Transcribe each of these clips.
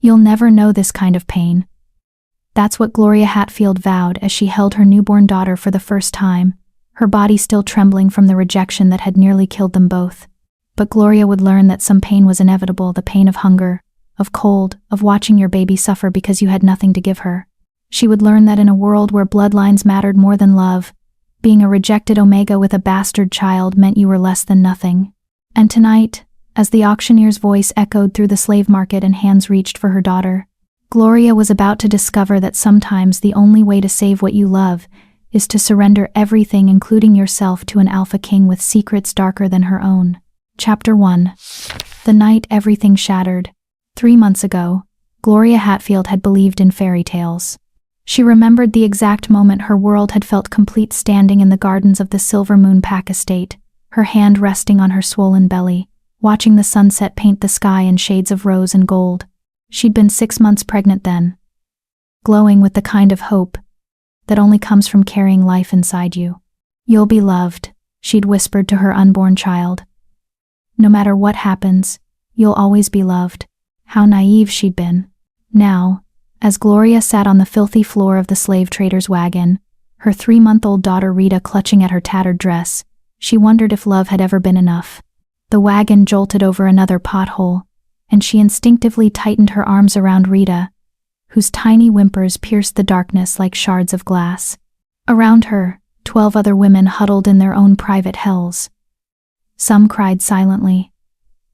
You'll never know this kind of pain. That's what Gloria Hatfield vowed as she held her newborn daughter for the first time, her body still trembling from the rejection that had nearly killed them both. But Gloria would learn that some pain was inevitable, the pain of hunger, of cold, of watching your baby suffer because you had nothing to give her. She would learn that in a world where bloodlines mattered more than love, being a rejected Omega with a bastard child meant you were less than nothing. And tonight, as the auctioneer's voice echoed through the slave market and hands reached for her daughter, Gloria was about to discover that sometimes the only way to save what you love is to surrender everything, including yourself, to an alpha king with secrets darker than her own. Chapter 1. The night everything shattered. 3 months ago, Gloria Hatfield had believed in fairy tales. She remembered the exact moment her world had felt complete, standing in the gardens of the Silver Moon Pack estate, her hand resting on her swollen belly, watching the sunset paint the sky in shades of rose and gold. She'd been 6 months pregnant then, glowing with the kind of hope that only comes from carrying life inside you. You'll be loved, she'd whispered to her unborn child. No matter what happens, you'll always be loved. How naive she'd been. Now, as Gloria sat on the filthy floor of the slave trader's wagon, her 3-month-old daughter Rita clutching at her tattered dress, she wondered if love had ever been enough. The wagon jolted over another pothole, and she instinctively tightened her arms around Rita, whose tiny whimpers pierced the darkness like shards of glass. Around her, 12 other women huddled in their own private hells. Some cried silently.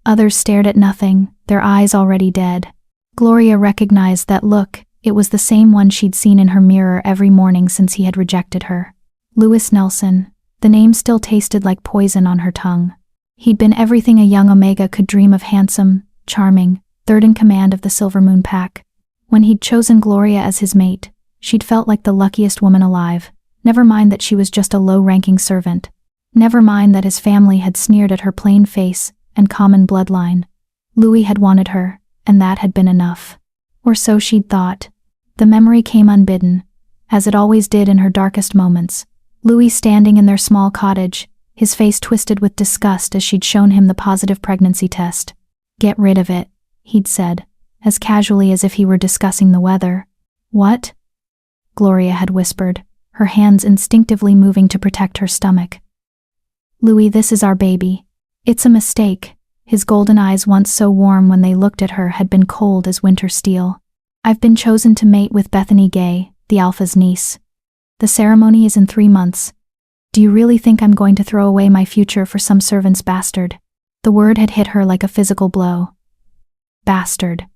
Others stared at nothing, their eyes already dead. Gloria recognized that look. It was the same one she'd seen in her mirror every morning since he had rejected her. Lewis Nelson. The name still tasted like poison on her tongue. He'd been everything a young Omega could dream of: handsome, charming, third in command of the Silver Moon Pack. When he'd chosen Gloria as his mate, she'd felt like the luckiest woman alive. Never mind that she was just a low-ranking servant. Never mind that his family had sneered at her plain face and common bloodline. Louis had wanted her, and that had been enough. Or so she'd thought. The memory came unbidden, as it always did in her darkest moments. Louis standing in their small cottage, his face twisted with disgust as she'd shown him the positive pregnancy test. "Get rid of it," he'd said, as casually as if he were discussing the weather. "What?" Gloria had whispered, her hands instinctively moving to protect her stomach. "Louis, this is our baby. It's a mistake." His golden eyes, once so warm when they looked at her, had been cold as winter steel. "I've been chosen to mate with Bethany Gay, the Alpha's niece. The ceremony is in 3 months. Do you really think I'm going to throw away my future for some servant's bastard?" The word had hit her like a physical blow. Bastard.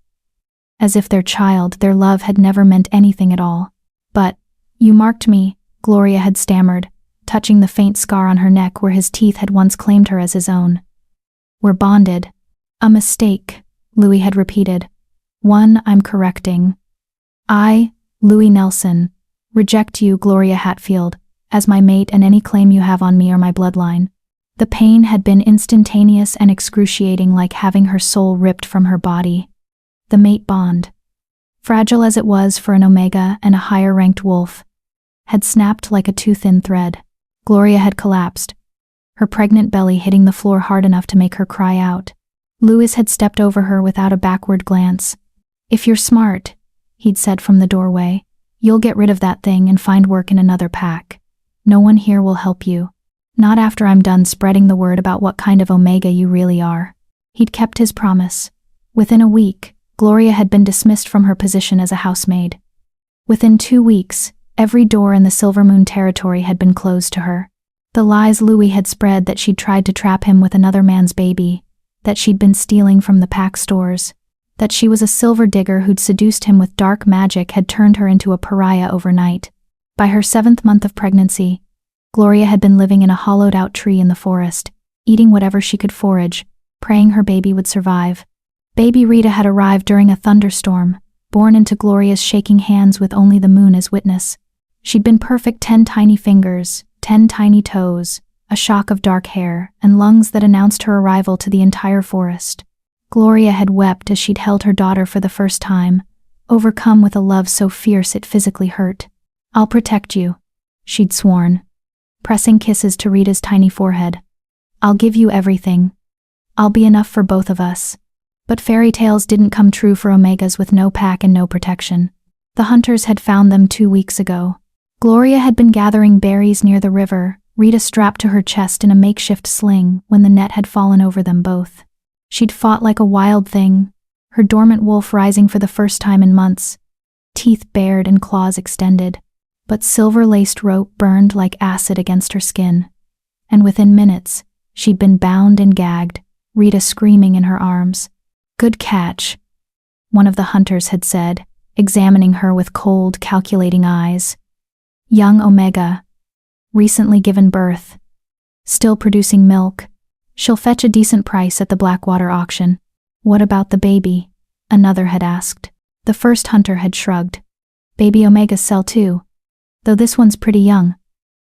As if their child, their love, had never meant anything at all. "But, you marked me," Gloria had stammered, touching the faint scar on her neck where his teeth had once claimed her as his own. "We're bonded." "A mistake," Louis had repeated. "One I'm correcting. I, Louis Nelson, reject you, Gloria Hatfield, as my mate, and any claim you have on me or my bloodline." The pain had been instantaneous and excruciating, like having her soul ripped from her body. The mate bond, fragile as it was for an Omega and a higher-ranked wolf, had snapped like a too-thin thread. Gloria had collapsed, her pregnant belly hitting the floor hard enough to make her cry out. Louis had stepped over her without a backward glance. "If you're smart," he'd said from the doorway, "you'll get rid of that thing and find work in another pack. No one here will help you. Not after I'm done spreading the word about what kind of Omega you really are." He'd kept his promise. Within a week, Gloria had been dismissed from her position as a housemaid. Within 2 weeks, every door in the Silver Moon territory had been closed to her. The lies Louis had spread that she'd tried to trap him with another man's baby, that she'd been stealing from the pack stores, that she was a silver digger who'd seduced him with dark magic, had turned her into a pariah overnight. By her 7th month of pregnancy, Gloria had been living in a hollowed-out tree in the forest, eating whatever she could forage, praying her baby would survive. Baby Rita had arrived during a thunderstorm, born into Gloria's shaking hands with only the moon as witness. She'd been perfect: 10 tiny fingers, 10 tiny toes, a shock of dark hair, and lungs that announced her arrival to the entire forest. Gloria had wept as she'd held her daughter for the first time, overcome with a love so fierce it physically hurt. "I'll protect you," she'd sworn, pressing kisses to Rita's tiny forehead. "I'll give you everything. I'll be enough for both of us." But fairy tales didn't come true for Omegas with no pack and no protection. The hunters had found them 2 weeks ago. Gloria had been gathering berries near the river, Rita strapped to her chest in a makeshift sling, when the net had fallen over them both. She'd fought like a wild thing, her dormant wolf rising for the first time in months, teeth bared and claws extended. But silver-laced rope burned like acid against her skin. And within minutes, she'd been bound and gagged, Rita screaming in her arms. "Good catch," one of the hunters had said, examining her with cold, calculating eyes. "Young Omega. Recently given birth. Still producing milk. She'll fetch a decent price at the Blackwater auction." "What about the baby?" another had asked. The first hunter had shrugged. "Baby Omegas sell too. Though this one's pretty young.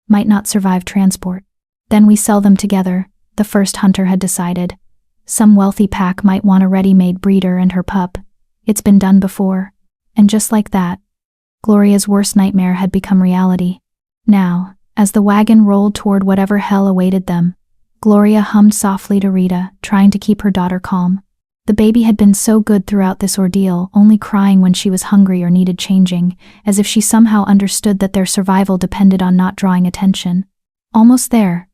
Might not survive transport." "Then we sell them together," the first hunter had decided. "Some wealthy pack might want a ready-made breeder and her pup. It's been done before." And just like that, Gloria's worst nightmare had become reality. Now, as the wagon rolled toward whatever hell awaited them, Gloria hummed softly to Rita, trying to keep her daughter calm. The baby had been so good throughout this ordeal, only crying when she was hungry or needed changing, as if she somehow understood that their survival depended on not drawing attention. "Almost there,"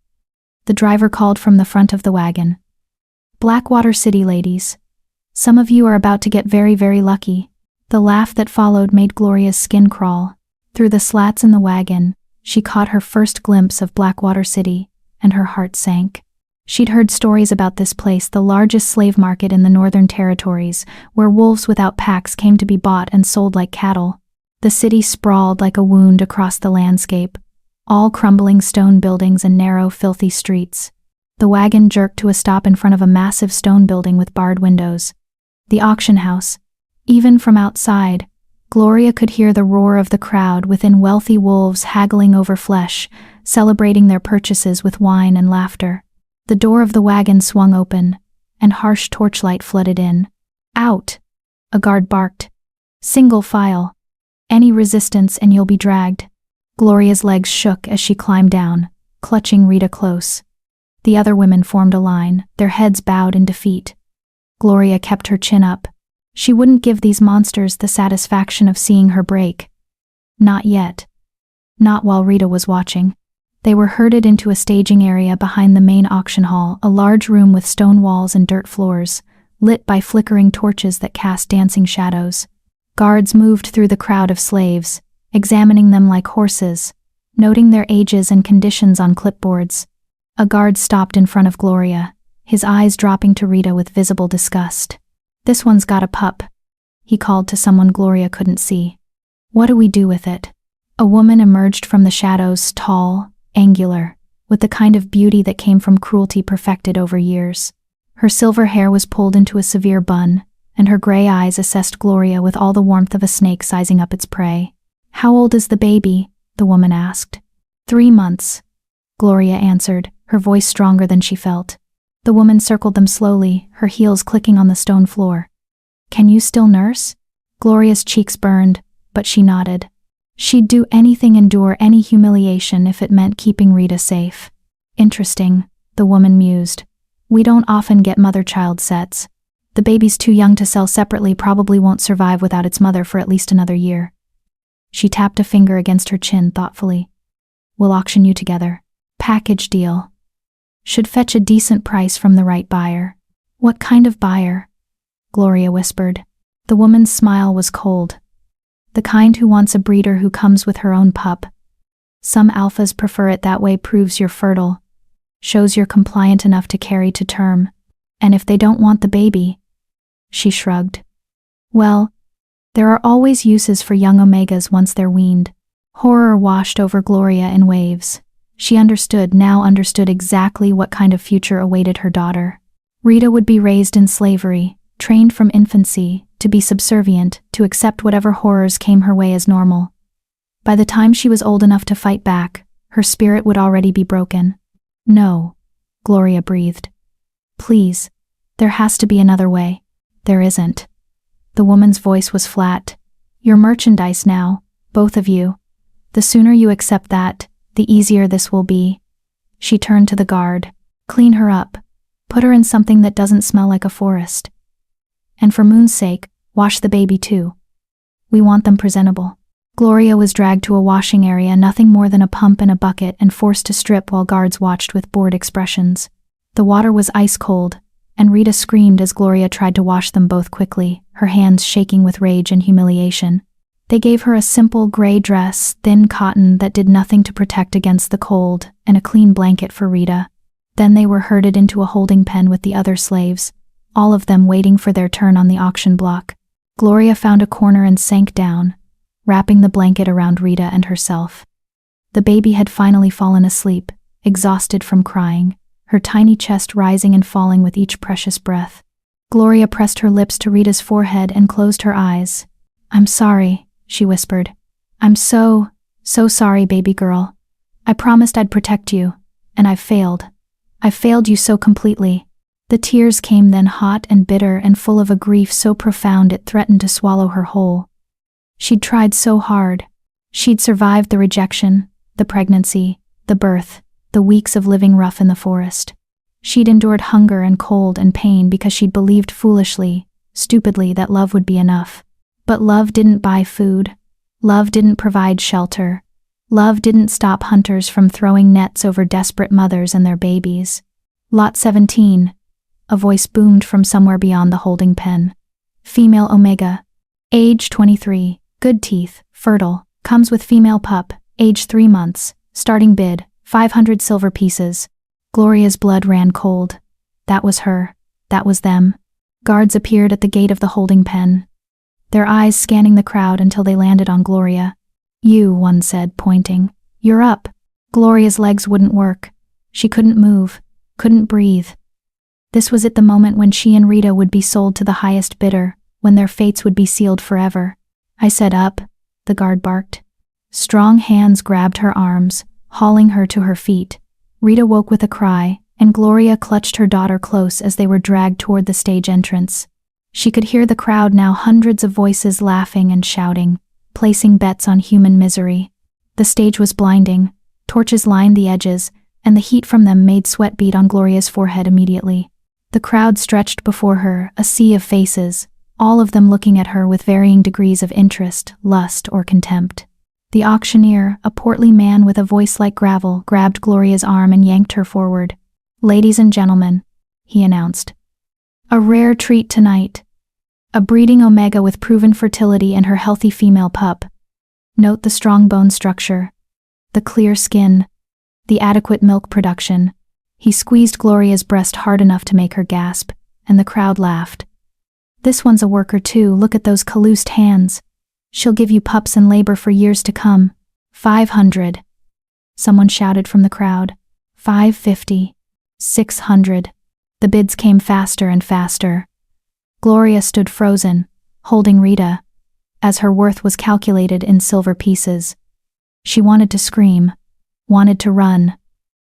the driver called from the front of the wagon. "Blackwater City, ladies. Some of you are about to get very, very lucky." The laugh that followed made Gloria's skin crawl. Through the slats in the wagon, she caught her first glimpse of Blackwater City, and her heart sank. She'd heard stories about this place, the largest slave market in the Northern Territories, where wolves without packs came to be bought and sold like cattle. The city sprawled like a wound across the landscape, all crumbling stone buildings and narrow, filthy streets. The wagon jerked to a stop in front of a massive stone building with barred windows. The auction house. Even from outside, Gloria could hear the roar of the crowd within, wealthy wolves haggling over flesh, celebrating their purchases with wine and laughter. The door of the wagon swung open, and harsh torchlight flooded in. "Out!" a guard barked. "Single file. Any resistance and you'll be dragged." Gloria's legs shook as she climbed down, clutching Rita close. The other women formed a line, their heads bowed in defeat. Gloria kept her chin up. She wouldn't give these monsters the satisfaction of seeing her break. Not yet. Not while Rita was watching. They were herded into a staging area behind the main auction hall, a large room with stone walls and dirt floors, lit by flickering torches that cast dancing shadows. Guards moved through the crowd of slaves, examining them like horses, noting their ages and conditions on clipboards. A guard stopped in front of Gloria, his eyes dropping to Rita with visible disgust. "This one's got a pup," he called to someone Gloria couldn't see. "What do we do with it?" A woman emerged from the shadows, tall, angular, with the kind of beauty that came from cruelty perfected over years. Her silver hair was pulled into a severe bun, and her gray eyes assessed Gloria with all the warmth of a snake sizing up its prey. "How old is the baby?" the woman asked. 3 months, Gloria answered, her voice stronger than she felt. The woman circled them slowly, her heels clicking on the stone floor. "Can you still nurse?" Gloria's cheeks burned, but she nodded. She'd do anything, endure any humiliation if it meant keeping Rita safe. "Interesting," the woman mused. "We don't often get mother-child sets. The baby's too young to sell separately, probably won't survive without its mother for at least another year." She tapped a finger against her chin thoughtfully. "We'll auction you together. Package deal. Should fetch a decent price from the right buyer." "What kind of buyer?" Gloria whispered. The woman's smile was cold. "The kind who wants a breeder who comes with her own pup. Some alphas prefer it that way, proves you're fertile, shows you're compliant enough to carry to term. And if they don't want the baby," she shrugged. "Well, there are always uses for young Omegas once they're weaned." Horror washed over Gloria in waves. She understood exactly what kind of future awaited her daughter. Rita would be raised in slavery, trained from infancy to be subservient, to accept whatever horrors came her way as normal. By the time she was old enough to fight back, her spirit would already be broken. "No," Gloria breathed. "Please, there has to be another way." "There isn't." The woman's voice was flat. "You're merchandise now, both of you. The sooner you accept that, the easier this will be." She turned to the guard. "Clean her up. Put her in something that doesn't smell like a forest." And for Moon's sake, wash the baby too. We want them presentable. Gloria was dragged to a washing area, nothing more than a pump and a bucket, and forced to strip while guards watched with bored expressions. The water was ice cold, and Rita screamed as Gloria tried to wash them both quickly, her hands shaking with rage and humiliation. They gave her a simple gray dress, thin cotton that did nothing to protect against the cold, and a clean blanket for Rita. Then they were herded into a holding pen with the other slaves, all of them waiting for their turn on the auction block. Gloria found a corner and sank down, wrapping the blanket around Rita and herself. The baby had finally fallen asleep, exhausted from crying, her tiny chest rising and falling with each precious breath. Gloria pressed her lips to Rita's forehead and closed her eyes. "I'm sorry," she whispered. "I'm so sorry, baby girl. I promised I'd protect you, and I've failed. I've failed you so completely." The tears came then, hot and bitter and full of a grief so profound it threatened to swallow her whole. She'd tried so hard. She'd survived the rejection, the pregnancy, the birth, the weeks of living rough in the forest. She'd endured hunger and cold and pain because she'd believed foolishly, stupidly, that love would be enough. But love didn't buy food. Love didn't provide shelter. Love didn't stop hunters from throwing nets over desperate mothers and their babies. Lot 17. A voice boomed from somewhere beyond the holding pen. Female Omega. Age 23. Good teeth. Fertile. Comes with female pup. Age 3 months. Starting bid. 500 silver pieces. Gloria's blood ran cold. That was her. That was them. Guards appeared at the gate of the holding pen, their eyes scanning the crowd until they landed on Gloria. "You," one said, pointing. "You're up." Gloria's legs wouldn't work. She couldn't move, couldn't breathe. This was at the moment when she and Rita would be sold to the highest bidder, when their fates would be sealed forever. "I said up," the guard barked. Strong hands grabbed her arms, hauling her to her feet. Rita woke with a cry, and Gloria clutched her daughter close as they were dragged toward the stage entrance. She could hear the crowd now, hundreds of voices laughing and shouting, placing bets on human misery. The stage was blinding. Torches lined the edges, and the heat from them made sweat bead on Gloria's forehead immediately. The crowd stretched before her, a sea of faces, all of them looking at her with varying degrees of interest, lust, or contempt. The auctioneer, a portly man with a voice like gravel, grabbed Gloria's arm and yanked her forward. "Ladies and gentlemen," he announced, "a rare treat tonight. A breeding Omega with proven fertility and her healthy female pup. Note the strong bone structure, the clear skin, the adequate milk production." He squeezed Gloria's breast hard enough to make her gasp, and the crowd laughed. "This one's a worker too, look at those calloused hands. She'll give you pups and labor for years to come. 500. Someone shouted from the crowd. 550. 600. The bids came faster and faster. Gloria stood frozen, holding Rita, as her worth was calculated in silver pieces. She wanted to scream, wanted to run,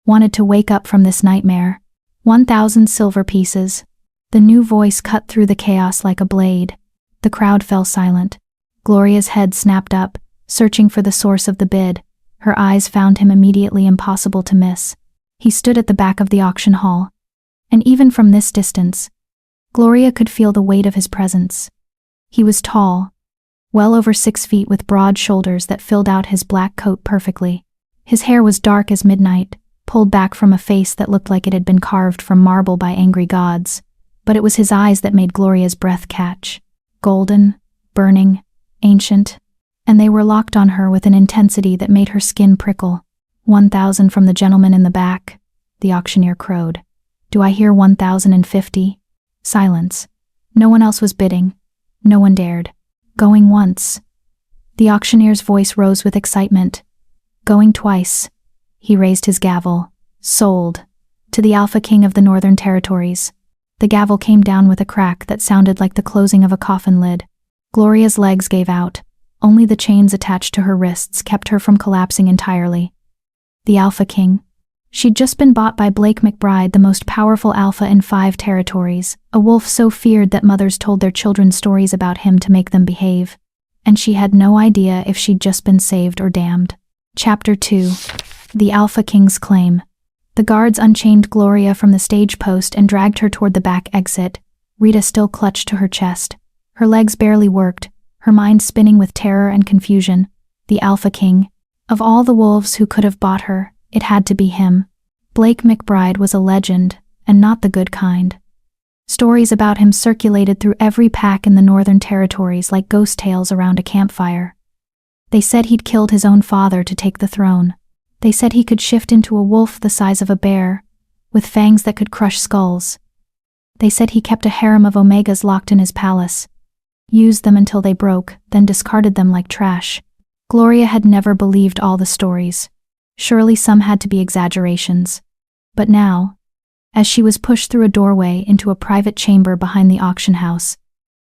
wanted to wake up from this nightmare. 1,000 silver pieces. The new voice cut through the chaos like a blade. The crowd fell silent. Gloria's head snapped up, searching for the source of the bid. Her eyes found him immediately, impossible to miss. He stood at the back of the auction hall, and even from this distance, Gloria could feel the weight of his presence. He was tall, well over 6 feet, with broad shoulders that filled out his black coat perfectly. His hair was dark as midnight, pulled back from a face that looked like it had been carved from marble by angry gods, but it was his eyes that made Gloria's breath catch. Golden, burning, ancient, and they were locked on her with an intensity that made her skin prickle. 1,000 from the gentleman in the back, the auctioneer crowed. "Do I hear 1,050? Silence. No one else was bidding. No one dared. Going once. The auctioneer's voice rose with excitement. Going twice. He raised his gavel. Sold. To the Alpha King of the Northern Territories. The gavel came down with a crack that sounded like the closing of a coffin lid. Gloria's legs gave out. Only the chains attached to her wrists kept her from collapsing entirely. The Alpha King. She'd just been bought by Blake McBride, the most powerful alpha in 5 territories, a wolf so feared that mothers told their children stories about him to make them behave. And she had no idea if she'd just been saved or damned. Chapter 2. The Alpha King's Claim. The guards unchained Gloria from the stage post and dragged her toward the back exit. Rita still clutched to her chest. Her legs barely worked, her mind spinning with terror and confusion. The Alpha King. Of all the wolves who could have bought her, it had to be him. Blake McBride was a legend, and not the good kind. Stories about him circulated through every pack in the Northern Territories like ghost tales around a campfire. They said he'd killed his own father to take the throne. They said he could shift into a wolf the size of a bear, with fangs that could crush skulls. They said he kept a harem of Omegas locked in his palace, used them until they broke, then discarded them like trash. Gloria had never believed all the stories. Surely some had to be exaggerations. But now, as she was pushed through a doorway into a private chamber behind the auction house,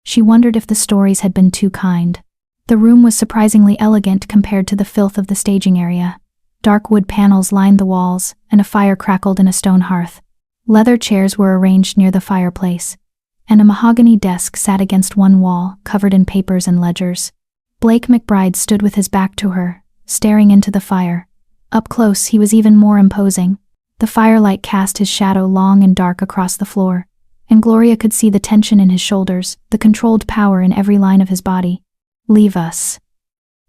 she wondered if the stories had been too kind. The room was surprisingly elegant compared to the filth of the staging area. Dark wood panels lined the walls, and a fire crackled in a stone hearth. Leather chairs were arranged near the fireplace, and a mahogany desk sat against one wall, covered in papers and ledgers. Blake McBride stood with his back to her, staring into the fire. Up close, he was even more imposing. The firelight cast his shadow long and dark across the floor, and Gloria could see the tension in his shoulders, the controlled power in every line of his body. "Leave us,"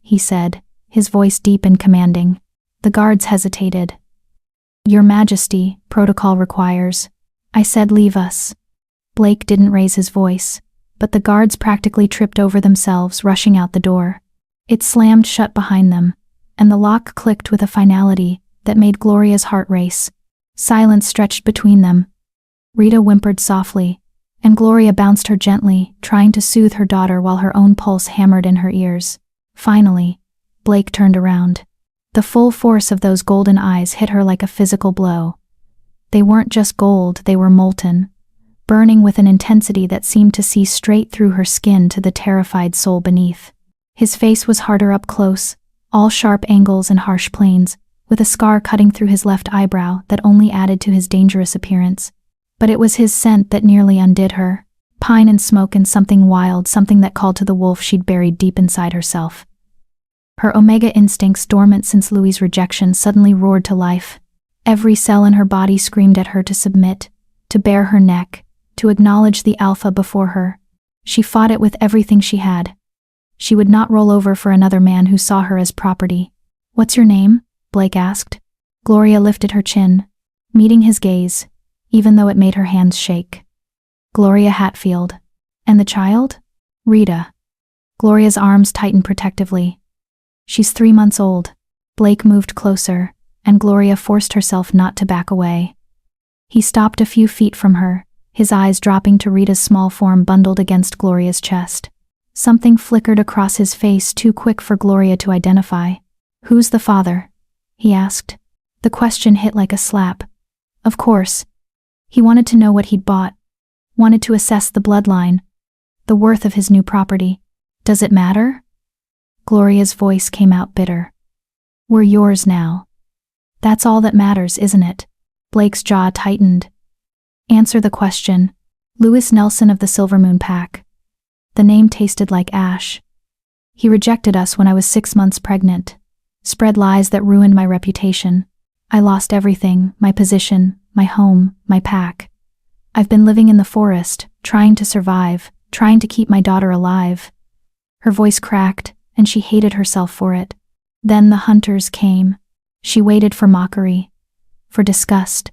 he said, his voice deep and commanding. The guards hesitated. "Your Majesty, protocol requires." "I said leave us." Blake didn't raise his voice, but the guards practically tripped over themselves, rushing out the door. It slammed shut behind them, and the lock clicked with a finality that made Gloria's heart race. Silence stretched between them. Rita whimpered softly, and Gloria bounced her gently, trying to soothe her daughter while her own pulse hammered in her ears. Finally, Blake turned around. The full force of those golden eyes hit her like a physical blow. They weren't just gold, they were molten, burning with an intensity that seemed to see straight through her skin to the terrified soul beneath. His face was harder up close, all sharp angles and harsh planes, with a scar cutting through his left eyebrow that only added to his dangerous appearance. But it was his scent that nearly undid her. Pine and smoke and something wild, something that called to the wolf she'd buried deep inside herself. Her Omega instincts, dormant since Louis's rejection, suddenly roared to life. Every cell in her body screamed at her to submit, to bare her neck, to acknowledge the Alpha before her. She fought it with everything she had. She would not roll over for another man who saw her as property. "What's your name?" Blake asked. Gloria lifted her chin, meeting his gaze, even though it made her hands shake. "Gloria Hatfield." "And the child?" "Rita." Gloria's arms tightened protectively. "She's 3 months old." Blake moved closer, and Gloria forced herself not to back away. He stopped a few feet from her, his eyes dropping to Rita's small form bundled against Gloria's chest. Something flickered across his face, too quick for Gloria to identify. "Who's the father?" he asked. The question hit like a slap. Of course. He wanted to know what he'd bought, wanted to assess the bloodline, the worth of his new property. "Does it matter?" Gloria's voice came out bitter. "We're yours now. That's all that matters, isn't it?" Blake's jaw tightened. "Answer the question." "Louis Nelson of the Silver Moon Pack." The name tasted like ash. "He rejected us when I was 6 months pregnant. Spread lies that ruined my reputation. I lost everything, my position, my home, my pack. I've been living in the forest, trying to survive, trying to keep my daughter alive." Her voice cracked, and she hated herself for it. Then the hunters came. She waited for mockery, for disgust,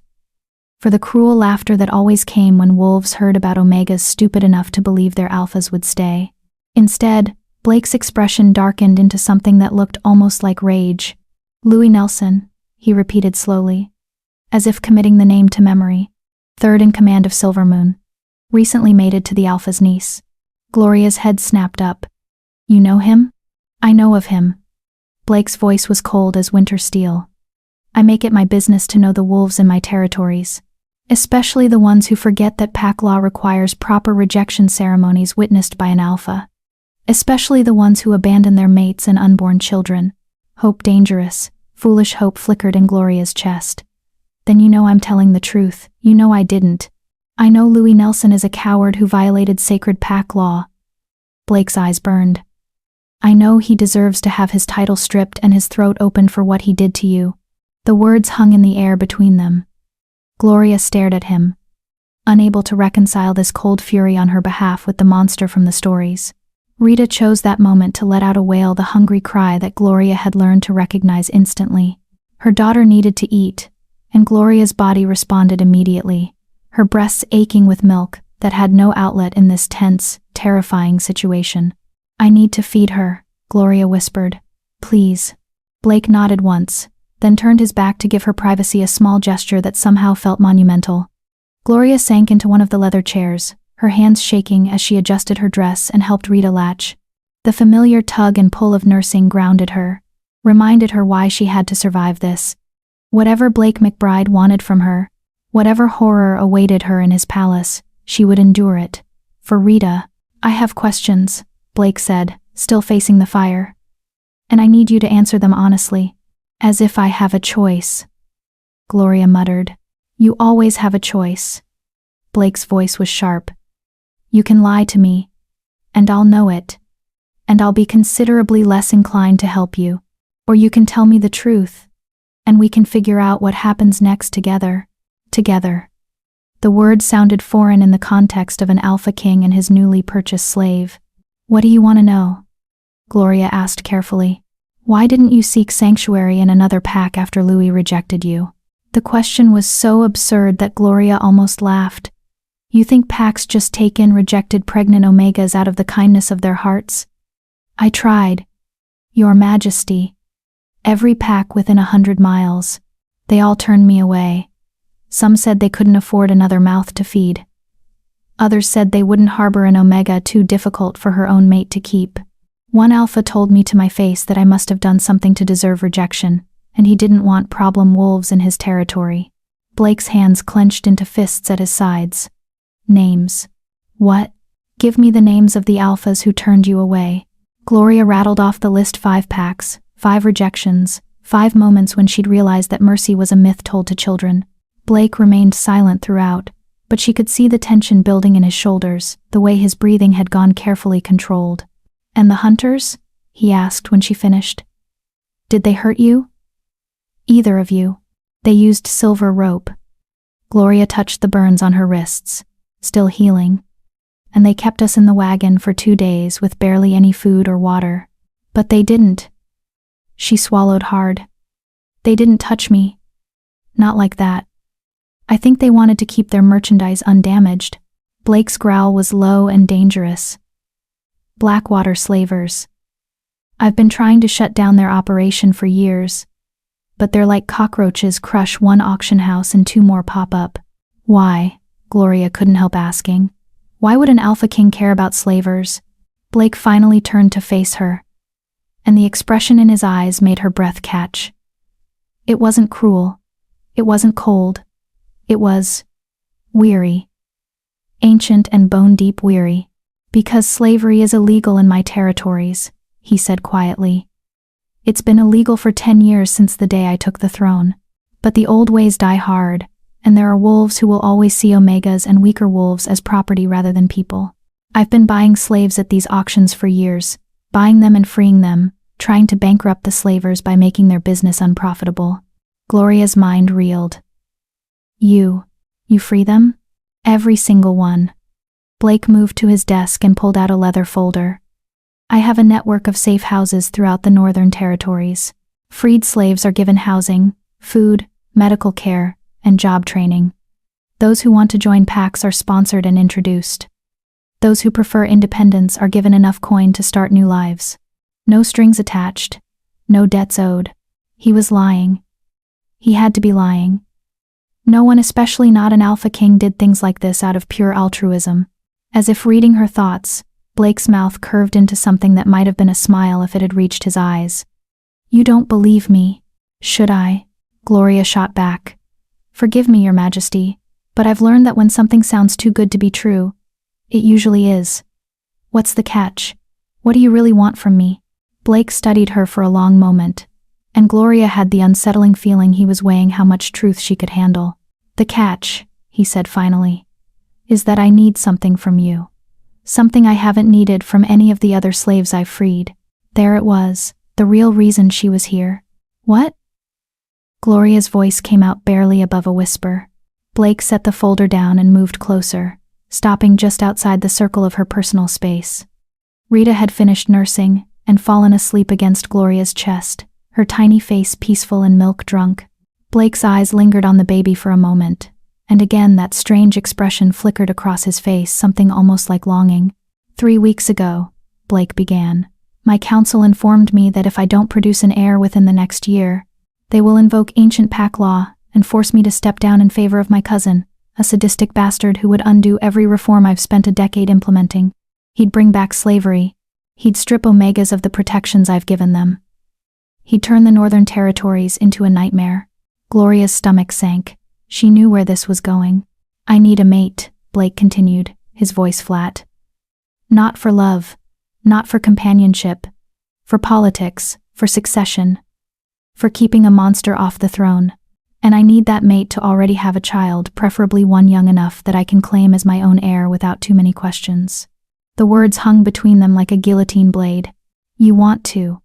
for the cruel laughter that always came when wolves heard about Omegas stupid enough to believe their alphas would stay. Instead, Blake's expression darkened into something that looked almost like rage. "Louis Nelson," he repeated slowly, as if committing the name to memory. "Third in command of Silver Moon. Recently mated to the Alpha's niece." Gloria's head snapped up. "You know him?" "I know of him." Blake's voice was cold as winter steel. "I make it my business to know the wolves in my territories, especially the ones who forget that pack law requires proper rejection ceremonies witnessed by an alpha. Especially the ones who abandon their mates and unborn children. Hope dangerous, foolish hope flickered in Gloria's chest. "Then you know I'm telling the truth. You know I didn't. I know Louis Nelson is a coward who violated sacred pack law." Blake's eyes burned. "I know he deserves to have his title stripped and his throat opened for what he did to you." The words hung in the air between them. Gloria stared at him. unable to reconcile this cold fury on her behalf with the monster from the stories. Rita chose that moment to let out a wail, the hungry cry that Gloria had learned to recognize instantly. Her daughter needed to eat, and Gloria's body responded immediately, her breasts aching with milk that had no outlet in this tense, terrifying situation. "I need to feed her," Gloria whispered. "Please." Blake nodded once, then turned his back to give her privacy, a small gesture that somehow felt monumental. Gloria sank into one of the leather chairs, her hands shaking as she adjusted her dress and helped Rita latch. The familiar tug and pull of nursing grounded her, reminded her why she had to survive this. Whatever Blake McBride wanted from her, whatever horror awaited her in his palace, she would endure it. For Rita, "I have questions," Blake said, still facing the fire. "And I need you to answer them honestly. As if I have a choice." Gloria muttered. "You always have a choice." Blake's voice was sharp. "You can lie to me, and I'll know it, and I'll be considerably less inclined to help you. Or you can tell me the truth, and we can figure out what happens next together." Together. The word sounded foreign in the context of an alpha king and his newly purchased slave. "What do you want to know?" Gloria asked carefully. "Why didn't you seek sanctuary in another pack after Louis rejected you?" The question was so absurd that Gloria almost laughed. "You think packs just take in rejected pregnant omegas out of the kindness of their hearts? I tried. Your Majesty. Every pack within 100 miles. They all turned me away. Some said they couldn't afford another mouth to feed. Others said they wouldn't harbor an omega too difficult for her own mate to keep. One alpha told me to my face that I must have done something to deserve rejection, and he didn't want problem wolves in his territory." Blake's hands clenched into fists at his sides. "Names. What? Give me the names of the alphas who turned you away." Gloria rattled off the list: 5 packs, 5 rejections, 5 moments when she'd realized that mercy was a myth told to children. Blake remained silent throughout, but she could see the tension building in his shoulders, the way his breathing had gone carefully controlled. "And the hunters?" he asked when she finished. "Did they hurt you?" "Either of you. They used silver rope." Gloria touched the burns on her wrists, still healing. "And they kept us in the wagon for 2 days with barely any food or water. But they didn't." She swallowed hard. "They didn't touch me. Not like that. I think they wanted to keep their merchandise undamaged." Blake's growl was low and dangerous. "Blackwater slavers. I've been trying to shut down their operation for years, but they're like cockroaches, crush one auction house and 2 more pop up." "Why?" Gloria couldn't help asking. "Why would an alpha king care about slavers?" Blake finally turned to face her, and the expression in his eyes made her breath catch. It wasn't cruel. It wasn't cold. It was weary. Ancient and bone-deep weary. "Because slavery is illegal in my territories," he said quietly. "It's been illegal for 10 years since the day I took the throne. But the old ways die hard, and there are wolves who will always see omegas and weaker wolves as property rather than people. I've been buying slaves at these auctions for years, buying them and freeing them, trying to bankrupt the slavers by making their business unprofitable." Gloria's mind reeled. You free them?" "Every single one." Blake moved to his desk and pulled out a leather folder. "I have a network of safe houses throughout the northern territories. Freed slaves are given housing, food, medical care, and job training. Those who want to join packs are sponsored and introduced. Those who prefer independence are given enough coin to start new lives. No strings attached, no debts owed." He was lying. He had to be lying. No one, especially not an alpha king, did things like this out of pure altruism. As if reading her thoughts, Blake's mouth curved into something that might have been a smile if it had reached his eyes. "You don't believe me, should I?" Gloria shot back. "Forgive me, Your Majesty, but I've learned that when something sounds too good to be true, it usually is. What's the catch? What do you really want from me?" Blake studied her for a long moment, and Gloria had the unsettling feeling he was weighing how much truth she could handle. "The catch," he said finally, "is that I need something from you. Something I haven't needed from any of the other slaves I've freed." There it was, the real reason she was here. "What?" Gloria's voice came out barely above a whisper. Blake set the folder down and moved closer, stopping just outside the circle of her personal space. Rita had finished nursing and fallen asleep against Gloria's chest, her tiny face peaceful and milk-drunk. Blake's eyes lingered on the baby for a moment, and again that strange expression flickered across his face, something almost like longing. 3 weeks ago, Blake began, my council informed me that if I don't produce an heir within the next year, they will invoke ancient pack law and force me to step down in favor of my cousin, a sadistic bastard who would undo every reform I've spent a decade implementing. He'd bring back slavery. He'd strip Omegas of the protections I've given them. He'd turn the Northern Territories into a nightmare. Gloria's stomach sank. She knew where this was going. I need a mate, Blake continued, his voice flat. Not for love, not for companionship, for politics, for succession, for keeping a monster off the throne. And I need that mate to already have a child, preferably one young enough that I can claim as my own heir without too many questions. The words hung between them like a guillotine blade. You want to.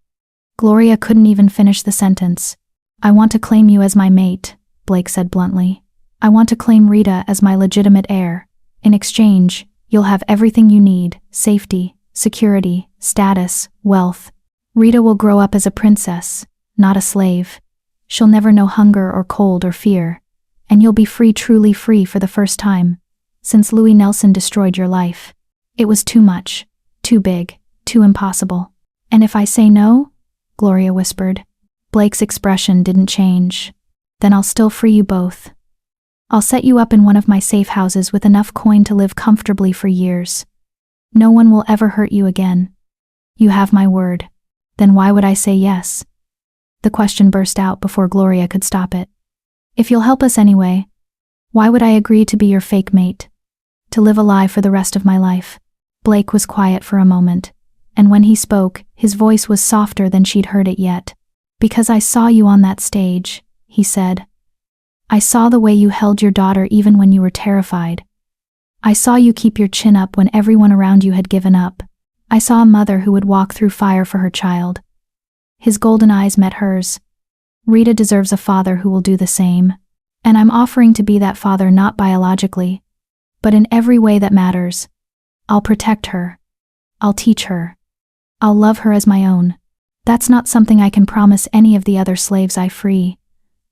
Gloria couldn't even finish the sentence. I want to claim you as my mate, Blake said bluntly. I want to claim Rita as my legitimate heir. In exchange, you'll have everything you need, safety, security, status, wealth. Rita will grow up as a princess, not a slave. She'll never know hunger or cold or fear. And you'll be free, truly free for the first time, since Louis Nelson destroyed your life. It was too much, too big, too impossible. And if I say no? Gloria whispered. Blake's expression didn't change. Then I'll still free you both. I'll set you up in one of my safe houses with enough coin to live comfortably for years. No one will ever hurt you again. You have my word. Then why would I say yes? The question burst out before Gloria could stop it. If you'll help us anyway, why would I agree to be your fake mate? To live a lie for the rest of my life? Blake was quiet for a moment, and when he spoke, his voice was softer than she'd heard it yet. Because I saw you on that stage, he said. I saw the way you held your daughter even when you were terrified. I saw you keep your chin up when everyone around you had given up. I saw a mother who would walk through fire for her child. His golden eyes met hers. Rita deserves a father who will do the same. And I'm offering to be that father not biologically, but in every way that matters. I'll protect her. I'll teach her. I'll love her as my own. That's not something I can promise any of the other slaves I free.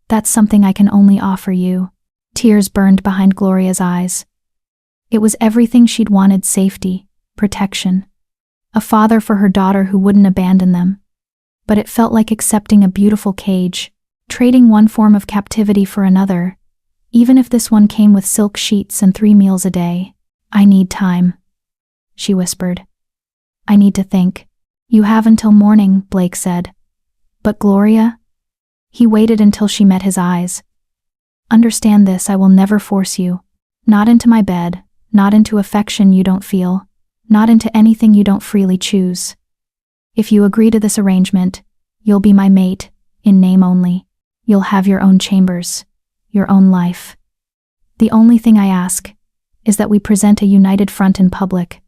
That's something I can only offer you. Tears burned behind Gloria's eyes. It was everything she'd wanted: safety, protection. A father for her daughter who wouldn't abandon them. But it felt like accepting a beautiful cage, trading one form of captivity for another, even if this one came with silk sheets and 3 meals a day. I need time, she whispered. I need to think. You have until morning, Blake said. But Gloria? He waited until she met his eyes. Understand this, I will never force you. Not into my bed, not into affection you don't feel, not into anything you don't freely choose. If you agree to this arrangement, you'll be my mate, in name only. You'll have your own chambers, your own life. The only thing I ask is that we present a united front in public,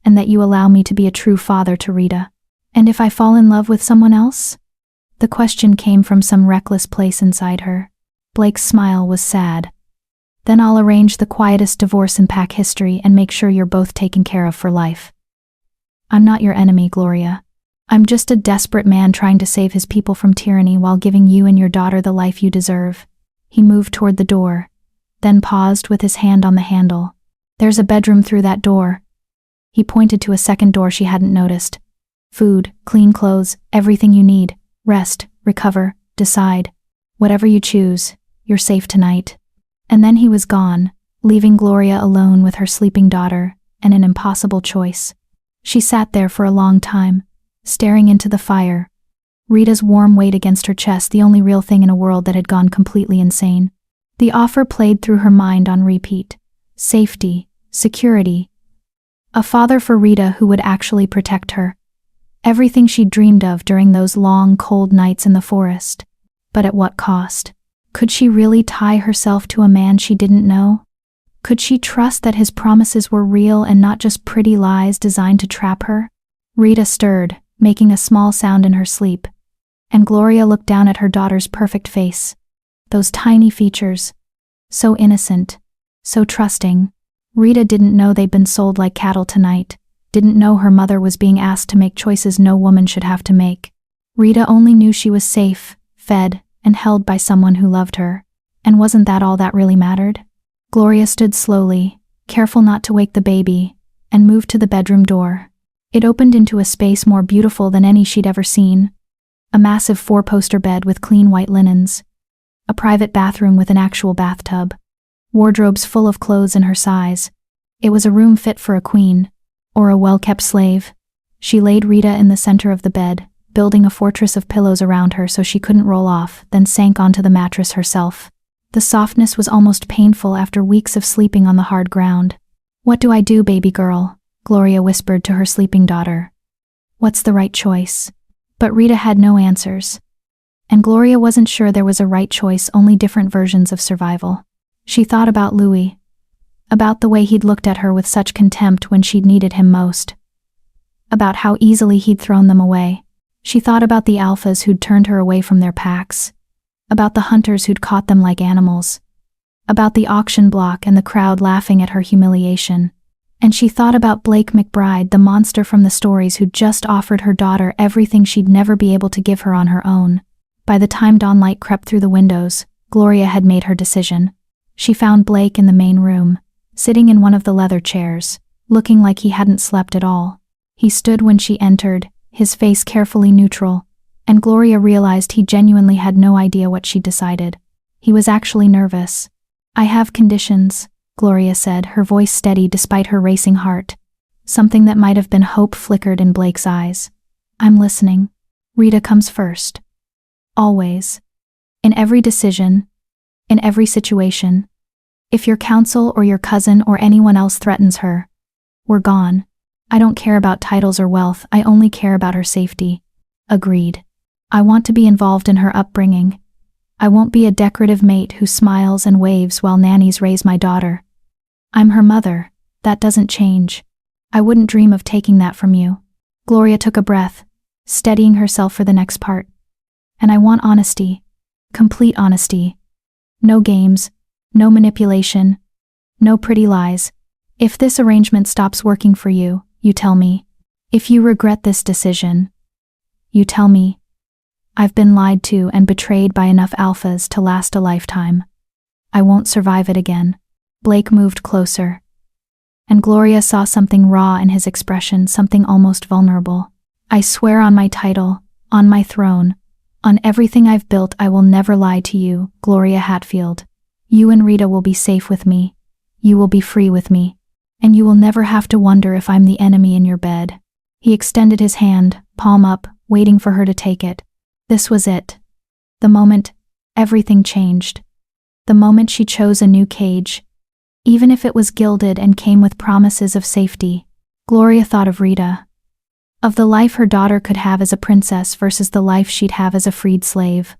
and that you allow me to be a true father to Rita. And if I fall in love with someone else? The question came from some reckless place inside her. Blake's smile was sad. Then I'll arrange the quietest divorce in pack history and make sure you're both taken care of for life. I'm not your enemy, Gloria. I'm just a desperate man trying to save his people from tyranny while giving you and your daughter the life you deserve. He moved toward the door, then paused with his hand on the handle. There's a bedroom through that door. He pointed to a second door she hadn't noticed. Food, clean clothes, everything you need. Rest, recover, decide. Whatever you choose, you're safe tonight. And then he was gone, leaving Gloria alone with her sleeping daughter, and an impossible choice. She sat there for a long time, staring into the fire, Rita's warm weight against her chest, the only real thing in a world that had gone completely insane. The offer played through her mind on repeat. Safety, security. A father for Rita who would actually protect her. Everything she'd dreamed of during those long, cold nights in the forest. But at what cost? Could she really tie herself to a man she didn't know? Could she trust that his promises were real and not just pretty lies designed to trap her? Rita stirred, making a small sound in her sleep, and Gloria looked down at her daughter's perfect face. Those tiny features, So innocent. So trusting. Rita didn't know they'd been sold like cattle tonight, didn't know her mother was being asked to make choices no woman should have to make. Rita only knew she was safe, fed, and held by someone who loved her. And wasn't that all that really mattered? Gloria stood slowly, careful not to wake the baby, and moved to the bedroom door. It opened into a space more beautiful than any she'd ever seen. A massive 4-poster bed with clean white linens. A private bathroom with an actual bathtub. Wardrobes full of clothes in her size. It was a room fit for a queen, or a well-kept slave. She laid Rita in the center of the bed, building a fortress of pillows around her so she couldn't roll off, then sank onto the mattress herself. The softness was almost painful after weeks of sleeping on the hard ground. "What do I do, baby girl?" Gloria whispered to her sleeping daughter. "What's the right choice?" But Rita had no answers. And Gloria wasn't sure there was a right choice, only different versions of survival. She thought about Louis. About the way he'd looked at her with such contempt when she'd needed him most. About how easily he'd thrown them away. She thought about the alphas who'd turned her away from their packs. About the hunters who'd caught them like animals. About the auction block and the crowd laughing at her humiliation. And she thought about Blake McBride, the monster from the stories who'd just offered her daughter everything she'd never be able to give her on her own. By the time dawnlight crept through the windows, Gloria had made her decision. She found Blake in the main room, sitting in one of the leather chairs, looking like he hadn't slept at all. He stood when she entered, his face carefully neutral, and Gloria realized he genuinely had no idea what she'd decided. He was actually nervous. "I have conditions," Gloria said, her voice steady despite her racing heart. Something that might have been hope flickered in Blake's eyes. "I'm listening." "Rita comes first. Always. In every decision. In every situation. If your counsel or your cousin or anyone else threatens her, we're gone. I don't care about titles or wealth, I only care about her safety." "Agreed. I want to be involved in her upbringing. I won't be a decorative mate who smiles and waves while nannies raise my daughter. I'm her mother. That doesn't change. I wouldn't dream of taking that from you." Gloria took a breath, steadying herself for the next part. "And I want honesty. Complete honesty. No games. No manipulation. No pretty lies. If this arrangement stops working for you, you tell me. If you regret this decision, you tell me. I've been lied to and betrayed by enough alphas to last a lifetime. I won't survive it again." Blake moved closer. And Gloria saw something raw in his expression, something almost vulnerable. "I swear on my title, on my throne, on everything I've built, I will never lie to you, Gloria Hatfield. You and Rita will be safe with me. You will be free with me. And you will never have to wonder if I'm the enemy in your bed." He extended his hand, palm up, waiting for her to take it. This was it. The moment everything changed. The moment she chose a new cage. Even if it was gilded and came with promises of safety. Gloria thought of Rita. Of the life her daughter could have as a princess versus the life she'd have as a freed slave.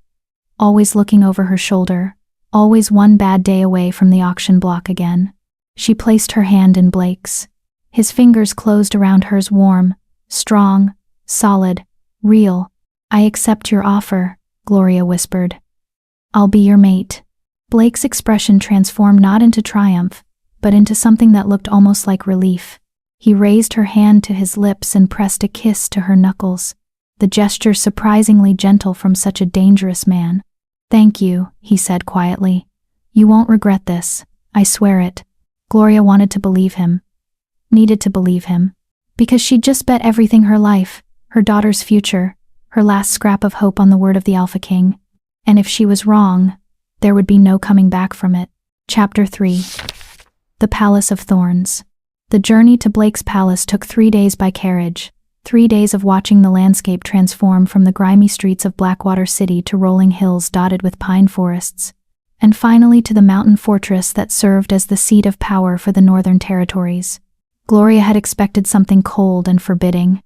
Always looking over her shoulder. Always one bad day away from the auction block again. She placed her hand in Blake's. His fingers closed around hers, warm, strong, solid, real. "I accept your offer," Gloria whispered. "I'll be your mate." Blake's expression transformed not into triumph, but into something that looked almost like relief. He raised her hand to his lips and pressed a kiss to her knuckles, the gesture surprisingly gentle from such a dangerous man. "Thank you," he said quietly. "You won't regret this, I swear it." Gloria wanted to believe him. Needed to believe him. Because she'd just bet everything, her life, her daughter's future, her last scrap of hope on the word of the Alpha King. And if she was wrong, there would be no coming back from it. Chapter 3. The Palace of Thorns. The journey to Blake's palace took 3 days by carriage. 3 days of watching the landscape transform from the grimy streets of Blackwater City to rolling hills dotted with pine forests, and finally to the mountain fortress that served as the seat of power for the Northern Territories. Gloria had expected something cold and forbidding.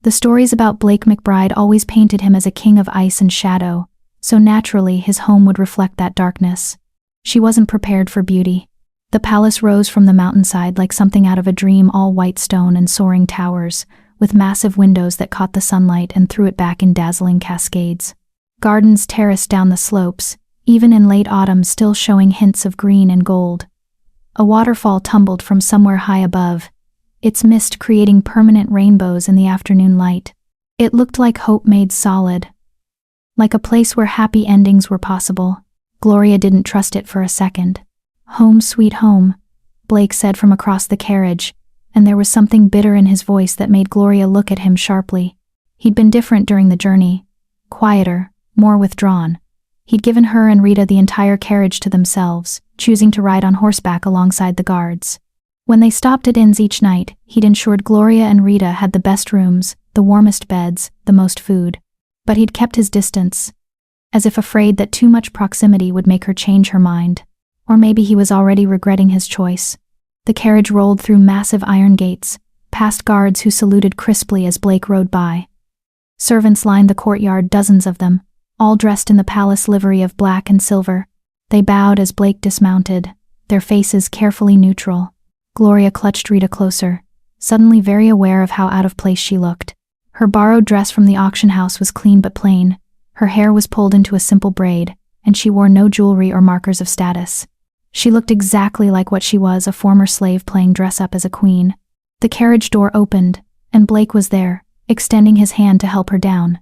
The stories about Blake McBride always painted him as a king of ice and shadow, so naturally his home would reflect that darkness. She wasn't prepared for beauty. The palace rose from the mountainside like something out of a dream, all white stone and soaring towers, with massive windows that caught the sunlight and threw it back in dazzling cascades. Gardens terraced down the slopes, even in late autumn still showing hints of green and gold. A waterfall tumbled from somewhere high above, its mist creating permanent rainbows in the afternoon light. It looked like hope made solid, like a place where happy endings were possible. Gloria didn't trust it for a second. "Home sweet home," Blake said from across the carriage, and there was something bitter in his voice that made Gloria look at him sharply. He'd been different during the journey, quieter, more withdrawn. He'd given her and Rita the entire carriage to themselves, choosing to ride on horseback alongside the guards. When they stopped at inns each night, he'd ensured Gloria and Rita had the best rooms, the warmest beds, the most food. But he'd kept his distance, as if afraid that too much proximity would make her change her mind. Or maybe he was already regretting his choice. The carriage rolled through massive iron gates, past guards who saluted crisply as Blake rode by. Servants lined the courtyard, dozens of them, all dressed in the palace livery of black and silver. They bowed as Blake dismounted, their faces carefully neutral. Gloria clutched Rita closer, suddenly very aware of how out of place she looked. Her borrowed dress from the auction house was clean but plain, her hair was pulled into a simple braid, and she wore no jewelry or markers of status. She looked exactly like what she was, a former slave playing dress-up as a queen. The carriage door opened, and Blake was there, extending his hand to help her down.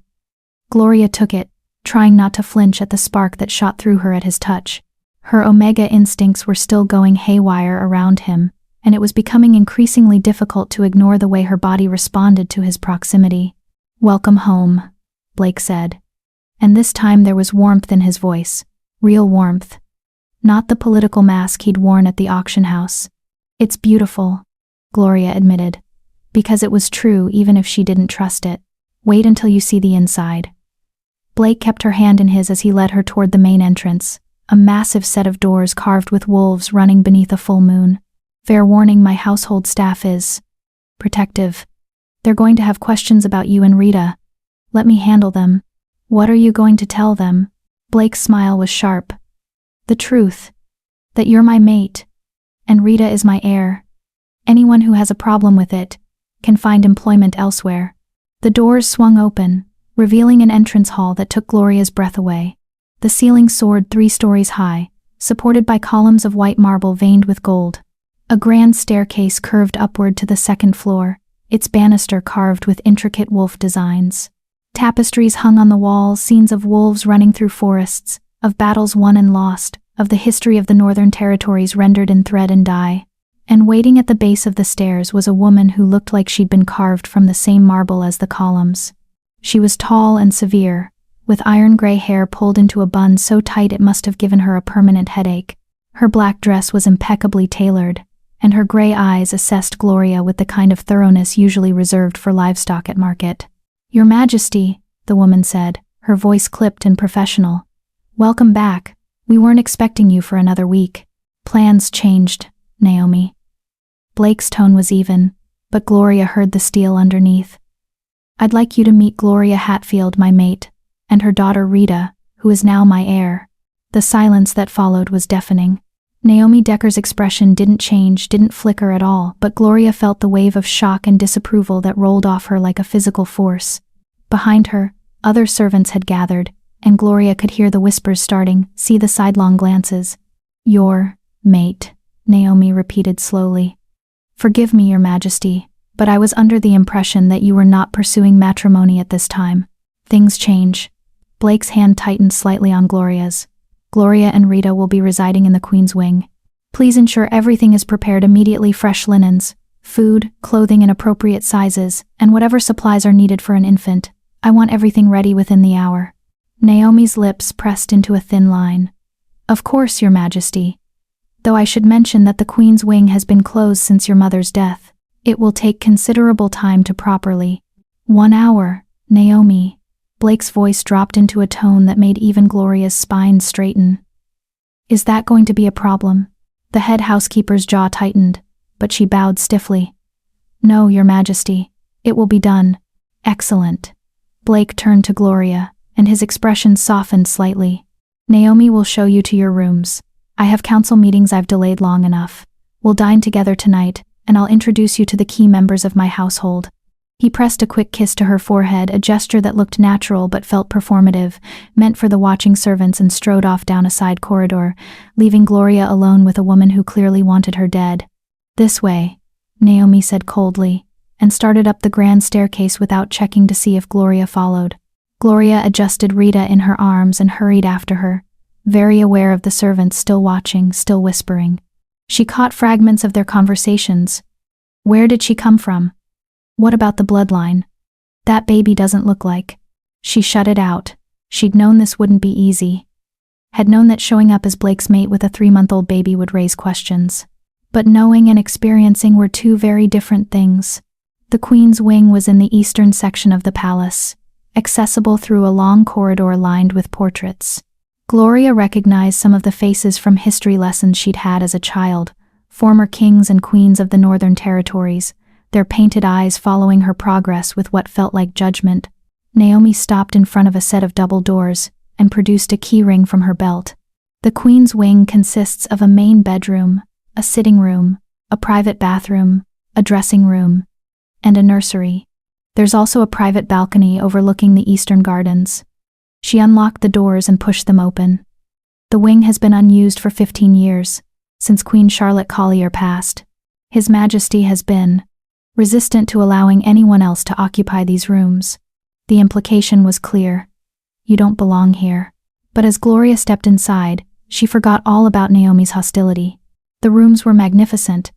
Gloria took it, trying not to flinch at the spark that shot through her at his touch. Her Omega instincts were still going haywire around him, and it was becoming increasingly difficult to ignore the way her body responded to his proximity. "Welcome home," Blake said. And this time there was warmth in his voice, real warmth. Not the political mask he'd worn at the auction house. "It's beautiful," Gloria admitted, because it was true even if she didn't trust it. "Wait until you see the inside." Blake kept her hand in his as he led her toward the main entrance, a massive set of doors carved with wolves running beneath a full moon. "Fair warning, my household staff is protective. They're going to have questions about you and Rita. Let me handle them." "What are you going to tell them?" Blake's smile was sharp. "The truth. That you're my mate, and Rita is my heir. Anyone who has a problem with it can find employment elsewhere." The doors swung open, revealing an entrance hall that took Gloria's breath away. The ceiling soared 3 stories high, supported by columns of white marble veined with gold. A grand staircase curved upward to the 2nd floor, its banister carved with intricate wolf designs. Tapestries hung on the walls, scenes of wolves running through forests, of battles won and lost, of the history of the Northern Territories rendered in thread and dye. And waiting at the base of the stairs was a woman who looked like she'd been carved from the same marble as the columns. She was tall and severe, with iron-gray hair pulled into a bun so tight it must have given her a permanent headache. Her black dress was impeccably tailored, and her gray eyes assessed Gloria with the kind of thoroughness usually reserved for livestock at market. "Your Majesty," the woman said, her voice clipped and professional. "Welcome back. We weren't expecting you for another week." "Plans changed, Naomi." Blake's tone was even, but Gloria heard the steel underneath. "I'd like you to meet Gloria Hatfield, my mate, and her daughter Rita, who is now my heir." The silence that followed was deafening. Naomi Decker's expression didn't change, didn't flicker at all, but Gloria felt the wave of shock and disapproval that rolled off her like a physical force. Behind her, other servants had gathered, and Gloria could hear the whispers starting, see the sidelong glances. "Your mate," Naomi repeated slowly. "Forgive me, Your Majesty, but I was under the impression that you were not pursuing matrimony at this time. Things change." Blake's hand tightened slightly on Gloria's. "Gloria and Rita will be residing in the Queen's wing. Please ensure everything is prepared immediately, fresh linens, food, clothing in appropriate sizes, and whatever supplies are needed for an infant. I want everything ready within the hour." Naomi's lips pressed into a thin line. "Of course, Your Majesty. Though I should mention that the Queen's wing has been closed since your mother's death. It will take considerable time to properly." "1 hour, Naomi." Blake's voice dropped into a tone that made even Gloria's spine straighten. "Is that going to be a problem?" The head housekeeper's jaw tightened, but she bowed stiffly. "No, Your Majesty. It will be done." "Excellent." Blake turned to Gloria, and his expression softened slightly. "Naomi will show you to your rooms. I have council meetings I've delayed long enough. We'll dine together tonight, and I'll introduce you to the key members of my household." He pressed a quick kiss to her forehead, a gesture that looked natural but felt performative, meant for the watching servants, and strode off down a side corridor, leaving Gloria alone with a woman who clearly wanted her dead. "This way," Naomi said coldly, and started up the grand staircase without checking to see if Gloria followed. Gloria adjusted Rita in her arms and hurried after her, very aware of the servants still watching, still whispering. She caught fragments of their conversations. Where did she come from? What about the bloodline? That baby doesn't look like. She shut it out. She'd known this wouldn't be easy. Had known that showing up as Blake's mate with a 3-month-old baby would raise questions. But knowing and experiencing were two very different things. The Queen's wing was in the eastern section of the palace, accessible through a long corridor lined with portraits. Gloria recognized some of the faces from history lessons she'd had as a child, former kings and queens of the northern territories, their painted eyes following her progress with what felt like judgment. Naomi stopped in front of a set of double doors and produced a key ring from her belt. The Queen's wing consists of a main bedroom, a sitting room, a private bathroom, a dressing room, and a nursery. There's also a private balcony overlooking the eastern gardens. She unlocked the doors and pushed them open. The wing has been unused for 15 years, since Queen Charlotte Collier passed. His Majesty has been resistant to allowing anyone else to occupy these rooms. The implication was clear. You don't belong here. But as Gloria stepped inside, she forgot all about Naomi's hostility. The rooms were magnificent.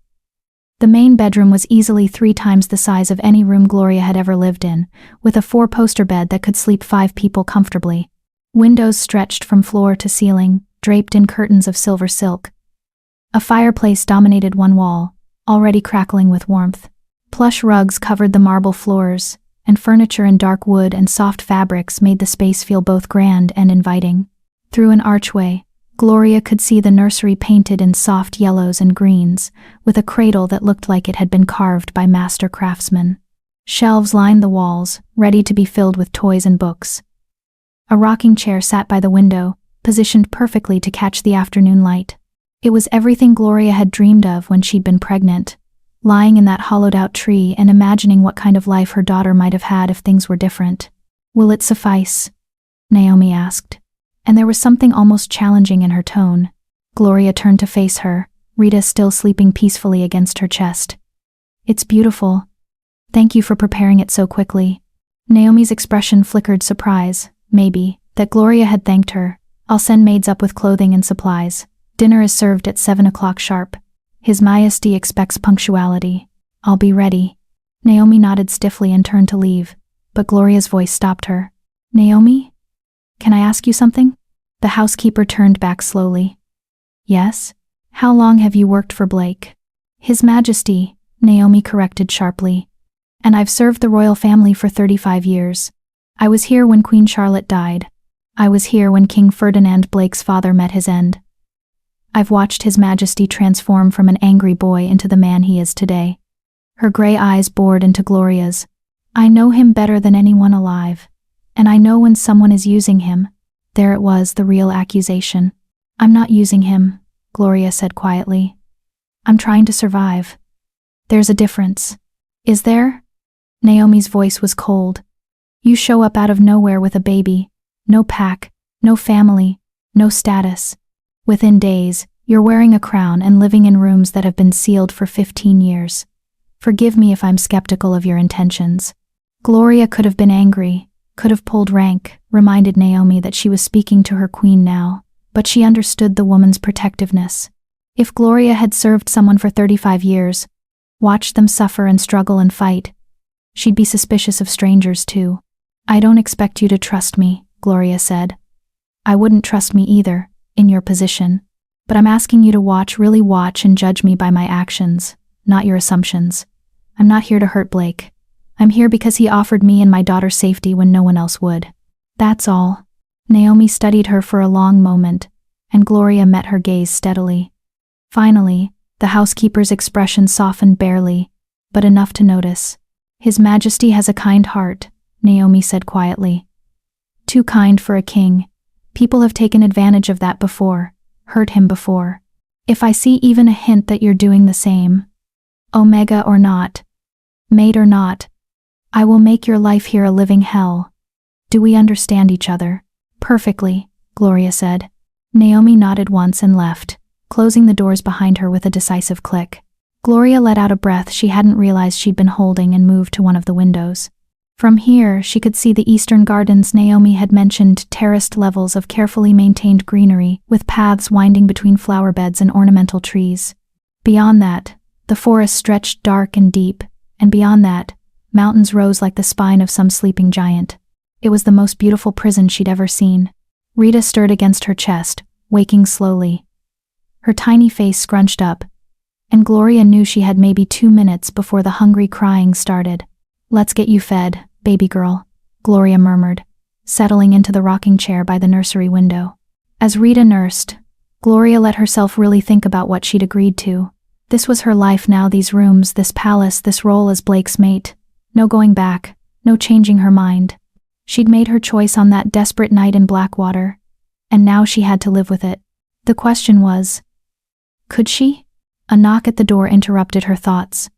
The main bedroom was easily 3 times the size of any room Gloria had ever lived in, with a 4-poster bed that could sleep 5 people comfortably. Windows stretched from floor to ceiling, draped in curtains of silver silk. A fireplace dominated one wall, already crackling with warmth. Plush rugs covered the marble floors, and furniture in dark wood and soft fabrics made the space feel both grand and inviting. Through an archway, Gloria could see the nursery painted in soft yellows and greens, with a cradle that looked like it had been carved by master craftsmen. Shelves lined the walls, ready to be filled with toys and books. A rocking chair sat by the window, positioned perfectly to catch the afternoon light. It was everything Gloria had dreamed of when she'd been pregnant, lying in that hollowed-out tree and imagining what kind of life her daughter might have had if things were different. "Will it suffice?" Naomi asked, and there was something almost challenging in her tone. Gloria turned to face her, Rita still sleeping peacefully against her chest. "It's beautiful. Thank you for preparing it so quickly." Naomi's expression flickered surprise, maybe, that Gloria had thanked her. "I'll send maids up with clothing and supplies. Dinner is served at 7 o'clock sharp. His Majesty expects punctuality. I'll be ready." Naomi nodded stiffly and turned to leave, but Gloria's voice stopped her. "Naomi? Can I ask you something?" The housekeeper turned back slowly. "Yes? How long have you worked for Blake?" "His Majesty," Naomi corrected sharply. "And I've served the royal family for 35 years. I was here when Queen Charlotte died. I was here when King Ferdinand Blake's father met his end. I've watched His Majesty transform from an angry boy into the man he is today." Her gray eyes bored into Gloria's. "I know him better than anyone alive. And I know when someone is using him." There it was, the real accusation. "I'm not using him," Gloria said quietly. "I'm trying to survive." "There's a difference." "Is there?" Naomi's voice was cold. "You show up out of nowhere with a baby. No pack, no family, no status. Within days, you're wearing a crown and living in rooms that have been sealed for 15 years. Forgive me if I'm skeptical of your intentions." Gloria could have been angry, could have pulled rank, reminded Naomi that she was speaking to her queen now, but she understood the woman's protectiveness. If Gloria had served someone for 35 years, watched them suffer and struggle and fight, she'd be suspicious of strangers too. "I don't expect you to trust me," Gloria said. "I wouldn't trust me either, in your position. But I'm asking you to watch, really watch, and judge me by my actions, not your assumptions. I'm not here to hurt Blake. I'm here because he offered me and my daughter safety when no one else would. That's all." Naomi studied her for a long moment, and Gloria met her gaze steadily. Finally, the housekeeper's expression softened barely, but enough to notice. "His Majesty has a kind heart," Naomi said quietly. "Too kind for a king. People have taken advantage of that before, hurt him before. If I see even a hint that you're doing the same, Omega or not, maid or not, I will make your life here a living hell. Do we understand each other? Perfectly, Gloria said. Naomi nodded once and left, closing the doors behind her with a decisive click. Gloria let out a breath she hadn't realized she'd been holding and moved to one of the windows. From here, she could see the eastern gardens Naomi had mentioned, terraced levels of carefully maintained greenery, with paths winding between flower beds and ornamental trees. Beyond that, the forest stretched dark and deep, and beyond that, mountains rose like the spine of some sleeping giant. It was the most beautiful prison she'd ever seen. Rita stirred against her chest, waking slowly. Her tiny face scrunched up, and Gloria knew she had maybe 2 minutes before the hungry crying started. Let's get you fed, baby girl, Gloria murmured, settling into the rocking chair by the nursery window. As Rita nursed, Gloria let herself really think about what she'd agreed to. This was her life now, these rooms, this palace, this role as Blake's mate. No going back, no changing her mind. She'd made her choice on that desperate night in Blackwater, and now she had to live with it. The question was, could she? A knock at the door interrupted her thoughts.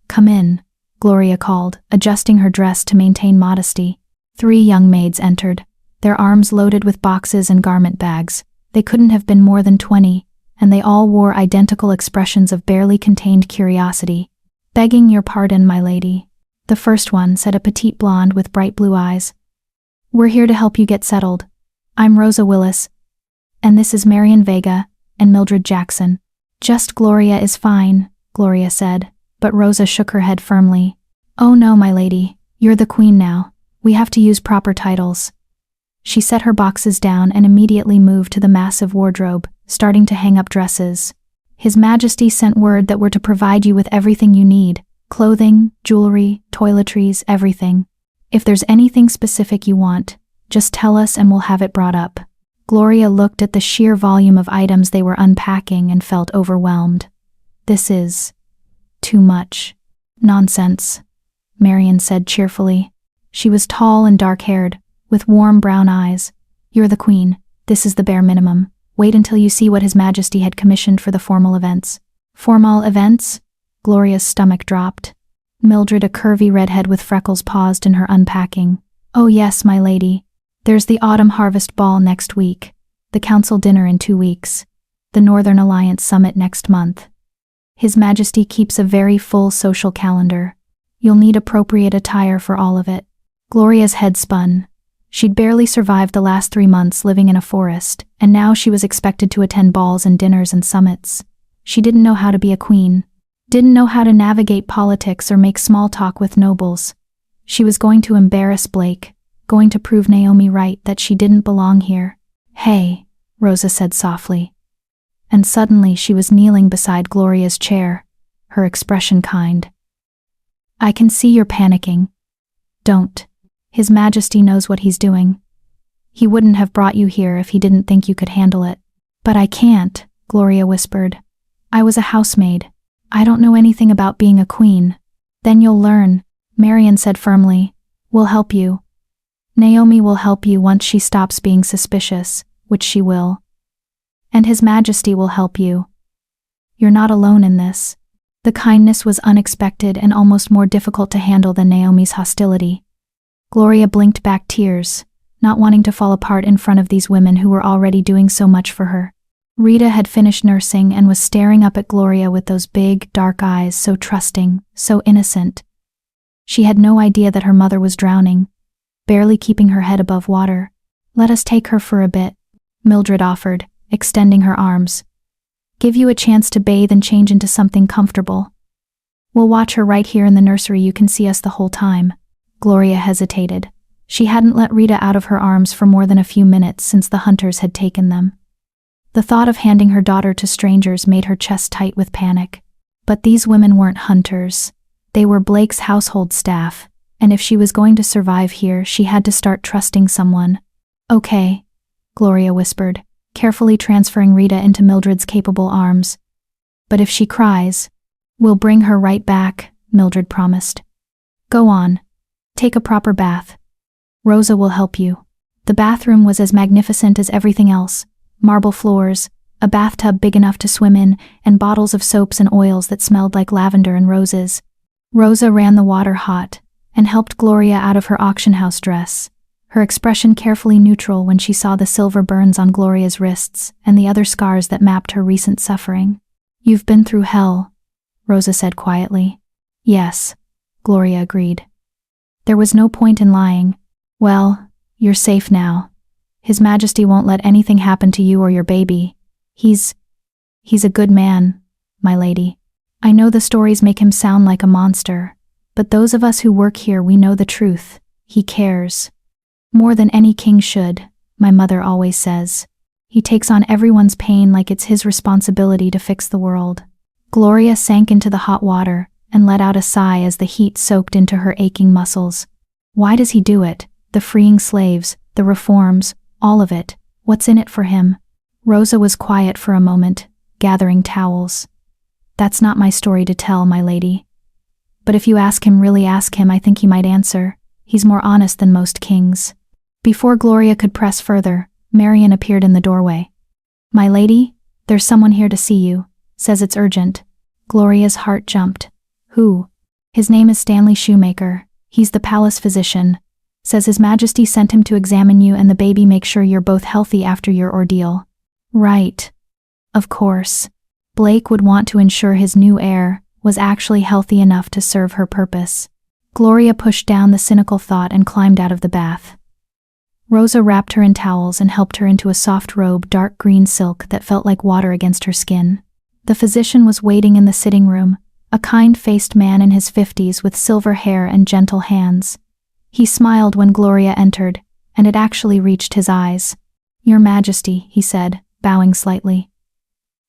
Come in, Gloria called, adjusting her dress to maintain modesty. 3 young maids entered, their arms loaded with boxes and garment bags. They couldn't have been more than 20, and they all wore identical expressions of barely contained curiosity. Begging your pardon, my lady. The first one said, a petite blonde with bright blue eyes. We're here to help you get settled. I'm Rosa Willis, and this is Marian Vega and Mildred Jackson. Just Gloria is fine, Gloria said, but Rosa shook her head firmly. Oh no, my lady, you're the queen now. We have to use proper titles. She set her boxes down and immediately moved to the massive wardrobe, starting to hang up dresses. His Majesty sent word that we're to provide you with everything you need. Clothing, jewelry, toiletries, everything. If there's anything specific you want, just tell us and we'll have it brought up. Gloria looked at the sheer volume of items they were unpacking and felt overwhelmed. This is too much. Nonsense, Marian said cheerfully. She was tall and dark-haired, with warm brown eyes. You're the queen. This is the bare minimum. Wait until you see what His Majesty had commissioned for the formal events. Formal events? Gloria's stomach dropped. Mildred, a curvy redhead with freckles, paused in her unpacking. Oh yes, my lady. There's the Autumn Harvest Ball next week, the Council Dinner in 2 weeks, the Northern Alliance Summit next month. His Majesty keeps a very full social calendar. You'll need appropriate attire for all of it. Gloria's head spun. She'd barely survived the last 3 months living in a forest, and now she was expected to attend balls and dinners and summits. She didn't know how to be a queen. Didn't know how to navigate politics or make small talk with nobles. She was going to embarrass Blake, going to prove Naomi right that she didn't belong here. Hey, Rosa said softly. And suddenly she was kneeling beside Gloria's chair, her expression kind. I can see you're panicking. Don't. His Majesty knows what he's doing. He wouldn't have brought you here if he didn't think you could handle it. But I can't, Gloria whispered. I was a housemaid. I don't know anything about being a queen. Then you'll learn, Marian said firmly. We'll help you. Naomi will help you once she stops being suspicious, which she will. And His Majesty will help you. You're not alone in this. The kindness was unexpected and almost more difficult to handle than Naomi's hostility. Gloria blinked back tears, not wanting to fall apart in front of these women who were already doing so much for her. Rita had finished nursing and was staring up at Gloria with those big, dark eyes, so trusting, so innocent. She had no idea that her mother was drowning, barely keeping her head above water. Let us take her for a bit, Mildred offered, extending her arms. Give you a chance to bathe and change into something comfortable. We'll watch her right here in the nursery. You can see us the whole time. Gloria hesitated. She hadn't let Rita out of her arms for more than a few minutes since the hunters had taken them. The thought of handing her daughter to strangers made her chest tight with panic. But these women weren't hunters. They were Blake's household staff, and if she was going to survive here, she had to start trusting someone. Okay, Gloria whispered, carefully transferring Rita into Mildred's capable arms. But if she cries, we'll bring her right back, Mildred promised. Go on. Take a proper bath. Rosa will help you. The bathroom was as magnificent as everything else. Marble floors, a bathtub big enough to swim in, and bottles of soaps and oils that smelled like lavender and roses. Rosa ran the water hot, and helped Gloria out of her auction house dress, her expression carefully neutral when she saw the silver burns on Gloria's wrists and the other scars that mapped her recent suffering. "You've been through hell," Rosa said quietly. "Yes," Gloria agreed. There was no point in lying. "Well, you're safe now. His Majesty won't let anything happen to you or your baby. He's a good man, my lady. I know the stories make him sound like a monster, but those of us who work here, we know the truth. He cares. More than any king should, my mother always says. He takes on everyone's pain like it's his responsibility to fix the world." Gloria sank into the hot water and let out a sigh as the heat soaked into her aching muscles. Why does he do it? The freeing slaves, the reforms, all of it. What's in it for him? Rosa was quiet for a moment, gathering towels. "That's not my story to tell, my lady. But if you really ask him, I think he might answer. He's more honest than most kings." Before Gloria could press further, Marian appeared in the doorway. "My lady, there's someone here to see you. Says it's urgent." Gloria's heart jumped. "Who?" "His name is Stanley Shoemaker. He's the palace physician. Says His Majesty sent him to examine you and the baby, make sure you're both healthy after your ordeal." "Right. Of course. Blake would want to ensure his new heir was actually healthy enough to serve her purpose." Gloria pushed down the cynical thought and climbed out of the bath. Rosa wrapped her in towels and helped her into a soft robe, dark green silk that felt like water against her skin. The physician was waiting in the sitting room, a kind-faced man in his 50s with silver hair and gentle hands. He smiled when Gloria entered, and it actually reached his eyes. "Your Majesty," he said, bowing slightly.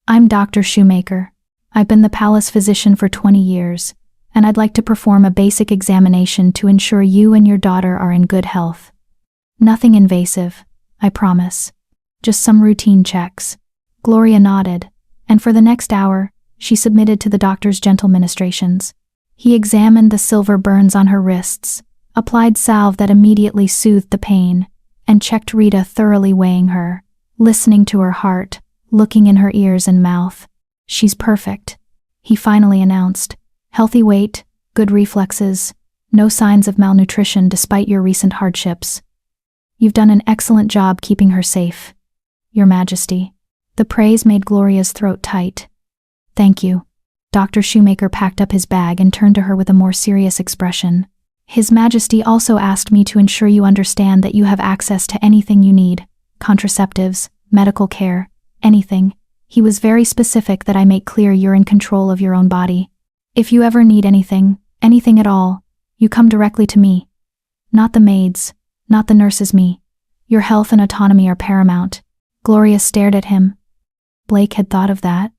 "I'm Dr. Shoemaker. I've been the palace physician for 20 years, and I'd like to perform a basic examination to ensure you and your daughter are in good health. Nothing invasive, I promise. Just some routine checks." Gloria nodded, and for the next hour, she submitted to the doctor's gentle ministrations. He examined the silver burns on her wrists, applied salve that immediately soothed the pain, and checked Rita, thoroughly weighing her, listening to her heart, looking in her ears and mouth. "She's perfect," he finally announced. "Healthy weight, good reflexes, no signs of malnutrition despite your recent hardships. You've done an excellent job keeping her safe, Your Majesty." The praise made Gloria's throat tight. "Thank you." Dr. Shoemaker packed up his bag and turned to her with a more serious expression. "His Majesty also asked me to ensure you understand that you have access to anything you need, contraceptives, medical care, anything. He was very specific that I make clear you're in control of your own body. If you ever need anything at all, you come directly to me. Not the maids, not the nurses, me. Your health and autonomy are paramount." Gloria stared at him. Blake had thought of that?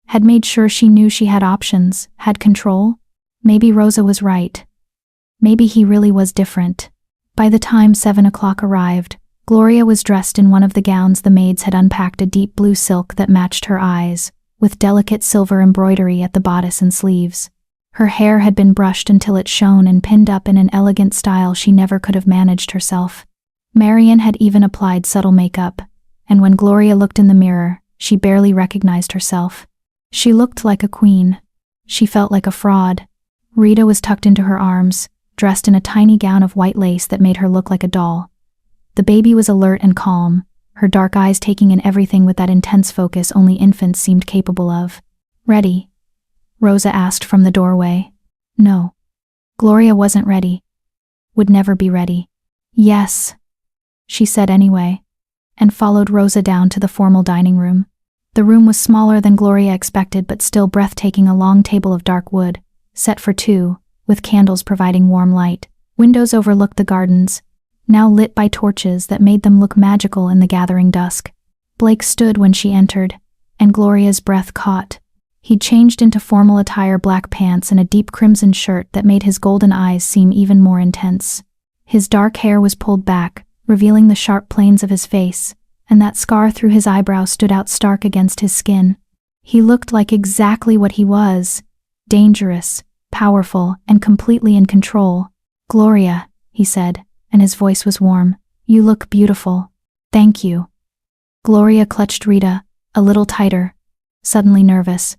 Had made sure she knew she had options, had control? Maybe Rosa was right. Maybe he really was different. By the time 7 o'clock arrived, Gloria was dressed in one of the gowns the maids had unpacked, a deep blue silk that matched her eyes, with delicate silver embroidery at the bodice and sleeves. Her hair had been brushed until it shone and pinned up in an elegant style she never could have managed herself. Marian had even applied subtle makeup, and when Gloria looked in the mirror, she barely recognized herself. She looked like a queen. She felt like a fraud. Rita was tucked into her arms, dressed in a tiny gown of white lace that made her look like a doll. The baby was alert and calm, her dark eyes taking in everything with that intense focus only infants seemed capable of. "Ready?" Rosa asked from the doorway. No. Gloria wasn't ready. Would never be ready. "Yes," she said anyway, and followed Rosa down to the formal dining room. The room was smaller than Gloria expected, but still breathtaking, a long table of dark wood, set for two, with candles providing warm light. Windows overlooked the gardens, now lit by torches that made them look magical in the gathering dusk. Blake stood when she entered, and Gloria's breath caught. He'd changed into formal attire, black pants and a deep crimson shirt that made his golden eyes seem even more intense. His dark hair was pulled back, revealing the sharp planes of his face, and that scar through his eyebrow stood out stark against his skin. He looked like exactly what he was: dangerous, powerful, and completely in control. "Gloria," he said, and his voice was warm, "you look beautiful." "Thank you." Gloria clutched Rita, a little tighter, suddenly nervous.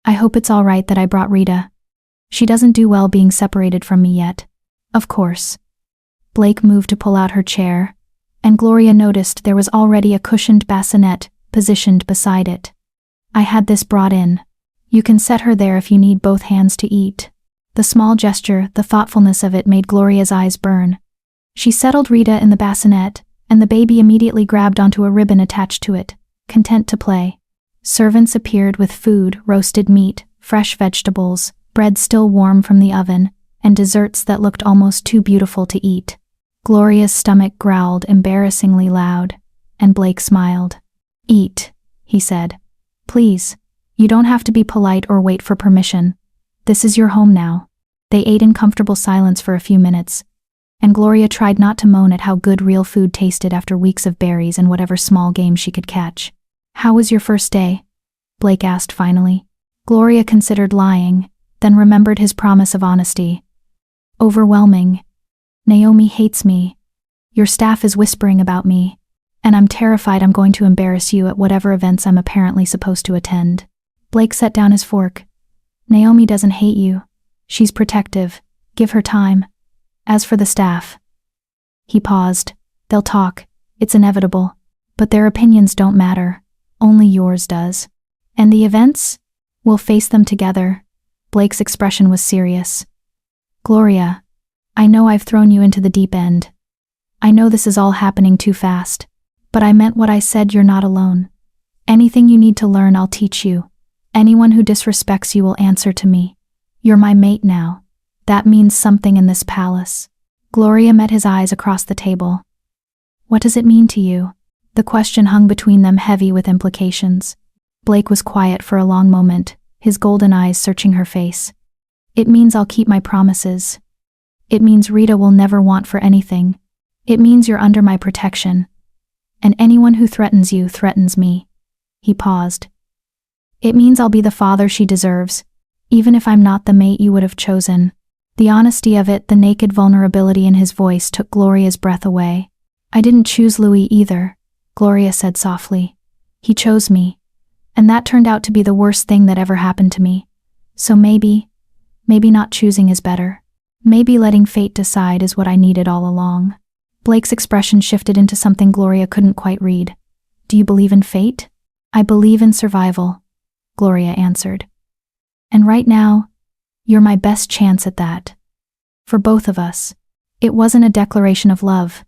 "I hope it's all right that I brought Rita. She doesn't do well being separated from me yet." Of course. Blake moved to pull out her chair, and Gloria noticed there was already a cushioned bassinet positioned beside it. I had this brought in. You can set her there if you need both hands to eat. The small gesture, the thoughtfulness of it made Gloria's eyes burn. She settled Rita in the bassinet, and the baby immediately grabbed onto a ribbon attached to it, content to play. Servants appeared with food, roasted meat, fresh vegetables, bread still warm from the oven, and desserts that looked almost too beautiful to eat. Gloria's stomach growled embarrassingly loud, and Blake smiled. Eat, he said. Please. You don't have to be polite or wait for permission. This is your home now. They ate in comfortable silence for a few minutes, and Gloria tried not to moan at how good real food tasted after weeks of berries and whatever small game she could catch. How was your first day? Blake asked finally. Gloria considered lying, then remembered his promise of honesty. Overwhelming. Naomi hates me. Your staff is whispering about me, and I'm terrified I'm going to embarrass you at whatever events I'm apparently supposed to attend. Blake set down his fork. Naomi doesn't hate you. She's protective. Give her time. As for the staff. He paused. They'll talk. It's inevitable. But their opinions don't matter. Only yours does. And the events? We'll face them together. Blake's expression was serious. Gloria, I know I've thrown you into the deep end. I know this is all happening too fast. But I meant what I said. You're not alone. Anything you need to learn, I'll teach you. Anyone who disrespects you will answer to me. You're my mate now. That means something in this palace. Gloria met his eyes across the table. What does it mean to you? The question hung between them, heavy with implications. Blake was quiet for a long moment, his golden eyes searching her face. It means I'll keep my promises. It means Rita will never want for anything. It means you're under my protection. And anyone who threatens you threatens me. He paused. It means I'll be the father she deserves, even if I'm not the mate you would have chosen. The honesty of it, the naked vulnerability in his voice took Gloria's breath away. I didn't choose Louis either, Gloria said softly. He chose me. And that turned out to be the worst thing that ever happened to me. So maybe not choosing is better. Maybe letting fate decide is what I needed all along. Blake's expression shifted into something Gloria couldn't quite read. Do you believe in fate? I believe in survival, Gloria answered. And right now, you're my best chance at that. For both of us. It wasn't a declaration of love.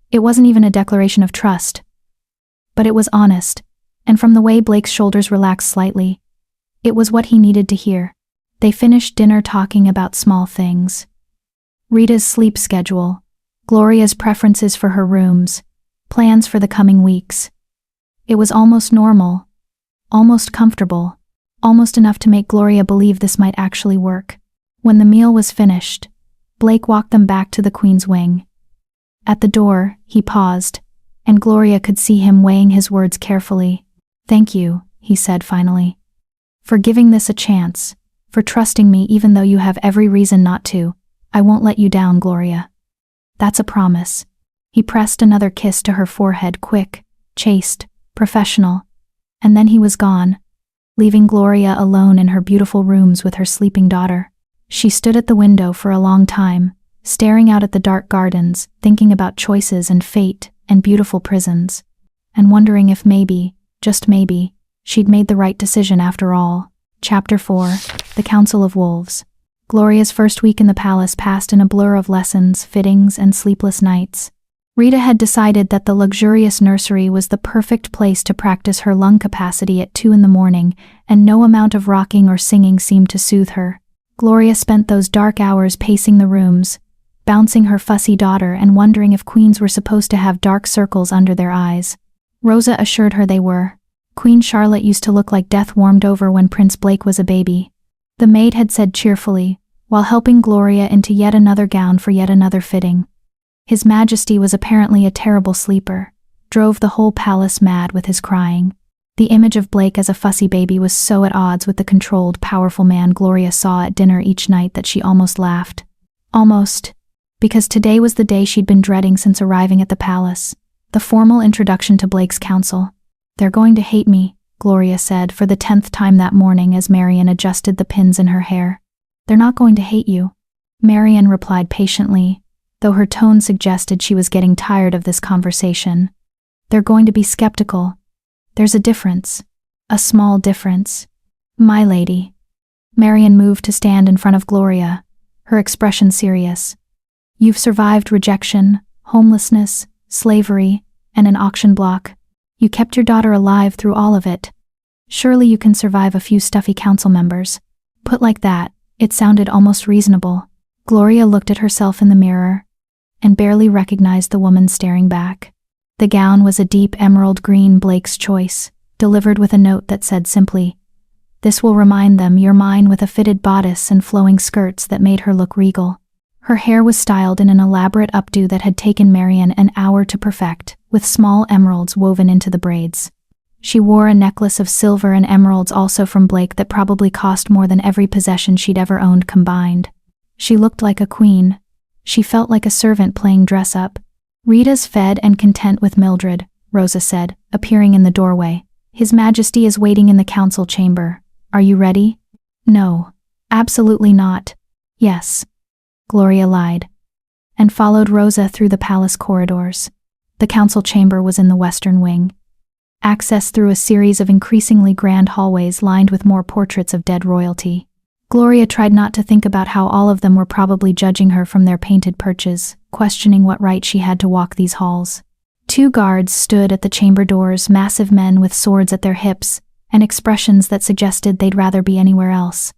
It wasn't even a declaration of trust. But it was honest, and from the way Blake's shoulders relaxed slightly, it was what he needed to hear. They finished dinner talking about small things. Rita's sleep schedule, Gloria's preferences for her rooms, plans for the coming weeks. It was almost normal, almost comfortable, almost enough to make Gloria believe this might actually work. When the meal was finished, Blake walked them back to the Queen's wing. At the door, he paused, and Gloria could see him weighing his words carefully. Thank you, he said finally. For giving this a chance, for trusting me even though you have every reason not to. I won't let you down, Gloria. That's a promise. He pressed another kiss to her forehead, quick, chaste, professional. And then he was gone, leaving Gloria alone in her beautiful rooms with her sleeping daughter. She stood at the window for a long time, staring out at the dark gardens, thinking about choices and fate and beautiful prisons, and wondering if maybe, just maybe, she'd made the right decision after all. Chapter 4, The Council of Wolves. Gloria's first week in the palace passed in a blur of lessons, fittings, and sleepless nights. Rita had decided that the luxurious nursery was the perfect place to practice her lung capacity at 2 a.m, and no amount of rocking or singing seemed to soothe her. Gloria spent those dark hours pacing the rooms, bouncing her fussy daughter and wondering if queens were supposed to have dark circles under their eyes. Rosa assured her they were. Queen Charlotte used to look like death warmed over when Prince Blake was a baby. The maid had said cheerfully, while helping Gloria into yet another gown for yet another fitting. His Majesty was apparently a terrible sleeper, drove the whole palace mad with his crying. The image of Blake as a fussy baby was so at odds with the controlled, powerful man Gloria saw at dinner each night that she almost laughed. Almost. Because today was the day she'd been dreading since arriving at the palace. The formal introduction to Blake's council. They're going to hate me, Gloria said for the 10th time that morning as Marian adjusted the pins in her hair. They're not going to hate you. Marian replied patiently, though her tone suggested she was getting tired of this conversation. They're going to be skeptical. There's a difference. A small difference. My lady. Marian moved to stand in front of Gloria, her expression serious. You've survived rejection, homelessness, slavery, and an auction block. You kept your daughter alive through all of it. Surely you can survive a few stuffy council members. Put like that, it sounded almost reasonable. Gloria looked at herself in the mirror and barely recognized the woman staring back. The gown was a deep emerald green, Blake's choice, delivered with a note that said simply, "This will remind them you're mine," with a fitted bodice and flowing skirts that made her look regal. Her hair was styled in an elaborate updo that had taken Marian an hour to perfect, with small emeralds woven into the braids. She wore a necklace of silver and emeralds also from Blake that probably cost more than every possession she'd ever owned combined. She looked like a queen. She felt like a servant playing dress-up. "Rita's fed and content with Mildred," Rosa said, appearing in the doorway. "His Majesty is waiting in the council chamber. Are you ready?" "No. Absolutely not." "Yes." Gloria lied, and followed Rosa through the palace corridors. The council chamber was in the western wing. Access through a series of increasingly grand hallways lined with more portraits of dead royalty. Gloria tried not to think about how all of them were probably judging her from their painted perches, questioning what right she had to walk these halls. 2 guards stood at the chamber doors, massive men with swords at their hips, and expressions that suggested they'd rather be anywhere else.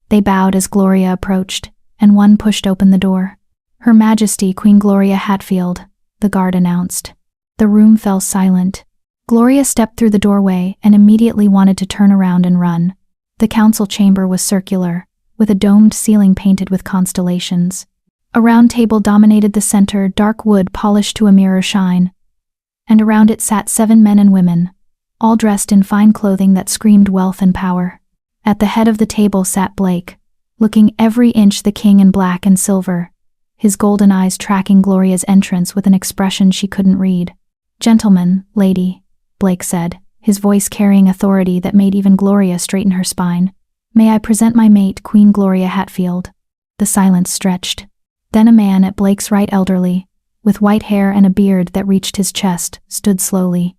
They bowed as Gloria approached, and one pushed open the door. "Her Majesty, Queen Gloria Hatfield," the guard announced. The room fell silent. Gloria stepped through the doorway and immediately wanted to turn around and run. The council chamber was circular, with a domed ceiling painted with constellations. A round table dominated the center, dark wood polished to a mirror shine, and around it sat 7 men and women, all dressed in fine clothing that screamed wealth and power. At the head of the table sat Blake, looking every inch the king in black and silver, his golden eyes tracking Gloria's entrance with an expression she couldn't read. "Gentlemen, lady," Blake said, his voice carrying authority that made even Gloria straighten her spine. "May I present my mate, Queen Gloria Hatfield?" The silence stretched. Then a man at Blake's right, elderly, with white hair and a beard that reached his chest, stood slowly.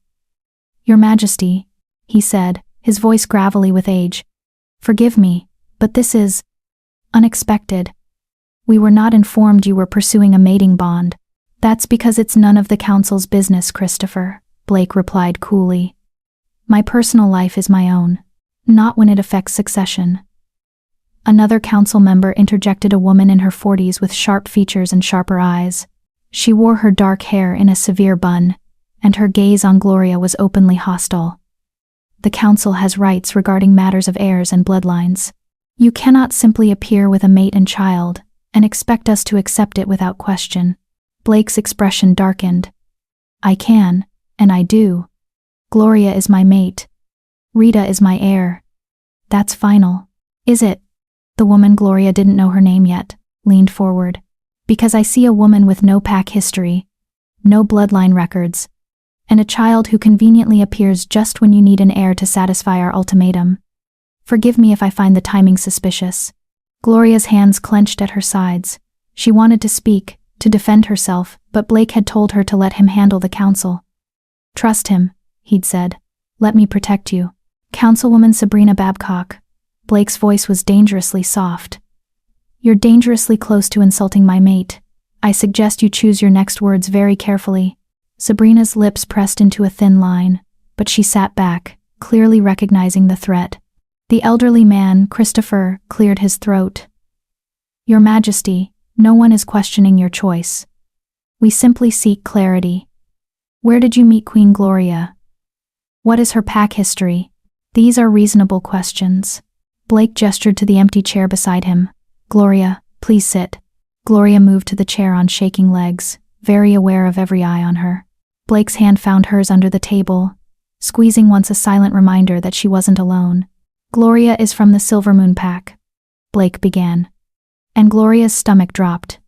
"Your Majesty," he said, his voice gravelly with age. "Forgive me, but this is unexpected. We were not informed you were pursuing a mating bond." "That's because it's none of the council's business, Christopher," Blake replied coolly. "My personal life is my own, not when it affects succession." Another council member interjected, a woman in her 40s with sharp features and sharper eyes. She wore her dark hair in a severe bun, and her gaze on Gloria was openly hostile. "The council has rights regarding matters of heirs and bloodlines. You cannot simply appear with a mate and child and expect us to accept it without question." Blake's expression darkened. "I can, and I do. Gloria is my mate. Rita is my heir. That's final." "Is it?" The woman, Gloria didn't know her name yet, leaned forward. "Because I see a woman with no pack history, no bloodline records, and a child who conveniently appears just when you need an heir to satisfy our ultimatum. Forgive me if I find the timing suspicious." Gloria's hands clenched at her sides. She wanted to speak, to defend herself, but Blake had told her to let him handle the council. "Trust him," he'd said. "Let me protect you." "Councilwoman Sabrina Babcock." Blake's voice was dangerously soft. "You're dangerously close to insulting my mate. I suggest you choose your next words very carefully." Sabrina's lips pressed into a thin line, but she sat back, clearly recognizing the threat. The elderly man, Christopher, cleared his throat. "Your Majesty, no one is questioning your choice. We simply seek clarity. Where did you meet Queen Gloria? What is her pack history? These are reasonable questions." Blake gestured to the empty chair beside him. "Gloria, please sit." Gloria moved to the chair on shaking legs, very aware of every eye on her. Blake's hand found hers under the table, squeezing once, a silent reminder that she wasn't alone. "Gloria is from the Silver Moon Pack," Blake began. And Gloria's stomach dropped.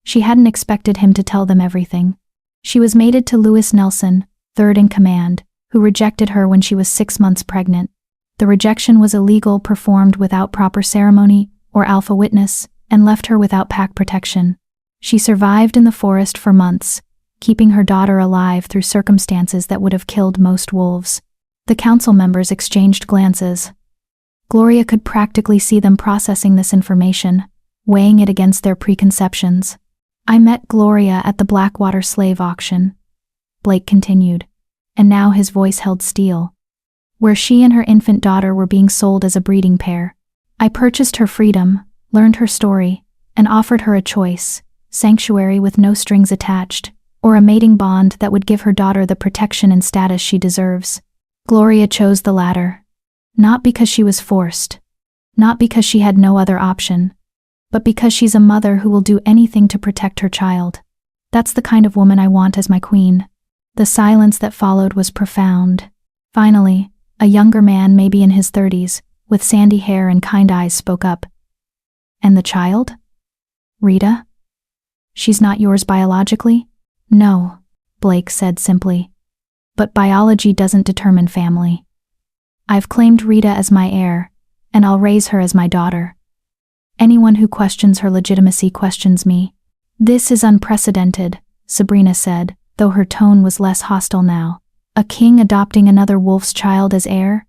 She hadn't expected him to tell them everything. She was mated to Lewis Nelson, third in command, who rejected her when she was 6 months pregnant. The rejection was illegal, performed without proper ceremony or alpha witness, and left her without pack protection. She survived in the forest for months, keeping her daughter alive through circumstances that would have killed most wolves. The council members exchanged glances. Gloria could practically see them processing this information, weighing it against their preconceptions. I met Gloria at the Blackwater slave auction, Blake continued, and now his voice held steel, where she and her infant daughter were being sold as a breeding pair. I purchased her freedom, learned her story, and offered her a choice: sanctuary with no strings attached, or a mating bond that would give her daughter the protection and status she deserves. Gloria chose the latter. Not because she was forced, not because she had no other option, but because she's a mother who will do anything to protect her child. That's the kind of woman I want as my queen. The silence that followed was profound. Finally, a younger man, maybe in his 30s, with sandy hair and kind eyes, spoke up. And the child? Rita? She's not yours biologically? No, Blake said simply. But biology doesn't determine family. I've claimed Rita as my heir, and I'll raise her as my daughter. Anyone who questions her legitimacy questions me. This is unprecedented, Sabrina said, though her tone was less hostile now. A king adopting another wolf's child as heir?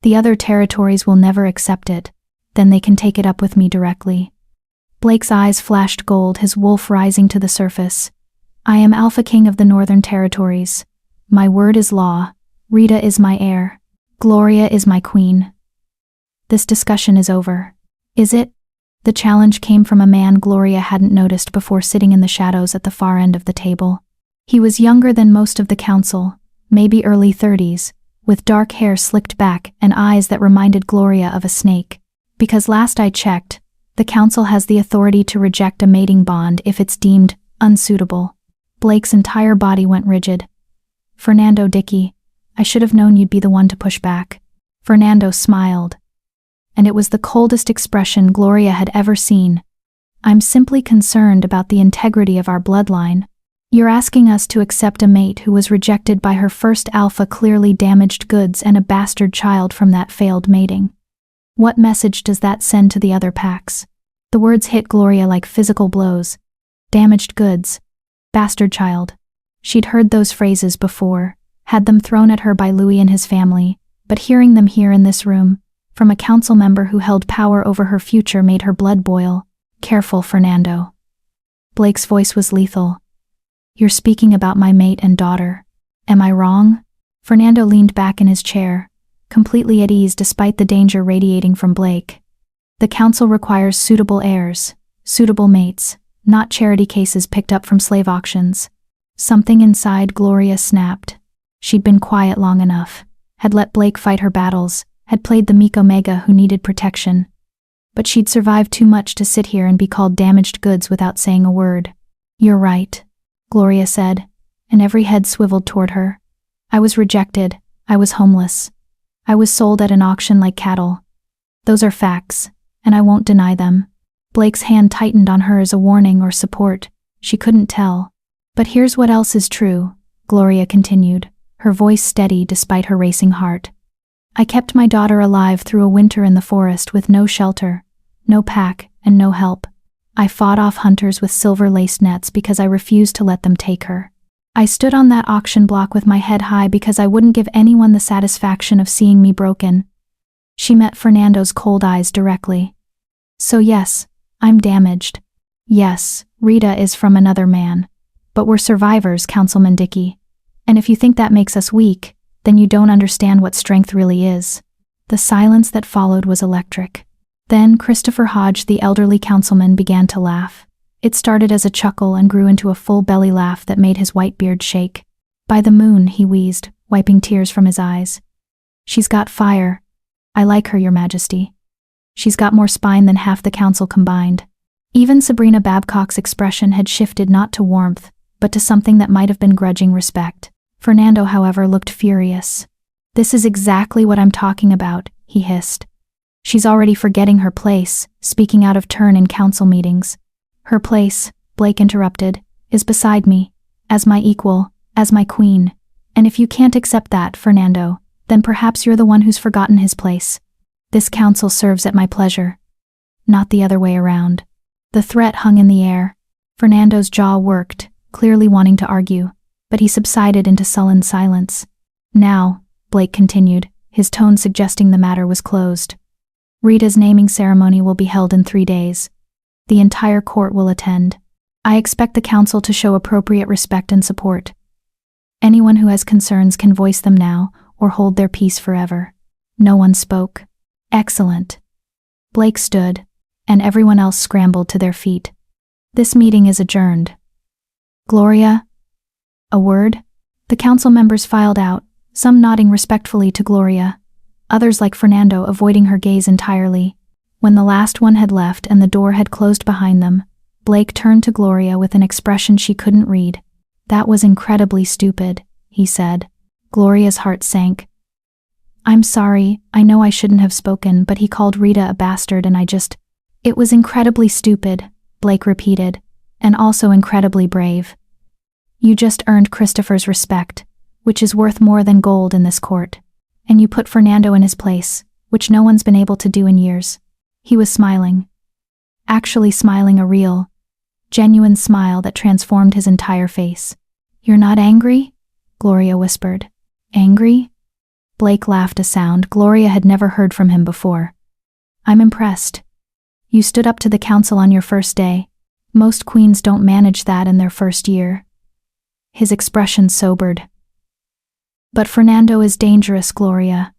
The other territories will never accept it. Then they can take it up with me directly. Blake's eyes flashed gold, his wolf rising to the surface. I am Alpha King of the Northern Territories. My word is law. Rita is my heir. Gloria is my queen. This discussion is over. Is it? The challenge came from a man Gloria hadn't noticed before, sitting in the shadows at the far end of the table. He was younger than most of the council, maybe early 30s, with dark hair slicked back and eyes that reminded Gloria of a snake. Because last I checked, the council has the authority to reject a mating bond if it's deemed unsuitable. Blake's entire body went rigid. Fernando Dickey, I should have known you'd be the one to push back. Fernando smiled, and it was the coldest expression Gloria had ever seen. I'm simply concerned about the integrity of our bloodline. You're asking us to accept a mate who was rejected by her first alpha, clearly damaged goods, and a bastard child from that failed mating. What message does that send to the other packs? The words hit Gloria like physical blows. Damaged goods. Bastard child. She'd heard those phrases before, had them thrown at her by Louis and his family, but hearing them here in this room, from a council member who held power over her future, made her blood boil. Careful, Fernando. Blake's voice was lethal. You're speaking about my mate and daughter. Am I wrong? Fernando leaned back in his chair, completely at ease despite the danger radiating from Blake. The council requires suitable heirs, suitable mates, not charity cases picked up from slave auctions. Something inside Gloria snapped. She'd been quiet long enough, had let Blake fight her battles, had played the meek Omega who needed protection. But she'd survived too much to sit here and be called damaged goods without saying a word. You're right, Gloria said, and every head swiveled toward her. I was rejected. I was homeless. I was sold at an auction like cattle. Those are facts, and I won't deny them. Blake's hand tightened on her as a warning or support. She couldn't tell. But here's what else is true, Gloria continued, her voice steady despite her racing heart. I kept my daughter alive through a winter in the forest with no shelter, no pack, and no help. I fought off hunters with silver-laced nets because I refused to let them take her. I stood on that auction block with my head high because I wouldn't give anyone the satisfaction of seeing me broken. She met Fernando's cold eyes directly. So yes, I'm damaged. Yes, Rita is from another man. But we're survivors, Councilman Dickey. And if you think that makes us weak, then you don't understand what strength really is. The silence that followed was electric. Then Christopher Hodge, the elderly councilman, began to laugh. It started as a chuckle and grew into a full belly laugh that made his white beard shake. By the moon, he wheezed, wiping tears from his eyes. She's got fire. I like her, Your Majesty. She's got more spine than half the council combined. Even Sabrina Babcock's expression had shifted not to warmth, but to something that might have been grudging respect. Fernando, however, looked furious. This is exactly what I'm talking about, he hissed. She's already forgetting her place, speaking out of turn in council meetings. Her place, Blake interrupted, is beside me, as my equal, as my queen. And if you can't accept that, Fernando, then perhaps you're the one who's forgotten his place. This council serves at my pleasure. Not the other way around. The threat hung in the air. Fernando's jaw worked, clearly wanting to argue, but he subsided into sullen silence. Now, Blake continued, his tone suggesting the matter was closed. Rita's naming ceremony will be held in 3 days. The entire court will attend. I expect the council to show appropriate respect and support. Anyone who has concerns can voice them now or hold their peace forever. No one spoke. Excellent. Blake stood, and everyone else scrambled to their feet. This meeting is adjourned. Gloria? A word? The council members filed out, some nodding respectfully to Gloria, others like Fernando avoiding her gaze entirely. When the last one had left and the door had closed behind them, Blake turned to Gloria with an expression she couldn't read. That was incredibly stupid, he said. Gloria's heart sank. I'm sorry, I know I shouldn't have spoken, but he called Rita a bastard and It was incredibly stupid, Blake repeated, and also incredibly brave. You just earned Christopher's respect, which is worth more than gold in this court. And you put Fernando in his place, which no one's been able to do in years. He was smiling. Actually smiling, a real, genuine smile that transformed his entire face. You're not angry? Gloria whispered. Angry? Blake laughed, a sound Gloria had never heard from him before. I'm impressed. You stood up to the council on your first day. Most queens don't manage that in their first year. His expression sobered. But Fernando is dangerous, Gloria.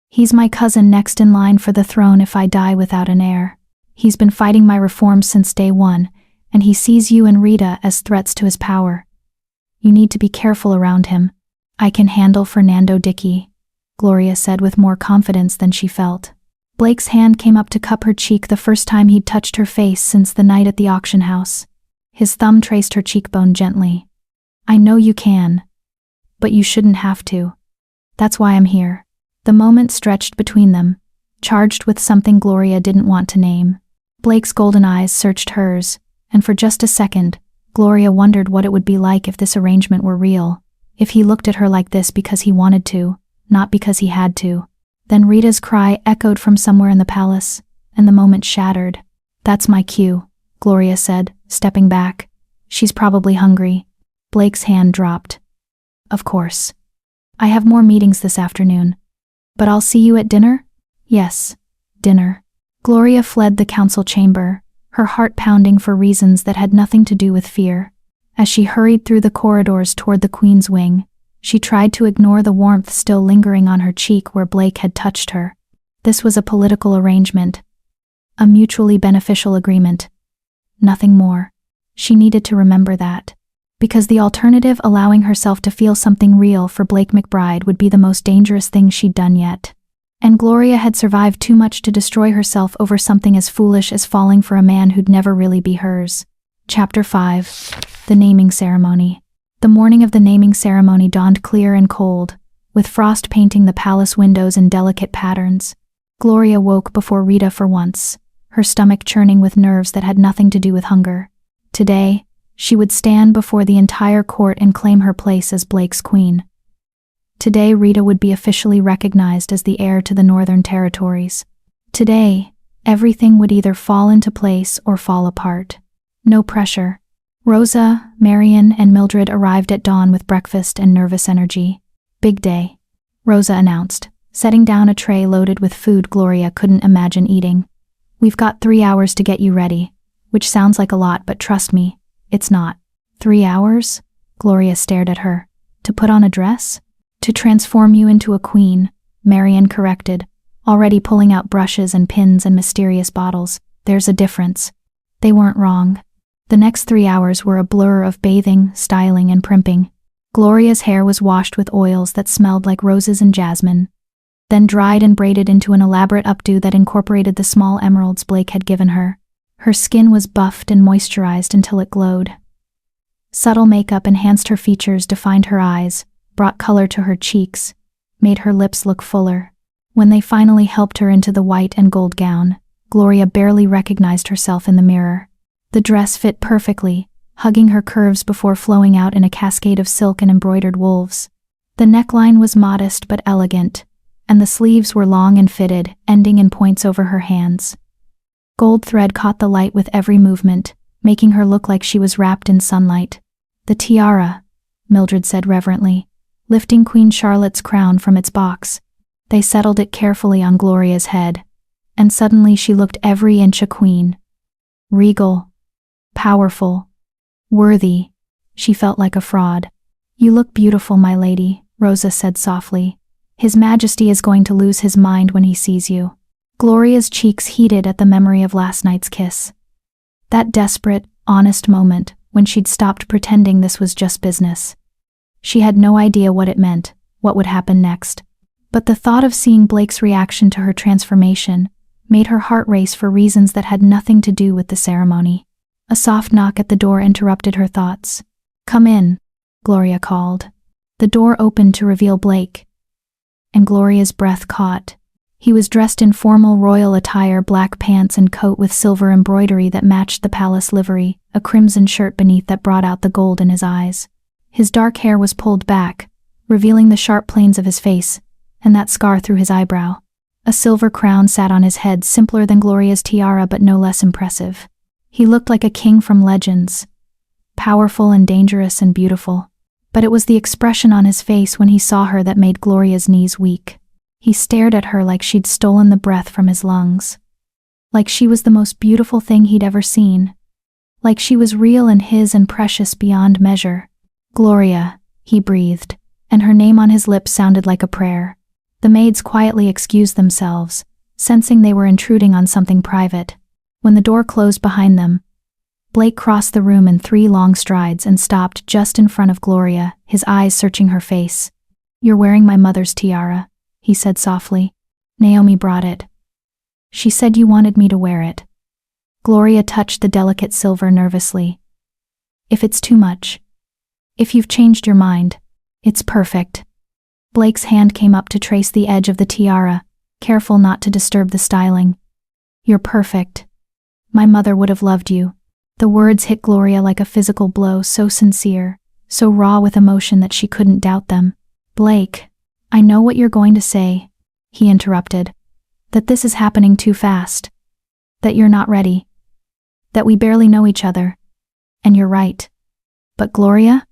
He's my cousin next in line for the throne if I die without an heir. He's been fighting my reforms since day one, and he sees you and Rita as threats to his power. You need to be careful around him. I can handle Fernando Dickey, Gloria said with more confidence than she felt. Blake's hand came up to cup her cheek, the first time he'd touched her face since the night at the auction house. His thumb traced her cheekbone gently. I know you can. But you shouldn't have to. That's why I'm here. The moment stretched between them, charged with something Gloria didn't want to name. Blake's golden eyes searched hers, and for just a second, Gloria wondered what it would be like if this arrangement were real, if he looked at her like this because he wanted to, not because he had to. Then Rita's cry echoed from somewhere in the palace, and the moment shattered. That's my cue, Gloria said, stepping back. She's probably hungry. Blake's hand dropped. Of course. I have more meetings this afternoon. But I'll see you at dinner? Yes, dinner. Gloria fled the council chamber, her heart pounding for reasons that had nothing to do with fear. As she hurried through the corridors toward the Queen's wing, she tried to ignore the warmth still lingering on her cheek where Blake had touched her. This was a political arrangement. A mutually beneficial agreement. Nothing more. She needed to remember that. Because the alternative, allowing herself to feel something real for Blake McBride, would be the most dangerous thing she'd done yet. And Gloria had survived too much to destroy herself over something as foolish as falling for a man who'd never really be hers. Chapter 5. The Naming Ceremony. The morning of the naming ceremony dawned clear and cold, with frost painting the palace windows in delicate patterns. Gloria woke before Rita for once, her stomach churning with nerves that had nothing to do with hunger. Today, she would stand before the entire court and claim her place as Blake's queen. Today, Rita would be officially recognized as the heir to the Northern Territories. Today, everything would either fall into place or fall apart. No pressure. Rosa, Marian, and Mildred arrived at dawn with breakfast and nervous energy. Big day, Rosa announced, setting down a tray loaded with food Gloria couldn't imagine eating. We've got 3 hours to get you ready, which sounds like a lot, but trust me, it's not. 3 hours? Gloria stared at her. To put on a dress? To transform you into a queen, Marian corrected, already pulling out brushes and pins and mysterious bottles. There's a difference. They weren't wrong. The next 3 hours were a blur of bathing, styling, and primping. Gloria's hair was washed with oils that smelled like roses and jasmine, then dried and braided into an elaborate updo that incorporated the small emeralds Blake had given her. Her skin was buffed and moisturized until it glowed. Subtle makeup enhanced her features, defined her eyes, brought color to her cheeks, made her lips look fuller. When they finally helped her into the white and gold gown, Gloria barely recognized herself in the mirror. The dress fit perfectly, hugging her curves before flowing out in a cascade of silk and embroidered wolves. The neckline was modest but elegant, and the sleeves were long and fitted, ending in points over her hands. Gold thread caught the light with every movement, making her look like she was wrapped in sunlight. "The tiara," Mildred said reverently, lifting Queen Charlotte's crown from its box. They settled it carefully on Gloria's head, and suddenly she looked every inch a queen. Regal. Powerful. Worthy. She felt like a fraud. "You look beautiful, my lady," Rosa said softly. "His Majesty is going to lose his mind when he sees you." Gloria's cheeks heated at the memory of last night's kiss. That desperate, honest moment when she'd stopped pretending this was just business. She had no idea what it meant, what would happen next. But the thought of seeing Blake's reaction to her transformation made her heart race for reasons that had nothing to do with the ceremony. A soft knock at the door interrupted her thoughts. "Come in," Gloria called. The door opened to reveal Blake, and Gloria's breath caught. He was dressed in formal royal attire, black pants and coat with silver embroidery that matched the palace livery, a crimson shirt beneath that brought out the gold in his eyes. His dark hair was pulled back, revealing the sharp planes of his face, and that scar through his eyebrow. A silver crown sat on his head, simpler than Gloria's tiara but no less impressive. He looked like a king from legends, powerful and dangerous and beautiful. But it was the expression on his face when he saw her that made Gloria's knees weak. He stared at her like she'd stolen the breath from his lungs. Like she was the most beautiful thing he'd ever seen. Like she was real and his and precious beyond measure. "Gloria," he breathed, and her name on his lips sounded like a prayer. The maids quietly excused themselves, sensing they were intruding on something private. When the door closed behind them, Blake crossed the room in 3 long strides and stopped just in front of Gloria, his eyes searching her face. "You're wearing my mother's tiara," he said softly. "Naomi brought it. She said you wanted me to wear it." Gloria touched the delicate silver nervously. "If it's too much. If you've changed your mind, it's perfect." Blake's hand came up to trace the edge of the tiara, careful not to disturb the styling. "You're perfect. My mother would have loved you." The words hit Gloria like a physical blow, so sincere, so raw with emotion that she couldn't doubt them. "Blake, I know what you're going to say," he interrupted. "That this is happening too fast. That you're not ready. That we barely know each other. And you're right. But Gloria?"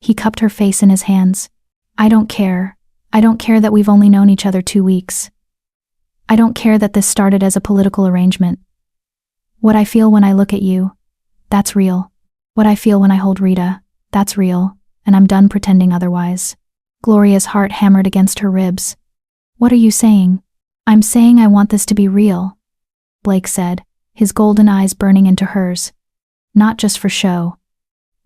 He cupped her face in his hands. "I don't care. I don't care that we've only known each other 2 weeks. I don't care that this started as a political arrangement. What I feel when I look at you, that's real. What I feel when I hold Rita, that's real, and I'm done pretending otherwise." Gloria's heart hammered against her ribs. "What are you saying?" "I'm saying I want this to be real," Blake said, his golden eyes burning into hers. "Not just for show.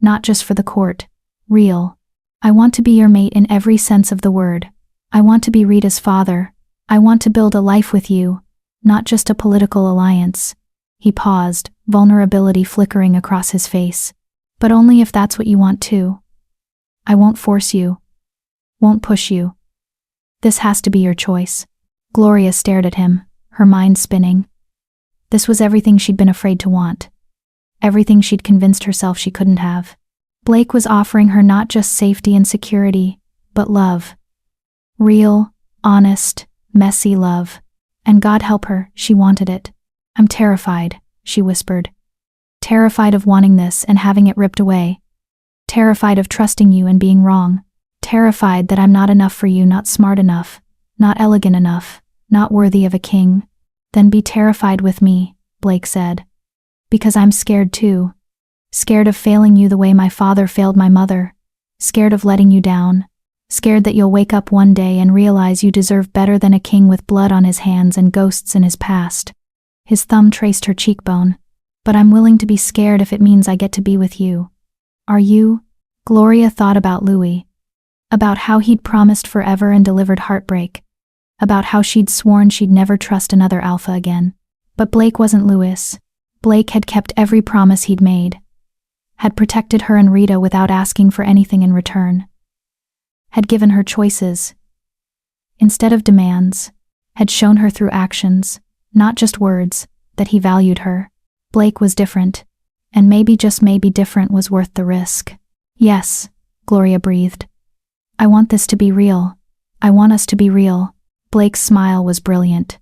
Not just for the court. Real. I want to be your mate in every sense of the word. I want to be Rita's father. I want to build a life with you, not just a political alliance." He paused, vulnerability flickering across his face. "But only if that's what you want too. I won't force you. Won't push you. This has to be your choice." Gloria stared at him, her mind spinning. This was everything she'd been afraid to want. Everything she'd convinced herself she couldn't have. Blake was offering her not just safety and security, but love. Real, honest, messy love. And God help her, she wanted it. "I'm terrified," she whispered. "Terrified of wanting this and having it ripped away. Terrified of trusting you and being wrong. Terrified that I'm not enough for you, not smart enough, not elegant enough, not worthy of a king." "Then be terrified with me," Blake said. "Because I'm scared too. Scared of failing you the way my father failed my mother. Scared of letting you down. Scared that you'll wake up one day and realize you deserve better than a king with blood on his hands and ghosts in his past." His thumb traced her cheekbone. "But I'm willing to be scared if it means I get to be with you." "Are you?" Gloria thought about Louis. About how he'd promised forever and delivered heartbreak. About how she'd sworn she'd never trust another alpha again. But Blake wasn't Louis. Blake had kept every promise he'd made. Had protected her and Rita without asking for anything in return. Had given her choices instead of demands. Had shown her through actions, not just words, that he valued her. Blake was different, and maybe, just maybe, different was worth the risk. "Yes," Gloria breathed. "I want this to be real. I want us to be real." Blake's smile was brilliant.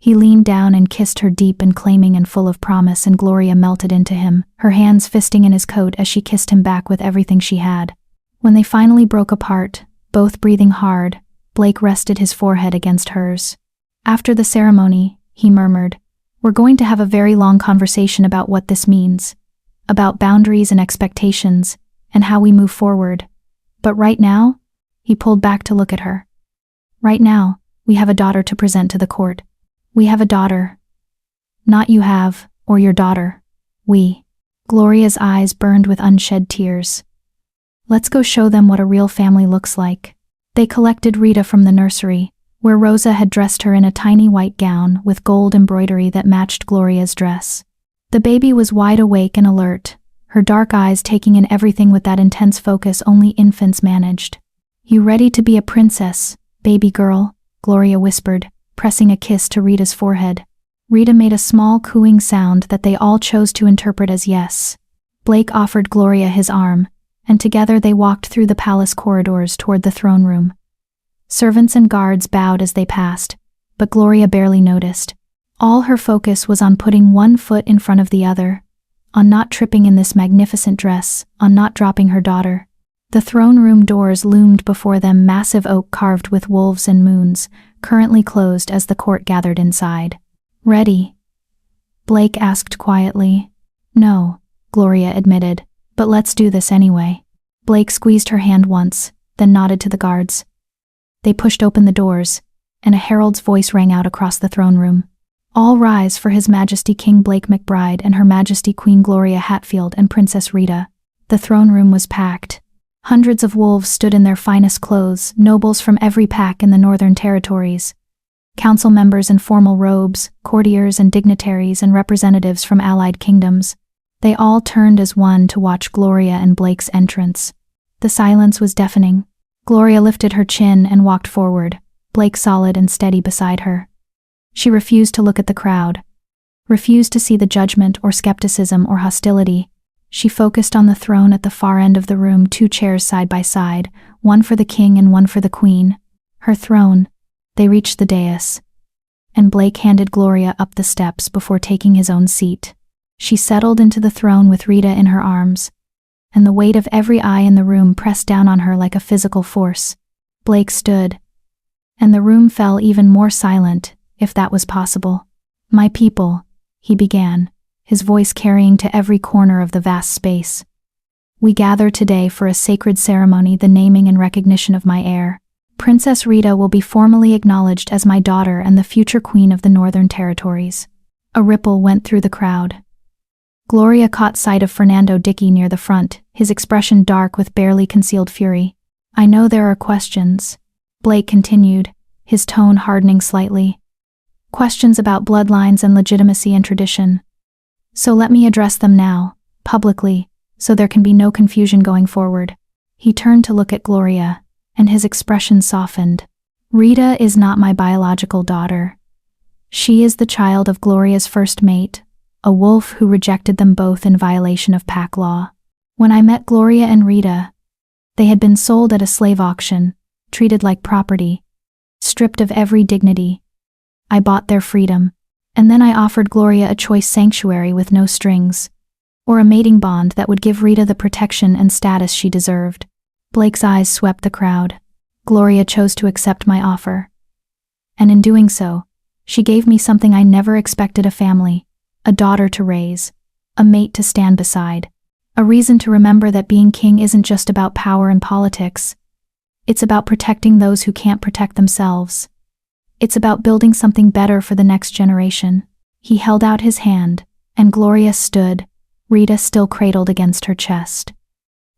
He leaned down and kissed her deep and claiming and full of promise, and Gloria melted into him, her hands fisting in his coat as she kissed him back with everything she had. When they finally broke apart, both breathing hard, Blake rested his forehead against hers. After the ceremony, he murmured, "We're going to have a very long conversation about what this means, about boundaries and expectations, and how we move forward. But right now," he pulled back to look at her. "Right now, we have a daughter to present to the court. We have a daughter. Not you have, or your daughter. We." Gloria's eyes burned with unshed tears. "Let's go show them what a real family looks like." They collected Rita from the nursery, where Rosa had dressed her in a tiny white gown with gold embroidery that matched Gloria's dress. The baby was wide awake and alert, her dark eyes taking in everything with that intense focus only infants managed. "You ready to be a princess, baby girl?" Gloria whispered, pressing a kiss to Rita's forehead. Rita made a small cooing sound that they all chose to interpret as yes. Blake offered Gloria his arm, and together they walked through the palace corridors toward the throne room. Servants and guards bowed as they passed, but Gloria barely noticed. All her focus was on putting one foot in front of the other, on not tripping in this magnificent dress, on not dropping her daughter. The throne room doors loomed before them, massive oak carved with wolves and moons, currently closed as the court gathered inside. "Ready?" Blake asked quietly. "No," Gloria admitted, "but let's do this anyway." Blake squeezed her hand once, then nodded to the guards. They pushed open the doors, and a herald's voice rang out across the throne room. "All rise for His Majesty King Blake McBride and Her Majesty Queen Gloria Hatfield and Princess Rita." The throne room was packed. Hundreds of wolves stood in their finest clothes, nobles from every pack in the Northern Territories. Council members in formal robes, courtiers and dignitaries, and representatives from allied kingdoms. They all turned as one to watch Gloria and Blake's entrance. The silence was deafening. Gloria lifted her chin and walked forward, Blake solid and steady beside her. She refused to look at the crowd, refused to see the judgment or skepticism or hostility. She focused on the throne at the far end of the room, 2 chairs side by side, one for the king and one for the queen. Her throne. They reached the dais, and Blake handed Gloria up the steps before taking his own seat. She settled into the throne with Rita in her arms, and the weight of every eye in the room pressed down on her like a physical force. Blake stood, and the room fell even more silent, if that was possible. "My people," he began, his voice carrying to every corner of the vast space. "We gather today for a sacred ceremony, the naming and recognition of my heir. Princess Rita will be formally acknowledged as my daughter and the future queen of the Northern Territories." A ripple went through the crowd. Gloria caught sight of Fernando Dickey near the front, his expression dark with barely concealed fury. "I know there are questions," Blake continued, his tone hardening slightly. "Questions about bloodlines and legitimacy and tradition. So let me address them now, publicly, so there can be no confusion going forward." He turned to look at Gloria, and his expression softened. "Rita is not my biological daughter. She is the child of Gloria's first mate, a wolf who rejected them both in violation of pack law. When I met Gloria and Rita, they had been sold at a slave auction, treated like property, stripped of every dignity. I bought their freedom, and then I offered Gloria a choice sanctuary with no strings, or a mating bond that would give Rita the protection and status she deserved." Blake's eyes swept the crowd. Gloria chose to accept my offer. And in doing so, she gave me something I never expected: a family, a daughter to raise, a mate to stand beside, a reason to remember that being king isn't just about power and politics. It's about protecting those who can't protect themselves. It's about building something better for the next generation. He held out his hand, and Gloria stood, Rita still cradled against her chest.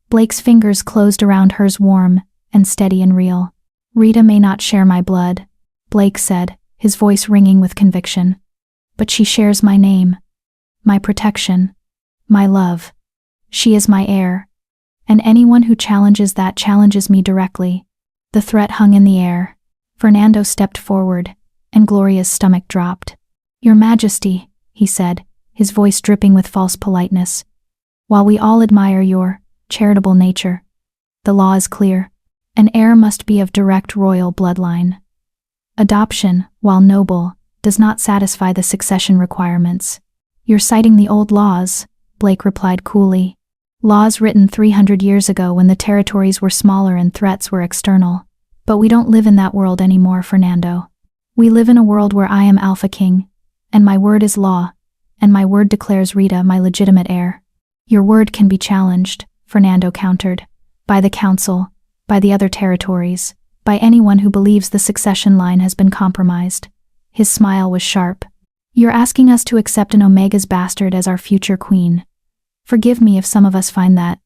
Blake's fingers closed around hers, warm and steady and real. "Rita may not share my blood," Blake said, his voice ringing with conviction. "But she shares my name, my protection, my love. She is my heir, and anyone who challenges that challenges me directly." The threat hung in the air. Fernando stepped forward, and Gloria's stomach dropped. "Your Majesty," he said, his voice dripping with false politeness, "while we all admire your charitable nature, the law is clear. An heir must be of direct royal bloodline. Adoption, while noble, does not satisfy the succession requirements. You're citing the old laws, Blake replied coolly. Laws written 300 years ago when the territories were smaller and threats were external. But we don't live in that world anymore, Fernando. We live in a world where I am Alpha King, and my word is law, and my word declares Rita my legitimate heir. Your word can be challenged, Fernando countered, by the council, by the other territories, by anyone who believes the succession line has been compromised. His smile was sharp. You're asking us to accept an Omega's bastard as our future queen. Forgive me if some of us find that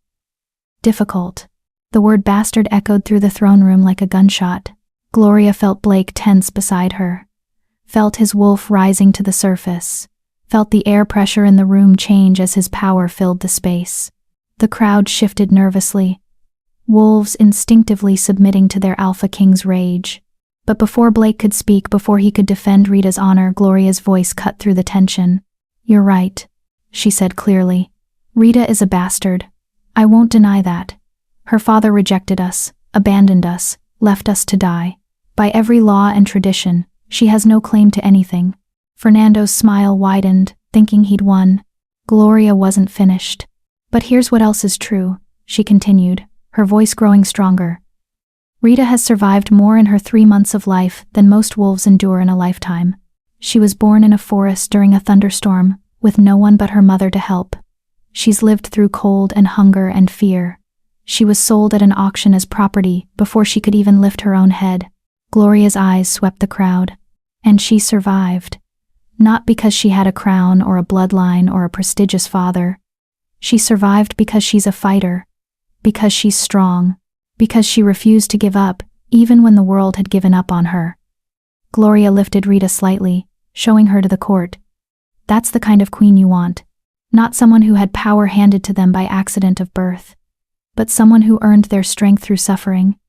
difficult. The word bastard echoed through the throne room like a gunshot. Gloria felt Blake tense beside her, felt his wolf rising to the surface, felt the air pressure in the room change as his power filled the space. The crowd shifted nervously, wolves instinctively submitting to their Alpha King's rage. But before Blake could speak, before he could defend Rita's honor, Gloria's voice cut through the tension. You're right, she said clearly. Rita is a bastard. I won't deny that. Her father rejected us, abandoned us, left us to die. By every law and tradition, she has no claim to anything. Fernando's smile widened, thinking he'd won. Gloria wasn't finished. But here's what else is true, she continued, her voice growing stronger. Rita has survived more in her 3 months of life than most wolves endure in a lifetime. She was born in a forest during a thunderstorm, with no one but her mother to help. She's lived through cold and hunger and fear. She was sold at an auction as property before she could even lift her own head. Gloria's eyes swept the crowd. And she survived. Not because she had a crown or a bloodline or a prestigious father. She survived because she's a fighter. Because she's strong. Because she refused to give up, even when the world had given up on her. Gloria lifted Rita slightly, showing her to the court. That's the kind of queen you want. Not someone who had power handed to them by accident of birth, but someone who earned their strength through suffering.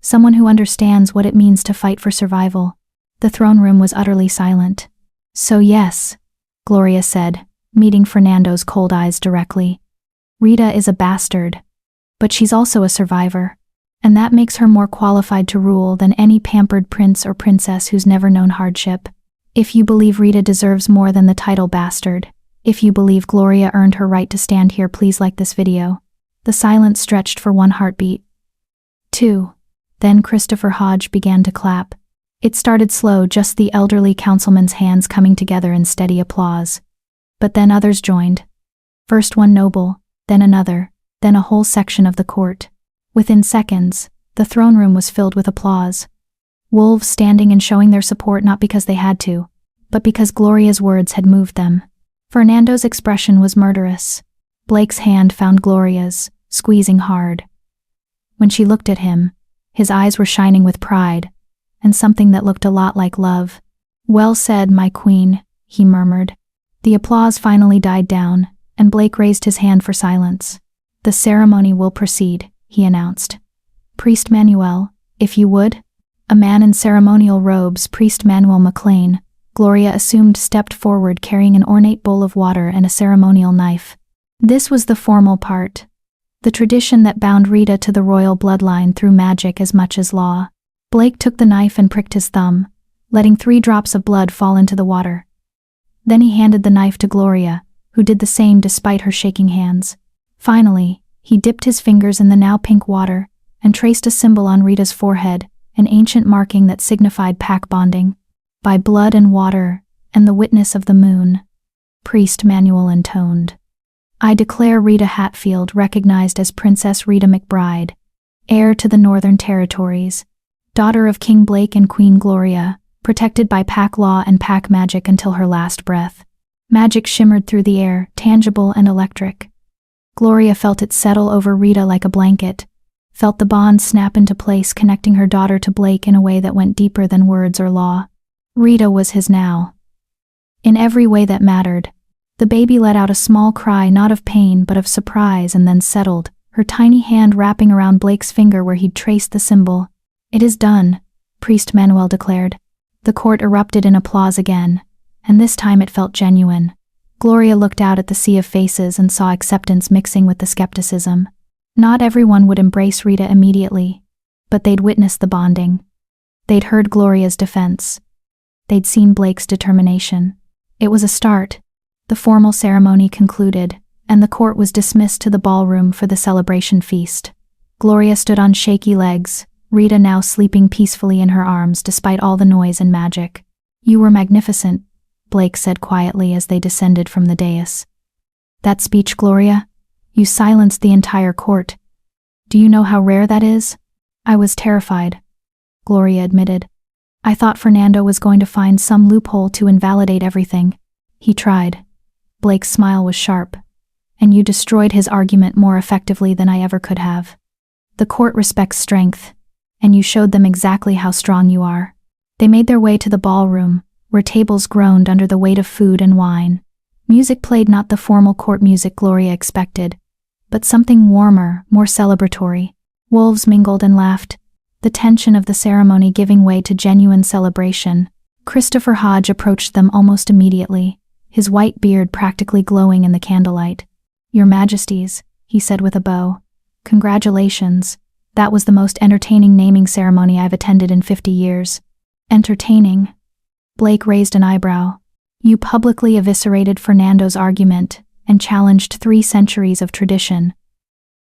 Someone who understands what it means to fight for survival. The throne room was utterly silent. So yes, Gloria said, meeting Fernando's cold eyes directly. Rita is a bastard, but she's also a survivor, and that makes her more qualified to rule than any pampered prince or princess who's never known hardship. If you believe Rita deserves more than the title bastard, if you believe Gloria earned her right to stand here, please like this video. The silence stretched for 1 heartbeat. 2. Then Christopher Hodge began to clap. It started slow, just the elderly councilman's hands coming together in steady applause. But then others joined. First one noble, then another, then a whole section of the court. Within seconds, the throne room was filled with applause. Wolves standing and showing their support not because they had to, but because Gloria's words had moved them. Fernando's expression was murderous. Blake's hand found Gloria's, squeezing hard. When she looked at him, his eyes were shining with pride, and something that looked a lot like love. Well said, my queen, he murmured. The applause finally died down, and Blake raised his hand for silence. The ceremony will proceed, he announced. Priest Manuel, if you would. A man in ceremonial robes, Priest Manuel McLean, Gloria assumed, stepped forward carrying an ornate bowl of water and a ceremonial knife. This was the formal part. The tradition that bound Rita to the royal bloodline through magic as much as law. Blake took the knife and pricked his thumb, letting 3 drops of blood fall into the water. Then he handed the knife to Gloria, who did the same despite her shaking hands. Finally, he dipped his fingers in the now pink water and traced a symbol on Rita's forehead, an ancient marking that signified pack bonding. By blood and water, and the witness of the moon, Priest Manuel intoned. I declare Rita Hatfield recognized as Princess Rita McBride, heir to the Northern Territories, daughter of King Blake and Queen Gloria, protected by pack law and pack magic until her last breath. Magic shimmered through the air, tangible and electric. Gloria felt it settle over Rita like a blanket, felt the bond snap into place, connecting her daughter to Blake in a way that went deeper than words or law. Rita was his now. In every way that mattered. The baby let out a small cry, not of pain but of surprise, and then settled, her tiny hand wrapping around Blake's finger where he'd traced the symbol. It is done, Priest Manuel declared. The court erupted in applause again, and this time it felt genuine. Gloria looked out at the sea of faces and saw acceptance mixing with the skepticism. Not everyone would embrace Rita immediately, but they'd witnessed the bonding. They'd heard Gloria's defense. They'd seen Blake's determination. It was a start. The formal ceremony concluded, and the court was dismissed to the ballroom for the celebration feast. Gloria stood on shaky legs, Rita now sleeping peacefully in her arms despite all the noise and magic. "You were magnificent," Blake said quietly as they descended from the dais. "That speech, Gloria? You silenced the entire court. Do you know how rare that is?" "I was terrified," Gloria admitted. "I thought Fernando was going to find some loophole to invalidate everything. He tried." Blake's smile was sharp. "And you destroyed his argument more effectively than I ever could have. The court respects strength, and you showed them exactly how strong you are." They made their way to the ballroom, where tables groaned under the weight of food and wine. Music played, not the formal court music Gloria expected, but something warmer, more celebratory. Wolves mingled and laughed, the tension of the ceremony giving way to genuine celebration. Christopher Hodge approached them almost immediately, his white beard practically glowing in the candlelight. "Your Majesties," he said with a bow. "Congratulations. That was the most entertaining naming ceremony I've attended in 50 years. "Entertaining?" Blake raised an eyebrow. "You publicly eviscerated Fernando's argument and challenged 3 centuries of tradition."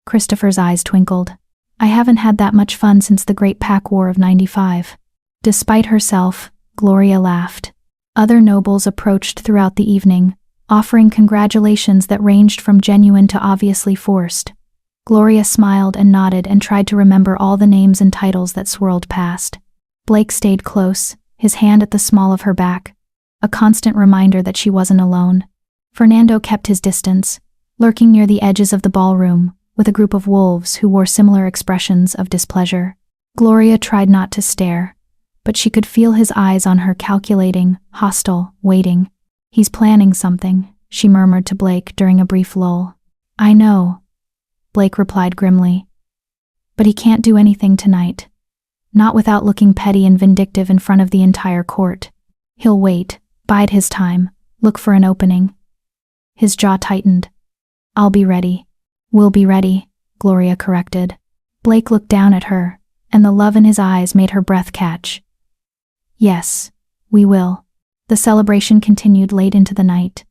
Christopher's eyes twinkled. "I haven't had that much fun since the Great Pack War of '95. Despite herself, Gloria laughed. Other nobles approached throughout the evening, offering congratulations that ranged from genuine to obviously forced. Gloria smiled and nodded and tried to remember all the names and titles that swirled past. Blake stayed close, his hand at the small of her back, a constant reminder that she wasn't alone. Fernando kept his distance, lurking near the edges of the ballroom, with a group of wolves who wore similar expressions of displeasure. Gloria tried not to stare, but she could feel his eyes on her, calculating, hostile, waiting. "He's planning something," she murmured to Blake during a brief lull. "I know," Blake replied grimly. "But he can't do anything tonight. Not without looking petty and vindictive in front of the entire court. He'll wait, bide his time, look for an opening." His jaw tightened. "I'll be ready." "We'll be ready," Gloria corrected. Blake looked down at her, and the love in his eyes made her breath catch. "Yes, we will." The celebration continued late into the night.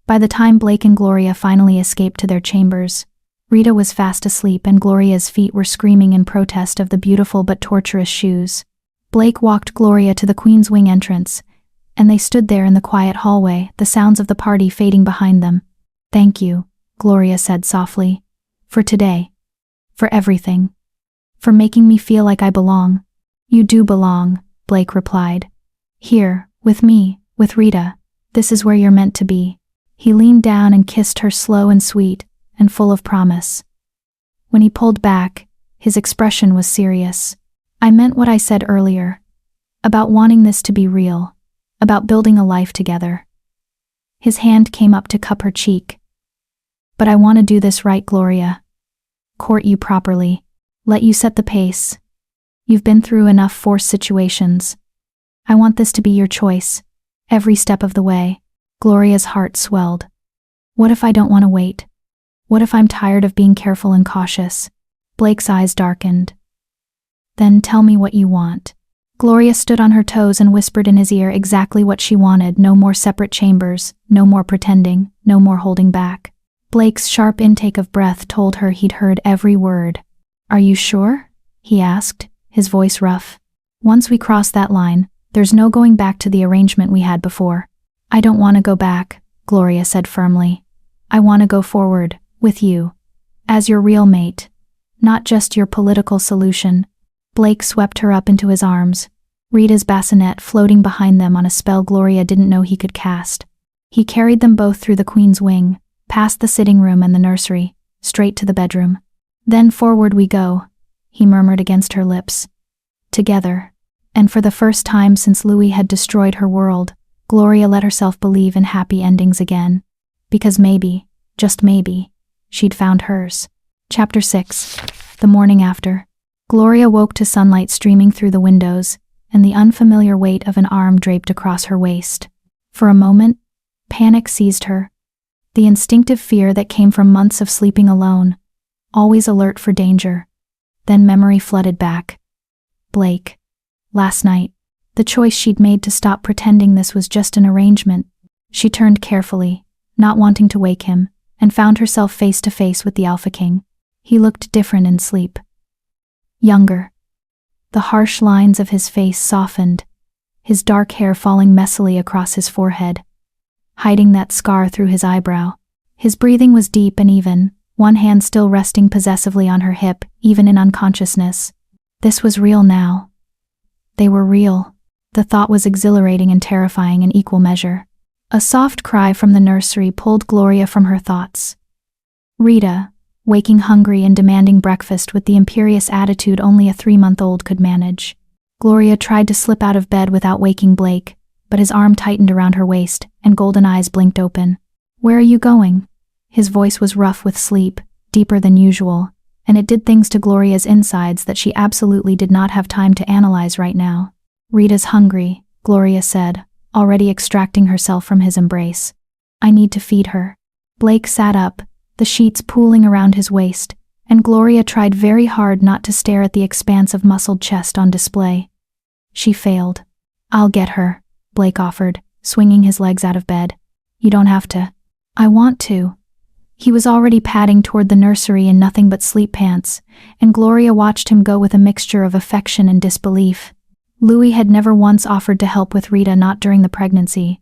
By the time Blake and Gloria finally escaped to their chambers, Rita was fast asleep and Gloria's feet were screaming in protest of the beautiful but torturous shoes. Blake walked Gloria to the Queen's Wing entrance, and they stood there in the quiet hallway, the sounds of the party fading behind them. "Thank you," Gloria said softly. "For today. For everything. For making me feel like I belong." "You do belong," Blake replied. "Here, with me, with Rita. This is where you're meant to be." He leaned down and kissed her, slow and sweet, and full of promise. When he pulled back, his expression was serious. "I meant what I said earlier. About wanting this to be real. About building a life together." His hand came up to cup her cheek. "But I want to do this right, Gloria. Court you properly. Let you set the pace. You've been through enough forced situations. I want this to be your choice, every step of the way." Gloria's heart swelled. "What if I don't want to wait? What if I'm tired of being careful and cautious?" Blake's eyes darkened. "Then tell me what you want." Gloria stood on her toes and whispered in his ear exactly what she wanted. No more separate chambers, no more pretending, no more holding back. Blake's sharp intake of breath told her he'd heard every word. "Are you sure?" he asked, his voice rough. "Once we cross that line, there's no going back to the arrangement we had before." "I don't want to go back," Gloria said firmly. "I want to go forward, with you. As your real mate. Not just your political solution." Blake swept her up into his arms, Rita's bassinet floating behind them on a spell Gloria didn't know he could cast. He carried them both through the Queen's Wing, past the sitting room and the nursery, straight to the bedroom. "Then forward we go," he murmured against her lips. "Together." And for the first time since Louis had destroyed her world, Gloria let herself believe in happy endings again. Because maybe, just maybe, she'd found hers. Chapter 6. The morning after. Gloria woke to sunlight streaming through the windows, and the unfamiliar weight of an arm draped across her waist. For a moment, panic seized her. The instinctive fear that came from months of sleeping alone, always alert for danger. Then memory flooded back. Blake. Last night. The choice she'd made to stop pretending this was just an arrangement. She turned carefully, not wanting to wake him, and found herself face to face with the Alpha King. He looked different in sleep. Younger. The harsh lines of his face softened, his dark hair falling messily across his forehead, hiding that scar through his eyebrow. His breathing was deep and even, one hand still resting possessively on her hip, even in unconsciousness. This was real now. They were real. The thought was exhilarating and terrifying in equal measure. A soft cry from the nursery pulled Gloria from her thoughts. Rita, waking hungry and demanding breakfast with the imperious attitude only a 3-month-old could manage. Gloria tried to slip out of bed without waking Blake, but his arm tightened around her waist, and golden eyes blinked open. "Where are you going?" His voice was rough with sleep, deeper than usual, and it did things to Gloria's insides that she absolutely did not have time to analyze right now. "Rita's hungry," Gloria said, already extracting herself from his embrace. "I need to feed her." Blake sat up, the sheets pooling around his waist, and Gloria tried very hard not to stare at the expanse of muscled chest on display. She failed. "I'll get her," Blake offered, swinging his legs out of bed. "You don't have to." "I want to." He was already padding toward the nursery in nothing but sleep pants, and Gloria watched him go with a mixture of affection and disbelief. Louis had never once offered to help with Rita, not during the pregnancy.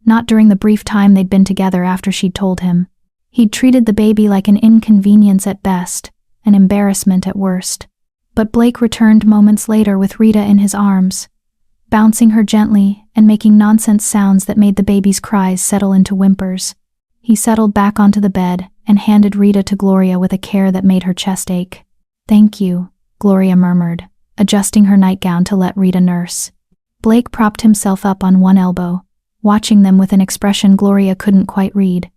Not during the brief time they'd been together after she'd told him. He'd treated the baby like an inconvenience at best, an embarrassment at worst. But Blake returned moments later with Rita in his arms, bouncing her gently and making nonsense sounds that made the baby's cries settle into whimpers. He settled back onto the bed and handed Rita to Gloria with a care that made her chest ache. "Thank you," Gloria murmured, adjusting her nightgown to let Rita nurse. Blake propped himself up on one elbow, watching them with an expression Gloria couldn't quite read.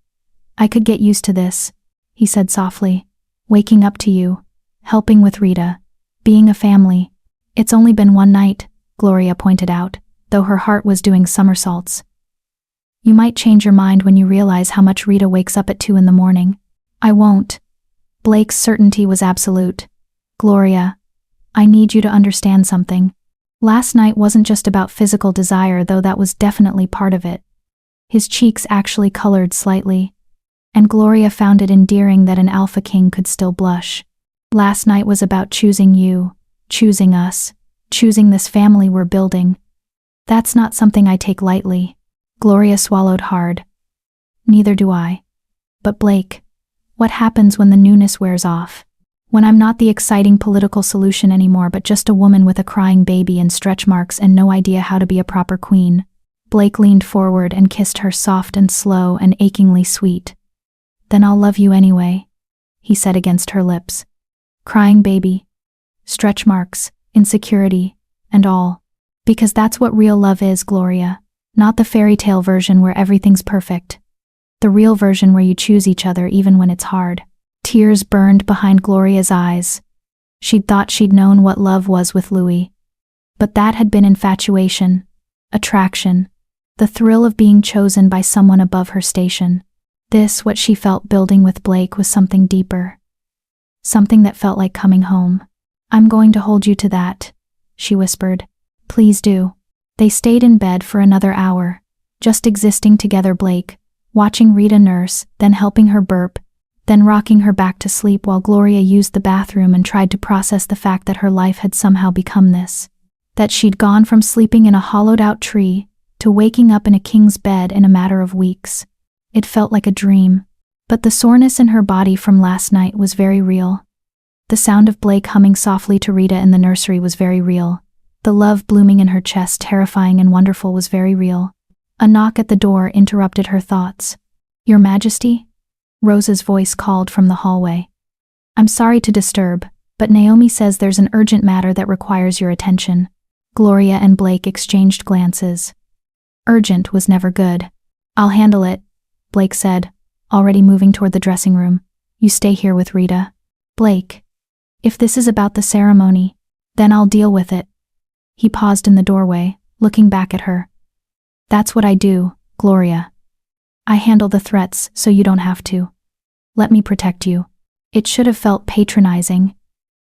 "I could get used to this," he said softly. "Waking up to you, helping with Rita, being a family." "It's only been one night," Gloria pointed out, though her heart was doing somersaults. "You might change your mind when you realize how much Rita wakes up at 2 in the morning." "I won't." Blake's certainty was absolute. "Gloria, I need you to understand something. Last night wasn't just about physical desire, though that was definitely part of it." His cheeks actually colored slightly, and Gloria found it endearing that an Alpha King could still blush. "Last night was about choosing you, choosing us, choosing this family we're building. That's not something I take lightly." Gloria swallowed hard. "Neither do I. But Blake, what happens when the newness wears off? When I'm not the exciting political solution anymore, but just a woman with a crying baby and stretch marks and no idea how to be a proper queen?" Blake leaned forward and kissed her soft and slow and achingly sweet. "Then I'll love you anyway," he said against her lips. "Crying baby, stretch marks, insecurity, and all. Because that's what real love is, Gloria. Not the fairy tale version where everything's perfect. The real version where you choose each other even when it's hard." Tears burned behind Gloria's eyes. She'd thought she'd known what love was with Louis. But that had been infatuation, attraction, the thrill of being chosen by someone above her station. This, what she felt building with Blake, was something deeper. Something that felt like coming home. "I'm going to hold you to that," she whispered. "Please do." They stayed in bed for another hour, just existing together, Blake, watching Rita nurse, then helping her burp, then rocking her back to sleep while Gloria used the bathroom and tried to process the fact that her life had somehow become this. That she'd gone from sleeping in a hollowed-out tree to waking up in a king's bed in a matter of weeks. It felt like a dream, but the soreness in her body from last night was very real. The sound of Blake humming softly to Rita in the nursery was very real. The love blooming in her chest, terrifying and wonderful, was very real. A knock at the door interrupted her thoughts. "Your Majesty?" Rosa's voice called from the hallway. "I'm sorry to disturb, but Naomi says there's an urgent matter that requires your attention." Gloria and Blake exchanged glances. Urgent was never good. "I'll handle it," Blake said, already moving toward the dressing room. "You stay here with Rita." "Blake, if this is about the ceremony, then I'll deal with it." He paused in the doorway, looking back at her. "That's what I do, Gloria. I handle the threats so you don't have to. Let me protect you." It should have felt patronizing.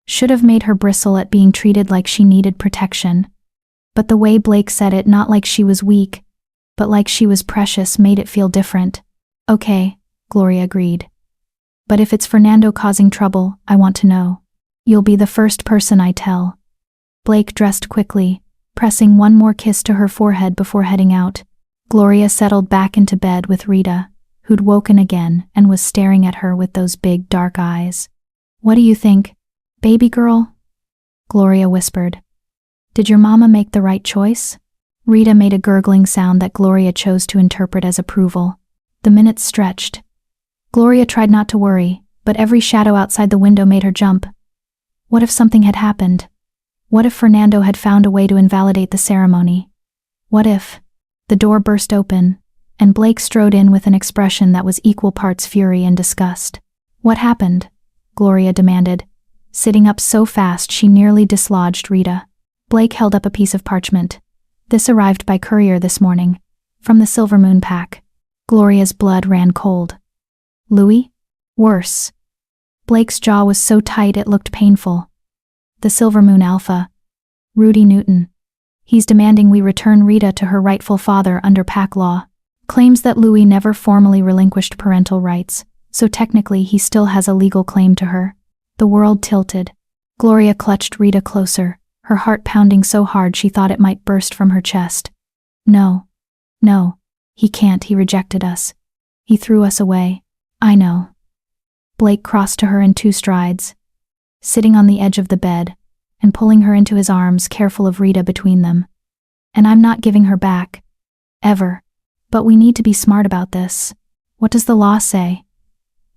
Should have made her bristle at being treated like she needed protection. But the way Blake said it, not like she was weak, but like she was precious, made it feel different. Okay, Gloria agreed. But if it's Fernando causing trouble, I want to know. You'll be the first person I tell. Blake dressed quickly, pressing one more kiss to her forehead before heading out. Gloria settled back into bed with Rita, who'd woken again and was staring at her with those big dark eyes. What do you think, baby girl? Gloria whispered. Did your mama make the right choice? Rita made a gurgling sound that Gloria chose to interpret as approval. The minutes stretched. Gloria tried not to worry, but every shadow outside the window made her jump. What if something had happened? What if Fernando had found a way to invalidate the ceremony? What if? The door burst open, and Blake strode in with an expression that was equal parts fury and disgust. What happened? Gloria demanded, sitting up so fast she nearly dislodged Rita. Blake held up a piece of parchment. This arrived by courier this morning, from the Silver Moon pack. Gloria's blood ran cold. Louis? Worse. Blake's jaw was so tight it looked painful. The Silver Moon Alpha. Rudy Newton. He's demanding we return Rita to her rightful father under pack law. Claims that Louis never formally relinquished parental rights, so technically he still has a legal claim to her. The world tilted. Gloria clutched Rita closer, her heart pounding so hard she thought it might burst from her chest. No. No. He can't, he rejected us. He threw us away. I know. Blake crossed to her in 2 strides, sitting on the edge of the bed, and pulling her into his arms, careful of Rita between them. And I'm not giving her back. Ever. But we need to be smart about this. What does the law say?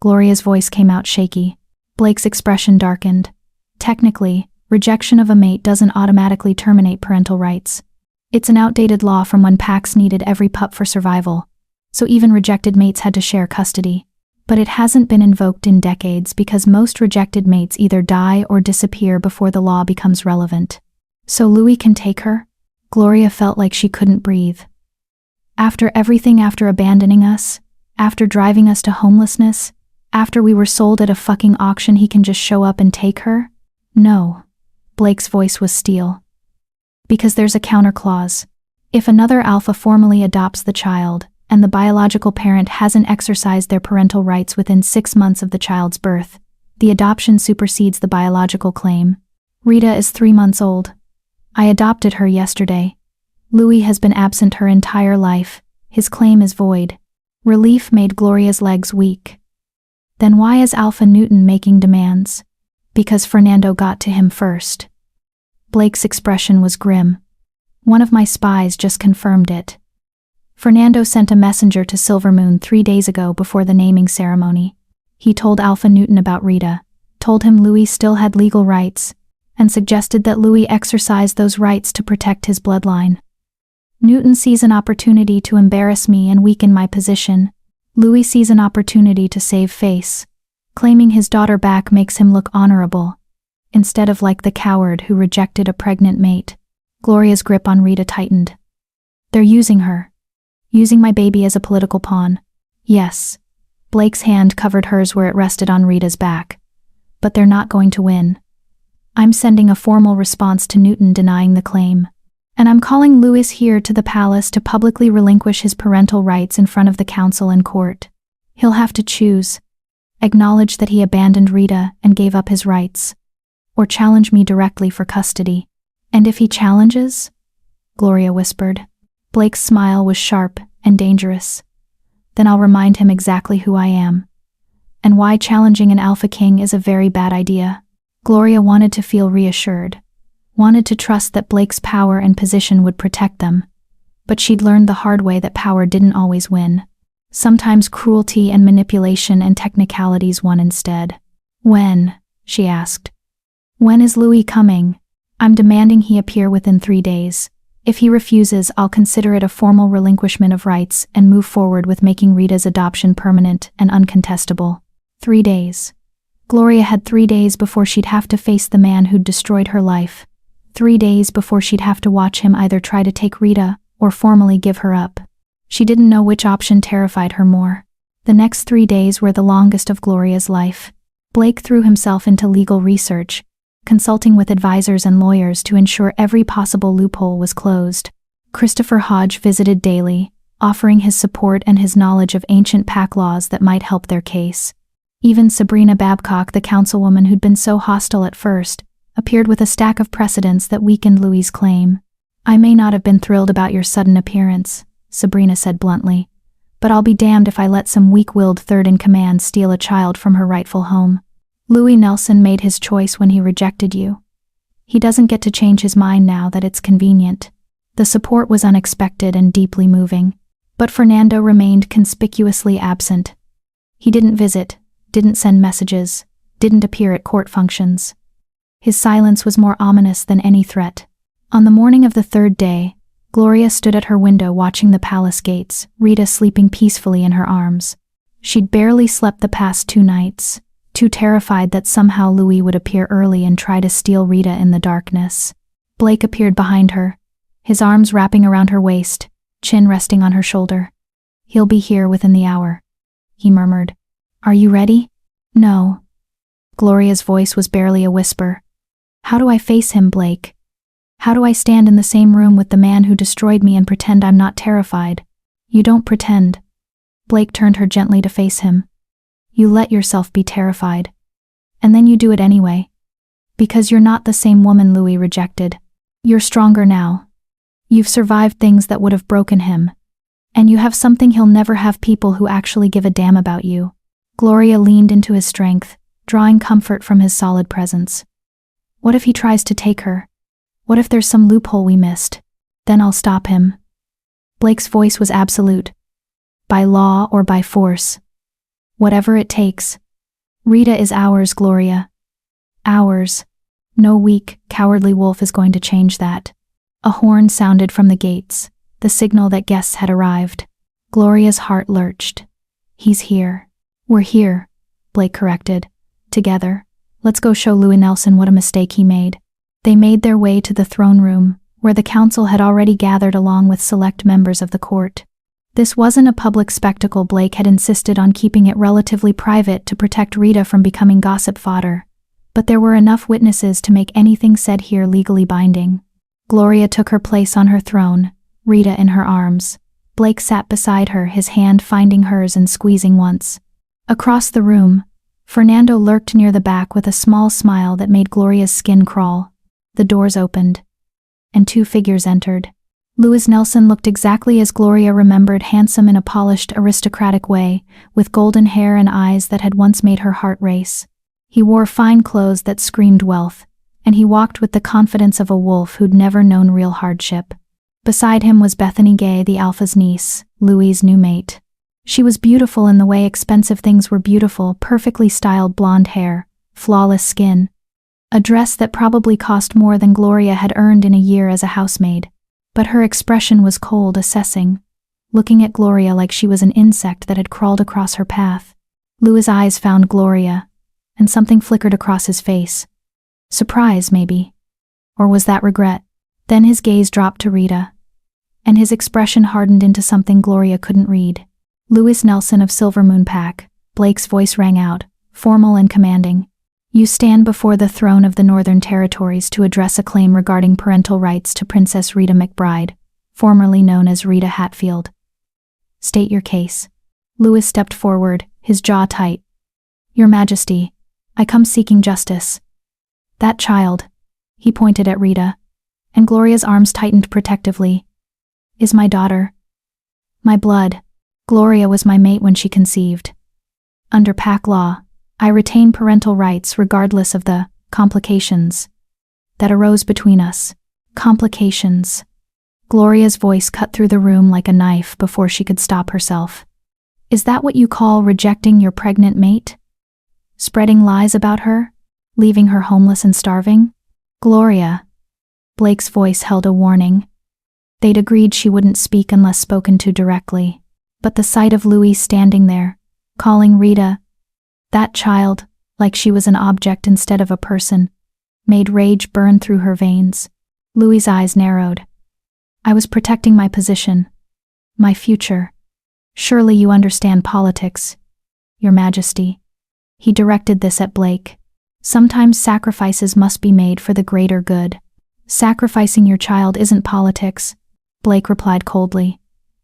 Gloria's voice came out shaky. Blake's expression darkened. Technically, rejection of a mate doesn't automatically terminate parental rights. It's an outdated law from when packs needed every pup for survival, so even rejected mates had to share custody. But it hasn't been invoked in decades because most rejected mates either die or disappear before the law becomes relevant. So Louis can take her? Gloria felt like she couldn't breathe. After everything, after abandoning us, after driving us to homelessness, after we were sold at a fucking auction, he can just show up and take her? No. Blake's voice was steel. Because there's a counter clause. If another alpha formally adopts the child, and the biological parent hasn't exercised their parental rights within 6 months of the child's birth, the adoption supersedes the biological claim. Rita is 3 months old. I adopted her yesterday. Louis has been absent her entire life. His claim is void. Relief made Gloria's legs weak. Then why is Alpha Newton making demands? Because Fernando got to him first. Blake's expression was grim. One of my spies just confirmed it. Fernando sent a messenger to Silver Moon 3 days ago before the naming ceremony. He told Alpha Newton about Rita, told him Louis still had legal rights, and suggested that Louis exercise those rights to protect his bloodline. Newton sees an opportunity to embarrass me and weaken my position. Louis sees an opportunity to save face. Claiming his daughter back makes him look honorable, instead of like the coward who rejected a pregnant mate. Gloria's grip on Rita tightened. They're using her. Using my baby as a political pawn. Yes. Blake's hand covered hers where it rested on Rita's back. But they're not going to win. I'm sending a formal response to Newton denying the claim. And I'm calling Louis here to the palace to publicly relinquish his parental rights in front of the council and court. He'll have to choose. Acknowledge that he abandoned Rita and gave up his rights. Or challenge me directly for custody. And if he challenges? Gloria whispered. Blake's smile was sharp and dangerous. Then I'll remind him exactly who I am. And why challenging an alpha king is a very bad idea. Gloria wanted to feel reassured. Wanted to trust that Blake's power and position would protect them. But she'd learned the hard way that power didn't always win. Sometimes cruelty and manipulation and technicalities won instead. When? She asked. When is Louis coming? I'm demanding he appear within 3 days. If he refuses, I'll consider it a formal relinquishment of rights and move forward with making Rita's adoption permanent and uncontestable. 3 days. Gloria had 3 days before she'd have to face the man who'd destroyed her life. 3 days before she'd have to watch him either try to take Rita or formally give her up. She didn't know which option terrified her more. The next 3 days were the longest of Gloria's life. Blake threw himself into legal research, consulting with advisors and lawyers to ensure every possible loophole was closed. Christopher Hodge visited daily, offering his support and his knowledge of ancient pack laws that might help their case. Even Sabrina Babcock, the councilwoman who'd been so hostile at first, appeared with a stack of precedents that weakened Louis's claim. "I may not have been thrilled about your sudden appearance," Sabrina said bluntly, "but I'll be damned if I let some weak-willed third-in-command steal a child from her rightful home. Louis Nelson made his choice when he rejected you. He doesn't get to change his mind now that it's convenient." The support was unexpected and deeply moving, but Fernando remained conspicuously absent. He didn't visit, didn't send messages, didn't appear at court functions. His silence was more ominous than any threat. On the morning of the third day, Gloria stood at her window watching the palace gates, Rita sleeping peacefully in her arms. She'd barely slept the past 2 nights, too terrified that somehow Louis would appear early and try to steal Rita in the darkness. Blake appeared behind her, his arms wrapping around her waist, chin resting on her shoulder. "He'll be here within the hour," he murmured. "Are you ready?" "No." Gloria's voice was barely a whisper. "How do I face him, Blake? How do I stand in the same room with the man who destroyed me and pretend I'm not terrified?" "You don't pretend." Blake turned her gently to face him. "You let yourself be terrified. And then you do it anyway. Because you're not the same woman Louis rejected. You're stronger now. You've survived things that would have broken him. And you have something he'll never have: people who actually give a damn about you." Gloria leaned into his strength, drawing comfort from his solid presence. "What if he tries to take her? What if there's some loophole we missed? Then I'll stop him." Blake's voice was absolute. "By law or by force. Whatever it takes. Rita is ours, Gloria. Ours. No weak, cowardly wolf is going to change that." A horn sounded from the gates, the signal that guests had arrived. Gloria's heart lurched. "He's here." "We're here," Blake corrected. "Together. Let's go show Louis Nelson what a mistake he made." They made their way to the throne room, where the council had already gathered along with select members of the court. This wasn't a public spectacle. Blake had insisted on keeping it relatively private to protect Rita from becoming gossip fodder, but there were enough witnesses to make anything said here legally binding. Gloria took her place on her throne, Rita in her arms. Blake sat beside her, his hand finding hers and squeezing once. Across the room, Fernando lurked near the back with a small smile that made Gloria's skin crawl. The doors opened, and 2 figures entered. Louis Nelson looked exactly as Gloria remembered, handsome in a polished, aristocratic way, with golden hair and eyes that had once made her heart race. He wore fine clothes that screamed wealth, and he walked with the confidence of a wolf who'd never known real hardship. Beside him was Bethany Gay, the Alpha's niece, Louis's new mate. She was beautiful in the way expensive things were beautiful: perfectly styled blonde hair, flawless skin. A dress that probably cost more than Gloria had earned in a year as a housemaid. But her expression was cold, assessing, looking at Gloria like she was an insect that had crawled across her path. Louis's eyes found Gloria, and something flickered across his face. Surprise, maybe. Or was that regret? Then his gaze dropped to Rita, and his expression hardened into something Gloria couldn't read. "Louis Nelson of Silvermoon Pack," Blake's voice rang out, formal and commanding. "You stand before the throne of the Northern Territories to address a claim regarding parental rights to Princess Rita McBride, formerly known as Rita Hatfield. State your case." Louis stepped forward, his jaw tight. "Your Majesty, I come seeking justice. That child," he pointed at Rita, and Gloria's arms tightened protectively, "is my daughter. My blood. Gloria was my mate when she conceived. Under Pack law, I retain parental rights regardless of the complications that arose between us." Complications. Gloria's voice cut through the room like a knife before she could stop herself. "Is that what you call rejecting your pregnant mate? Spreading lies about her? Leaving her homeless and starving?" "Gloria." Blake's voice held a warning. They'd agreed she wouldn't speak unless spoken to directly, but the sight of Louis standing there, calling Rita that child, like she was an object instead of a person, made rage burn through her veins. Louis's eyes narrowed. "I was protecting my position, my future. Surely you understand politics, Your Majesty." He directed this at Blake. Sometimes sacrifices must be made for the greater good. Sacrificing your child isn't politics, Blake replied coldly.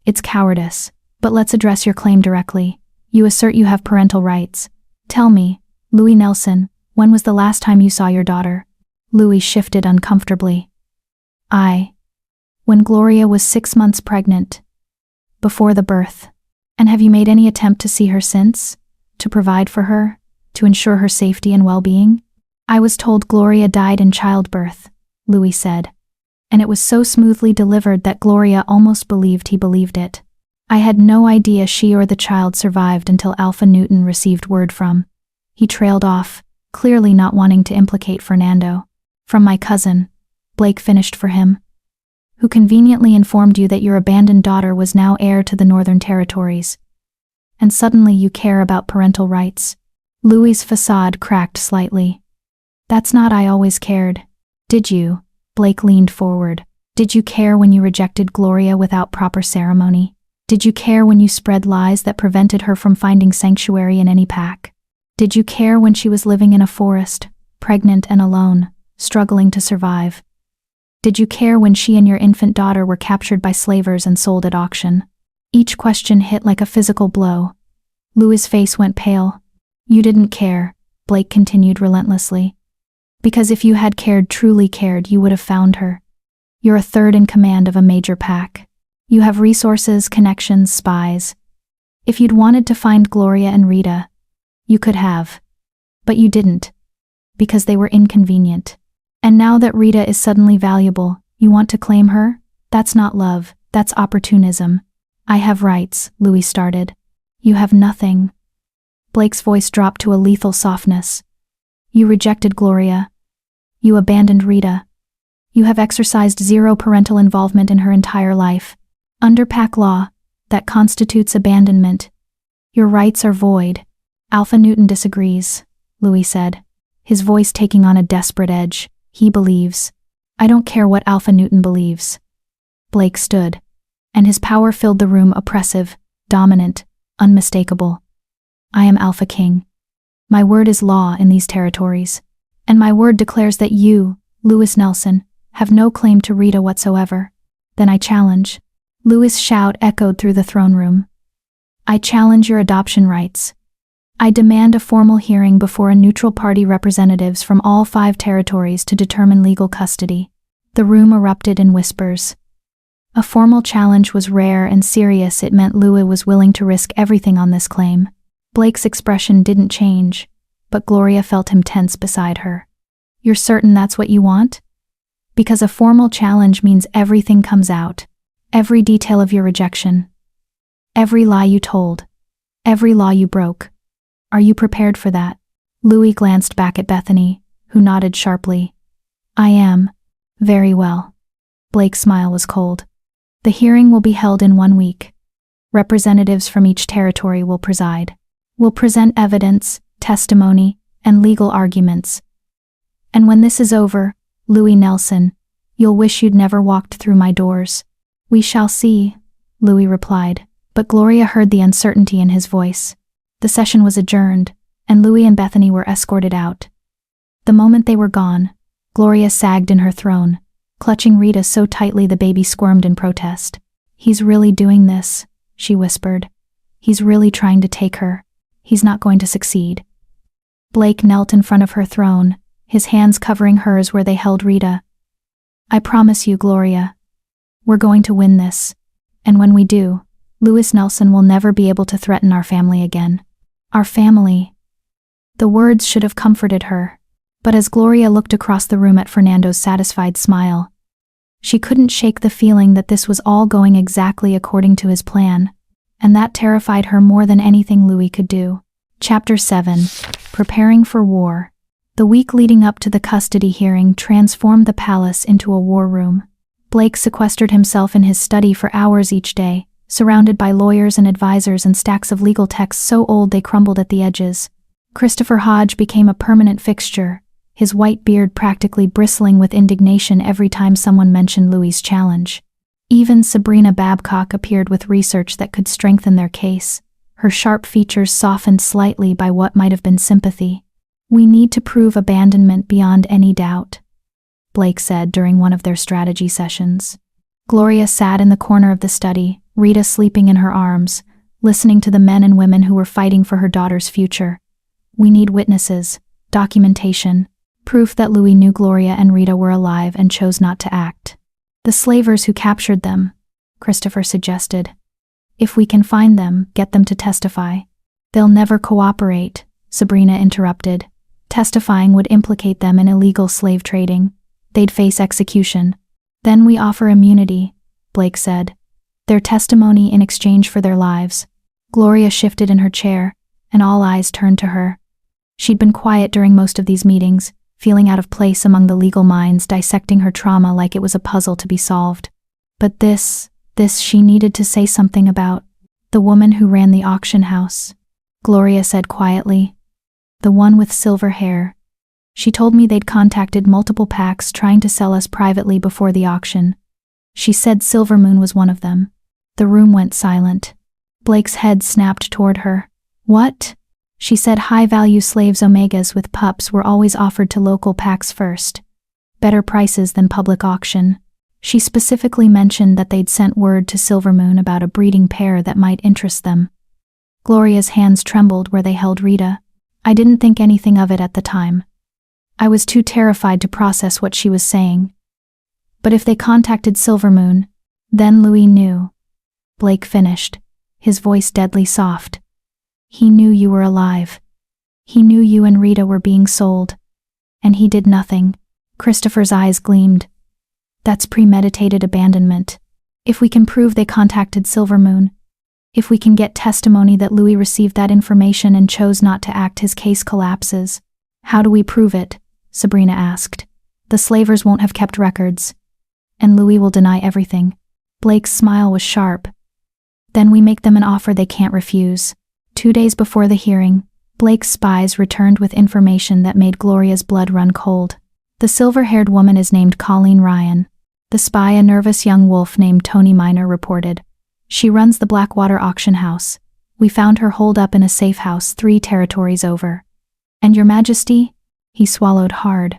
It's cowardice. But let's address your claim directly. You assert you have parental rights. Tell me, Louis Nelson, when was the last time you saw your daughter? Louis shifted uncomfortably. When Gloria was 6 months pregnant. Before the birth. And have you made any attempt to see her since? To provide for her? To ensure her safety and well-being? I was told Gloria died in childbirth, Louis said. And it was so smoothly delivered that Gloria almost believed he believed it. I had no idea she or the child survived until Alpha Newton received word from. He trailed off, clearly not wanting to implicate Fernando. From my cousin, Blake finished for him, who conveniently informed you that your abandoned daughter was now heir to the Northern Territories. And suddenly you care about parental rights. Louis's facade cracked slightly. That's not I always cared. Did you? Blake leaned forward. Did you care when you rejected Gloria without proper ceremony? Did you care when you spread lies that prevented her from finding sanctuary in any pack? Did you care when she was living in a forest, pregnant and alone, struggling to survive? Did you care when she and your infant daughter were captured by slavers and sold at auction? Each question hit like a physical blow. Louis's face went pale. You didn't care, Blake continued relentlessly. Because if you had cared, truly cared, you would have found her. You're a third in command of a major pack. You have resources, connections, spies. If you'd wanted to find Gloria and Rita, you could have. But you didn't. Because they were inconvenient. And now that Rita is suddenly valuable, you want to claim her? That's not love, that's opportunism. I have rights, Louis started. You have nothing. Blake's voice dropped to a lethal softness. You rejected Gloria. You abandoned Rita. You have exercised zero parental involvement in her entire life. Under pack law, that constitutes abandonment. Your rights are void. Alpha Newton disagrees, Louis said, his voice taking on a desperate edge. He believes. I don't care what Alpha Newton believes. Blake stood, and his power filled the room, oppressive, dominant, unmistakable. I am Alpha King. My word is law in these territories, and my word declares that you, Louis Nelson, have no claim to Rita whatsoever. Then I challenge. Louis' shout echoed through the throne room. I challenge your adoption rights. I demand a formal hearing before a neutral party representatives from all 5 territories to determine legal custody. The room erupted in whispers. A formal challenge was rare and serious. It meant Louis was willing to risk everything on this claim. Blake's expression didn't change, but Gloria felt him tense beside her. You're certain that's what you want? Because a formal challenge means everything comes out. Every detail of your rejection. Every lie you told. Every law you broke. Are you prepared for that? Louis glanced back at Bethany, who nodded sharply. I am. Very well. Blake's smile was cold. The hearing will be held in 1 week. Representatives from each territory will preside. We'll present evidence, testimony, and legal arguments. And when this is over, Louis Nelson, you'll wish you'd never walked through my doors. We shall see, Louis replied, but Gloria heard the uncertainty in his voice. The session was adjourned, and Louis and Bethany were escorted out. The moment they were gone, Gloria sagged in her throne, clutching Rita so tightly the baby squirmed in protest. He's really doing this, she whispered. He's really trying to take her. He's not going to succeed. Blake knelt in front of her throne, his hands covering hers where they held Rita. I promise you, Gloria, we're going to win this. And when we do, Louis Nelson will never be able to threaten our family again. Our family. The words should have comforted her, but as Gloria looked across the room at Fernando's satisfied smile, she couldn't shake the feeling that this was all going exactly according to his plan, and that terrified her more than anything Louis could do. Chapter 7. Preparing for War. The week leading up to the custody hearing transformed the palace into a war room. Blake sequestered himself in his study for hours each day, surrounded by lawyers and advisors and stacks of legal texts so old they crumbled at the edges. Christopher Hodge became a permanent fixture, his white beard practically bristling with indignation every time someone mentioned Louis's challenge. Even Sabrina Babcock appeared with research that could strengthen their case, her sharp features softened slightly by what might have been sympathy. We need to prove abandonment beyond any doubt, Blake said during one of their strategy sessions. Gloria sat in the corner of the study, Rita sleeping in her arms, listening to the men and women who were fighting for her daughter's future. We need witnesses, documentation, proof that Louis knew Gloria and Rita were alive and chose not to act. The slavers who captured them, Christopher suggested. If we can find them, get them to testify. They'll never cooperate, Sabrina interrupted. Testifying would implicate them in illegal slave trading. They'd face execution. Then we offer immunity, Blake said. Their testimony in exchange for their lives. Gloria shifted in her chair, and all eyes turned to her. She'd been quiet during most of these meetings, feeling out of place among the legal minds dissecting her trauma like it was a puzzle to be solved. But this she needed to say something about. The woman who ran the auction house, Gloria said quietly. The one with silver hair. She told me they'd contacted multiple packs trying to sell us privately before the auction. She said Silvermoon was one of them. The room went silent. Blake's head snapped toward her. What? She said high-value slaves Omegas with pups were always offered to local packs first. Better prices than public auction. She specifically mentioned that they'd sent word to Silvermoon about a breeding pair that might interest them. Gloria's hands trembled where they held Rita. I didn't think anything of it at the time. I was too terrified to process what she was saying. But if they contacted Silvermoon, then Louis knew. Blake finished, his voice deadly soft. He knew you were alive. He knew you and Rita were being sold. And he did nothing. Christopher's eyes gleamed. That's premeditated abandonment. If we can prove they contacted Silvermoon, if we can get testimony that Louis received that information and chose not to act, his case collapses. How do we prove it? Sabrina asked. The slavers won't have kept records. And Louis will deny everything. Blake's smile was sharp. Then we make them an offer they can't refuse. 2 days before the hearing, Blake's spies returned with information that made Gloria's blood run cold. The silver-haired woman is named Colleen Ryan. The spy, a nervous young wolf named Tony Miner, reported. She runs the Blackwater auction house. We found her holed up in a safe house 3 territories over. And Your Majesty? He swallowed hard.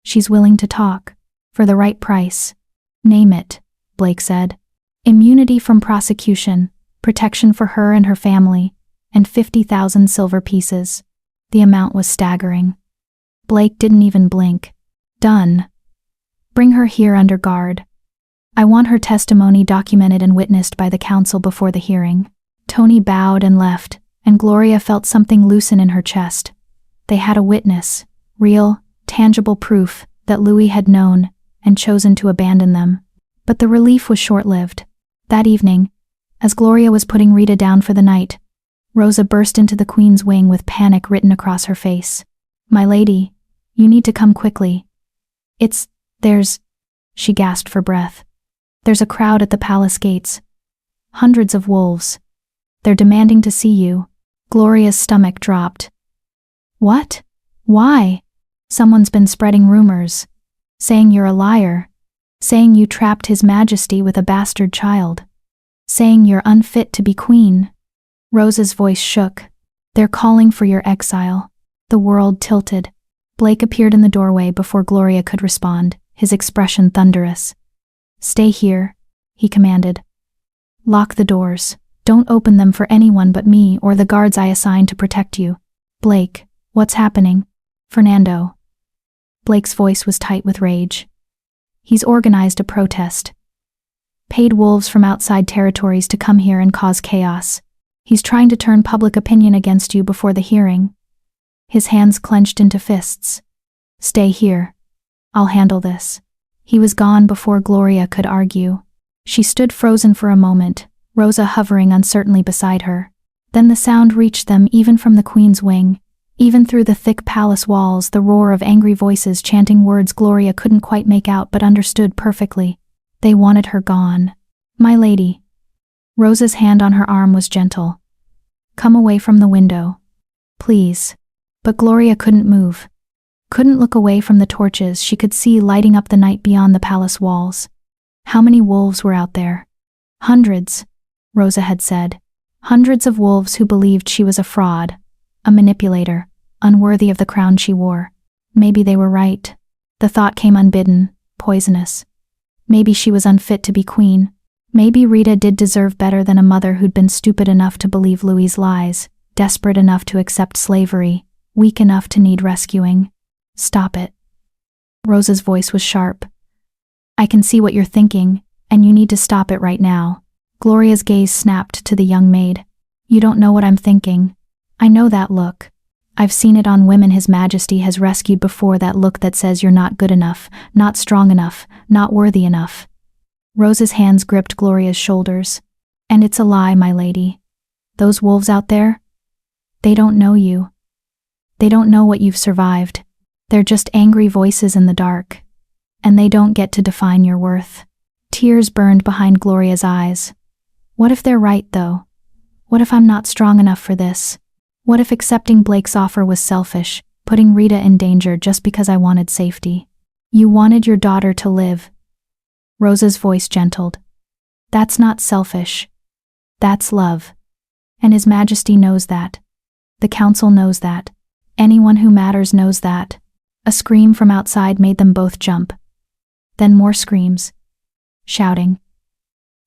She's willing to talk. For the right price. Name it, Blake said. Immunity from prosecution, protection for her and her family, and 50,000 silver pieces. The amount was staggering. Blake didn't even blink. Done. Bring her here under guard. I want her testimony documented and witnessed by the council before the hearing. Tony bowed and left, and Gloria felt something loosen in her chest. They had a witness, real, tangible proof that Louis had known and chosen to abandon them. But the relief was short-lived. That evening, as Gloria was putting Rita down for the night, Rosa burst into the Queen's wing with panic written across her face. My lady, you need to come quickly. She gasped for breath. There's a crowd at the palace gates. Hundreds of wolves. They're demanding to see you. Gloria's stomach dropped. What? Why? Someone's been spreading rumors. Saying you're a liar. Saying you trapped His Majesty with a bastard child. Saying you're unfit to be queen. Rosa's voice shook. They're calling for your exile. The world tilted. Blake appeared in the doorway before Gloria could respond, his expression thunderous. Stay here, he commanded. Lock the doors. Don't open them for anyone but me or the guards I assigned to protect you. Blake, what's happening? Fernando. Blake's voice was tight with rage. He's organized a protest. Paid wolves from outside territories to come here and cause chaos. He's trying to turn public opinion against you before the hearing. His hands clenched into fists. Stay here. I'll handle this. He was gone before Gloria could argue. She stood frozen for a moment, Rosa hovering uncertainly beside her. Then the sound reached them even from the Queen's wing. Even through the thick palace walls, the roar of angry voices chanting words Gloria couldn't quite make out but understood perfectly. They wanted her gone. My lady. Rosa's hand on her arm was gentle. Come away from the window. Please. But Gloria couldn't move. Couldn't look away from the torches she could see lighting up the night beyond the palace walls. How many wolves were out there? Hundreds, Rosa had said. Hundreds of wolves who believed she was a fraud, a manipulator, unworthy of the crown she wore. Maybe they were right. The thought came unbidden, poisonous. Maybe she was unfit to be queen. Maybe Rita did deserve better than a mother who'd been stupid enough to believe Louis's lies, desperate enough to accept slavery, weak enough to need rescuing. Stop it. Rosa's voice was sharp. I can see what you're thinking, and you need to stop it right now. Gloria's gaze snapped to the young maid. You don't know what I'm thinking. I know that look. I've seen it on women His Majesty has rescued before, that look that says you're not good enough, not strong enough, not worthy enough. Rosa's hands gripped Gloria's shoulders. And it's a lie, my lady. Those wolves out there? They don't know you. They don't know what you've survived. They're just angry voices in the dark. And they don't get to define your worth. Tears burned behind Gloria's eyes. What if they're right, though? What if I'm not strong enough for this? What if accepting Blake's offer was selfish, putting Rita in danger just because I wanted safety? You wanted your daughter to live. Rosa's voice gentled. That's not selfish. That's love. And His Majesty knows that. The council knows that. Anyone who matters knows that. A scream from outside made them both jump. Then more screams. Shouting.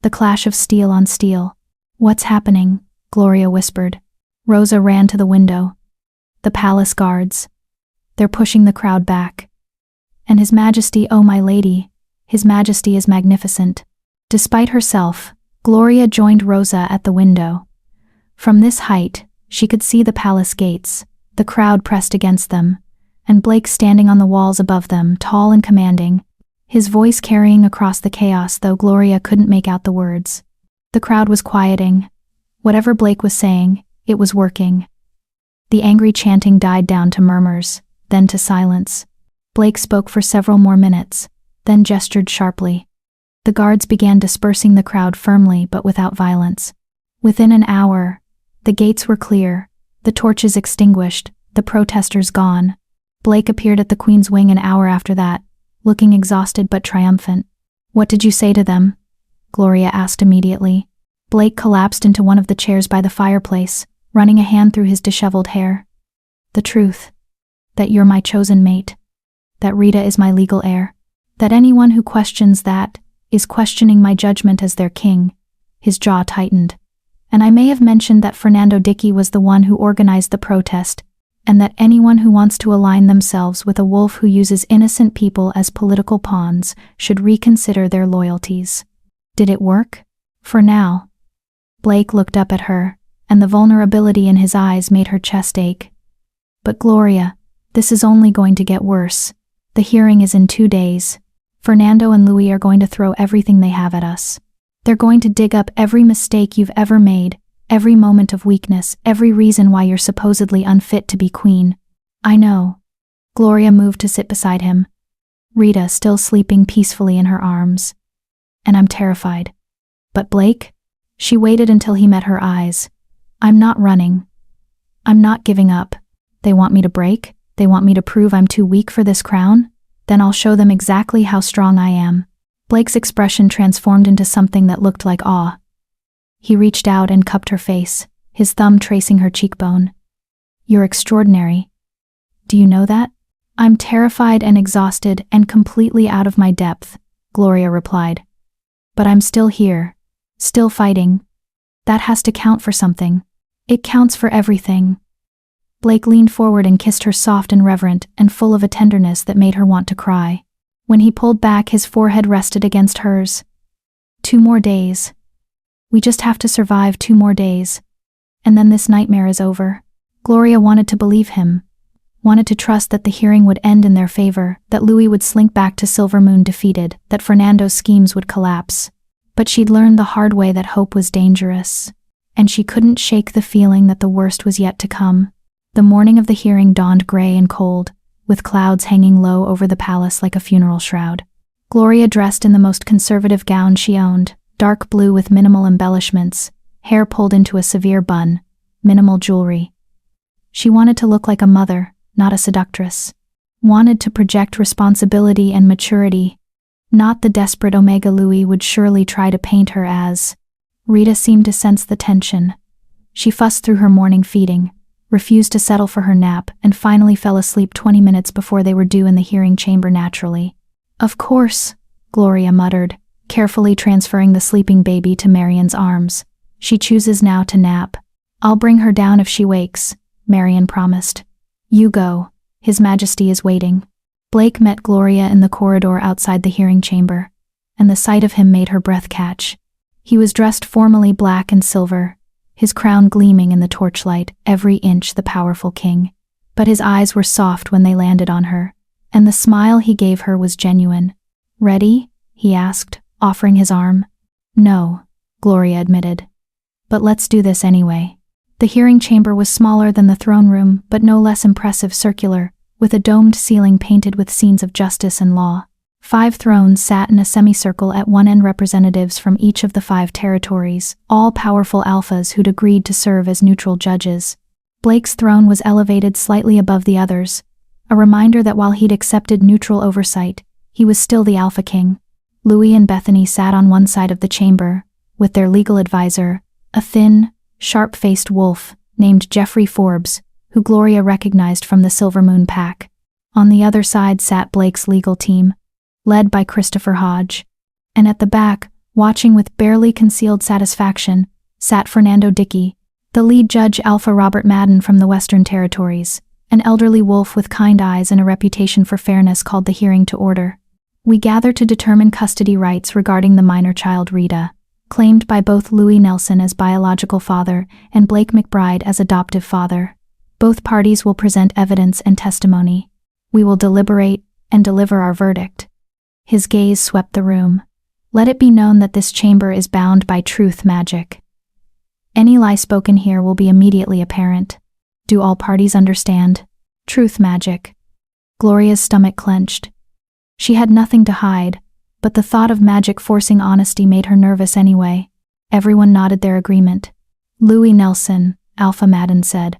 The clash of steel on steel. What's happening? Gloria whispered. Rosa ran to the window. The palace guards. They're pushing the crowd back. And His Majesty, oh my lady, His Majesty is magnificent. Despite herself, Gloria joined Rosa at the window. From this height, she could see the palace gates, the crowd pressed against them, and Blake standing on the walls above them, tall and commanding, his voice carrying across the chaos, though Gloria couldn't make out the words. The crowd was quieting. Whatever Blake was saying, it was working. The angry chanting died down to murmurs, then to silence. Blake spoke for several more minutes, then gestured sharply. The guards began dispersing the crowd firmly but without violence. Within an hour, the gates were clear, the torches extinguished, the protesters gone. Blake appeared at the Queen's wing an hour after that, looking exhausted but triumphant. What did you say to them? Gloria asked immediately. Blake collapsed into one of the chairs by the fireplace, running a hand through his disheveled hair. The truth. That you're my chosen mate. That Rita is my legal heir. That anyone who questions that is questioning my judgment as their king. His jaw tightened. And I may have mentioned that Fernando Dickey was the one who organized the protest, and that anyone who wants to align themselves with a wolf who uses innocent people as political pawns should reconsider their loyalties. Did it work? For now. Blake looked up at her, and the vulnerability in his eyes made her chest ache. But Gloria, this is only going to get worse. The hearing is in 2 days. Fernando and Louis are going to throw everything they have at us. They're going to dig up every mistake you've ever made, every moment of weakness, every reason why you're supposedly unfit to be queen. I know. Gloria moved to sit beside him. Rita still sleeping peacefully in her arms. And I'm terrified. But Blake? She waited until he met her eyes. I'm not running. I'm not giving up. They want me to break? They want me to prove I'm too weak for this crown? Then I'll show them exactly how strong I am. Blake's expression transformed into something that looked like awe. He reached out and cupped her face, his thumb tracing her cheekbone. You're extraordinary. Do you know that? I'm terrified and exhausted and completely out of my depth, Gloria replied. But I'm still here, still fighting. That has to count for something. It counts for everything. Blake leaned forward and kissed her soft and reverent and full of a tenderness that made her want to cry. When he pulled back, his forehead rested against hers. 2 more days. We just have to survive 2 more days. And then this nightmare is over. Gloria wanted to believe him. Wanted to trust that the hearing would end in their favor, that Louis would slink back to Silvermoon defeated, that Fernando's schemes would collapse. But she'd learned the hard way that hope was dangerous. And she couldn't shake the feeling that the worst was yet to come. The morning of the hearing dawned gray and cold, with clouds hanging low over the palace like a funeral shroud. Gloria dressed in the most conservative gown she owned, dark blue with minimal embellishments, hair pulled into a severe bun, minimal jewelry. She wanted to look like a mother, not a seductress. Wanted to project responsibility and maturity, not the desperate Omega Louis would surely try to paint her as. Rita seemed to sense the tension. She fussed through her morning feeding, refused to settle for her nap, and finally fell asleep 20 minutes before they were due in the hearing chamber naturally. "Of course," Gloria muttered, carefully transferring the sleeping baby to Marian's arms. "She chooses now to nap. I'll bring her down if she wakes," Marian promised. "You go. His Majesty is waiting." Blake met Gloria in the corridor outside the hearing chamber, and the sight of him made her breath catch. He was dressed formally black and silver, his crown gleaming in the torchlight, every inch the powerful king. But his eyes were soft when they landed on her, and the smile he gave her was genuine. "Ready?" he asked, offering his arm. "No," Gloria admitted. "But let's do this anyway." The hearing chamber was smaller than the throne room, but no less impressive, circular, with a domed ceiling painted with scenes of justice and law. 5 thrones sat in a semicircle at one end, representatives from each of the 5 territories, all powerful alphas who'd agreed to serve as neutral judges. Blake's throne was elevated slightly above the others, a reminder that while he'd accepted neutral oversight, he was still the Alpha King. Louis and Bethany sat on one side of the chamber, with their legal advisor, a thin, sharp-faced wolf named Jeffrey Forbes, who Gloria recognized from the Silver Moon Pack. On the other side sat Blake's legal team, led by Christopher Hodge. And at the back, watching with barely concealed satisfaction, sat Fernando Dickey, the lead judge, Alpha Robert Madden from the Western Territories, an elderly wolf with kind eyes and a reputation for fairness, called the hearing to order. "We gather to determine custody rights regarding the minor child Rita, claimed by both Louis Nelson as biological father and Blake McBride as adoptive father. Both parties will present evidence and testimony. We will deliberate and deliver our verdict." His gaze swept the room. "Let it be known that this chamber is bound by truth magic. Any lie spoken here will be immediately apparent. Do all parties understand? Truth magic." Gloria's stomach clenched. She had nothing to hide, but the thought of magic forcing honesty made her nervous anyway. Everyone nodded their agreement. "Louis Nelson," Alpha Madden said,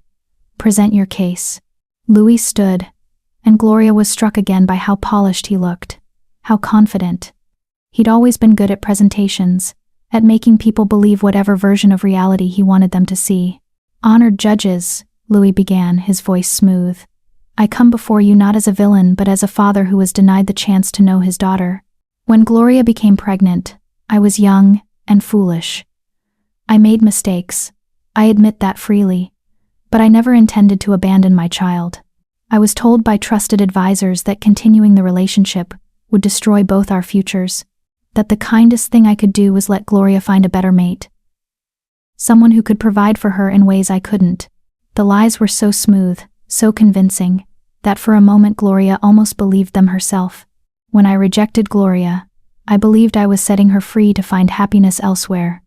"present your case." Louis stood, and Gloria was struck again by how polished he looked, how confident. He'd always been good at presentations, at making people believe whatever version of reality he wanted them to see. "Honored judges," Louis began, his voice smooth, "I come before you not as a villain but as a father who was denied the chance to know his daughter. When Gloria became pregnant, I was young and foolish. I made mistakes. I admit that freely. But I never intended to abandon my child. I was told by trusted advisors that continuing the relationship would destroy both our futures, that the kindest thing I could do was let Gloria find a better mate. Someone who could provide for her in ways I couldn't." The lies were so smooth, so convincing, that for a moment Gloria almost believed them herself. "When I rejected Gloria, I believed I was setting her free to find happiness elsewhere.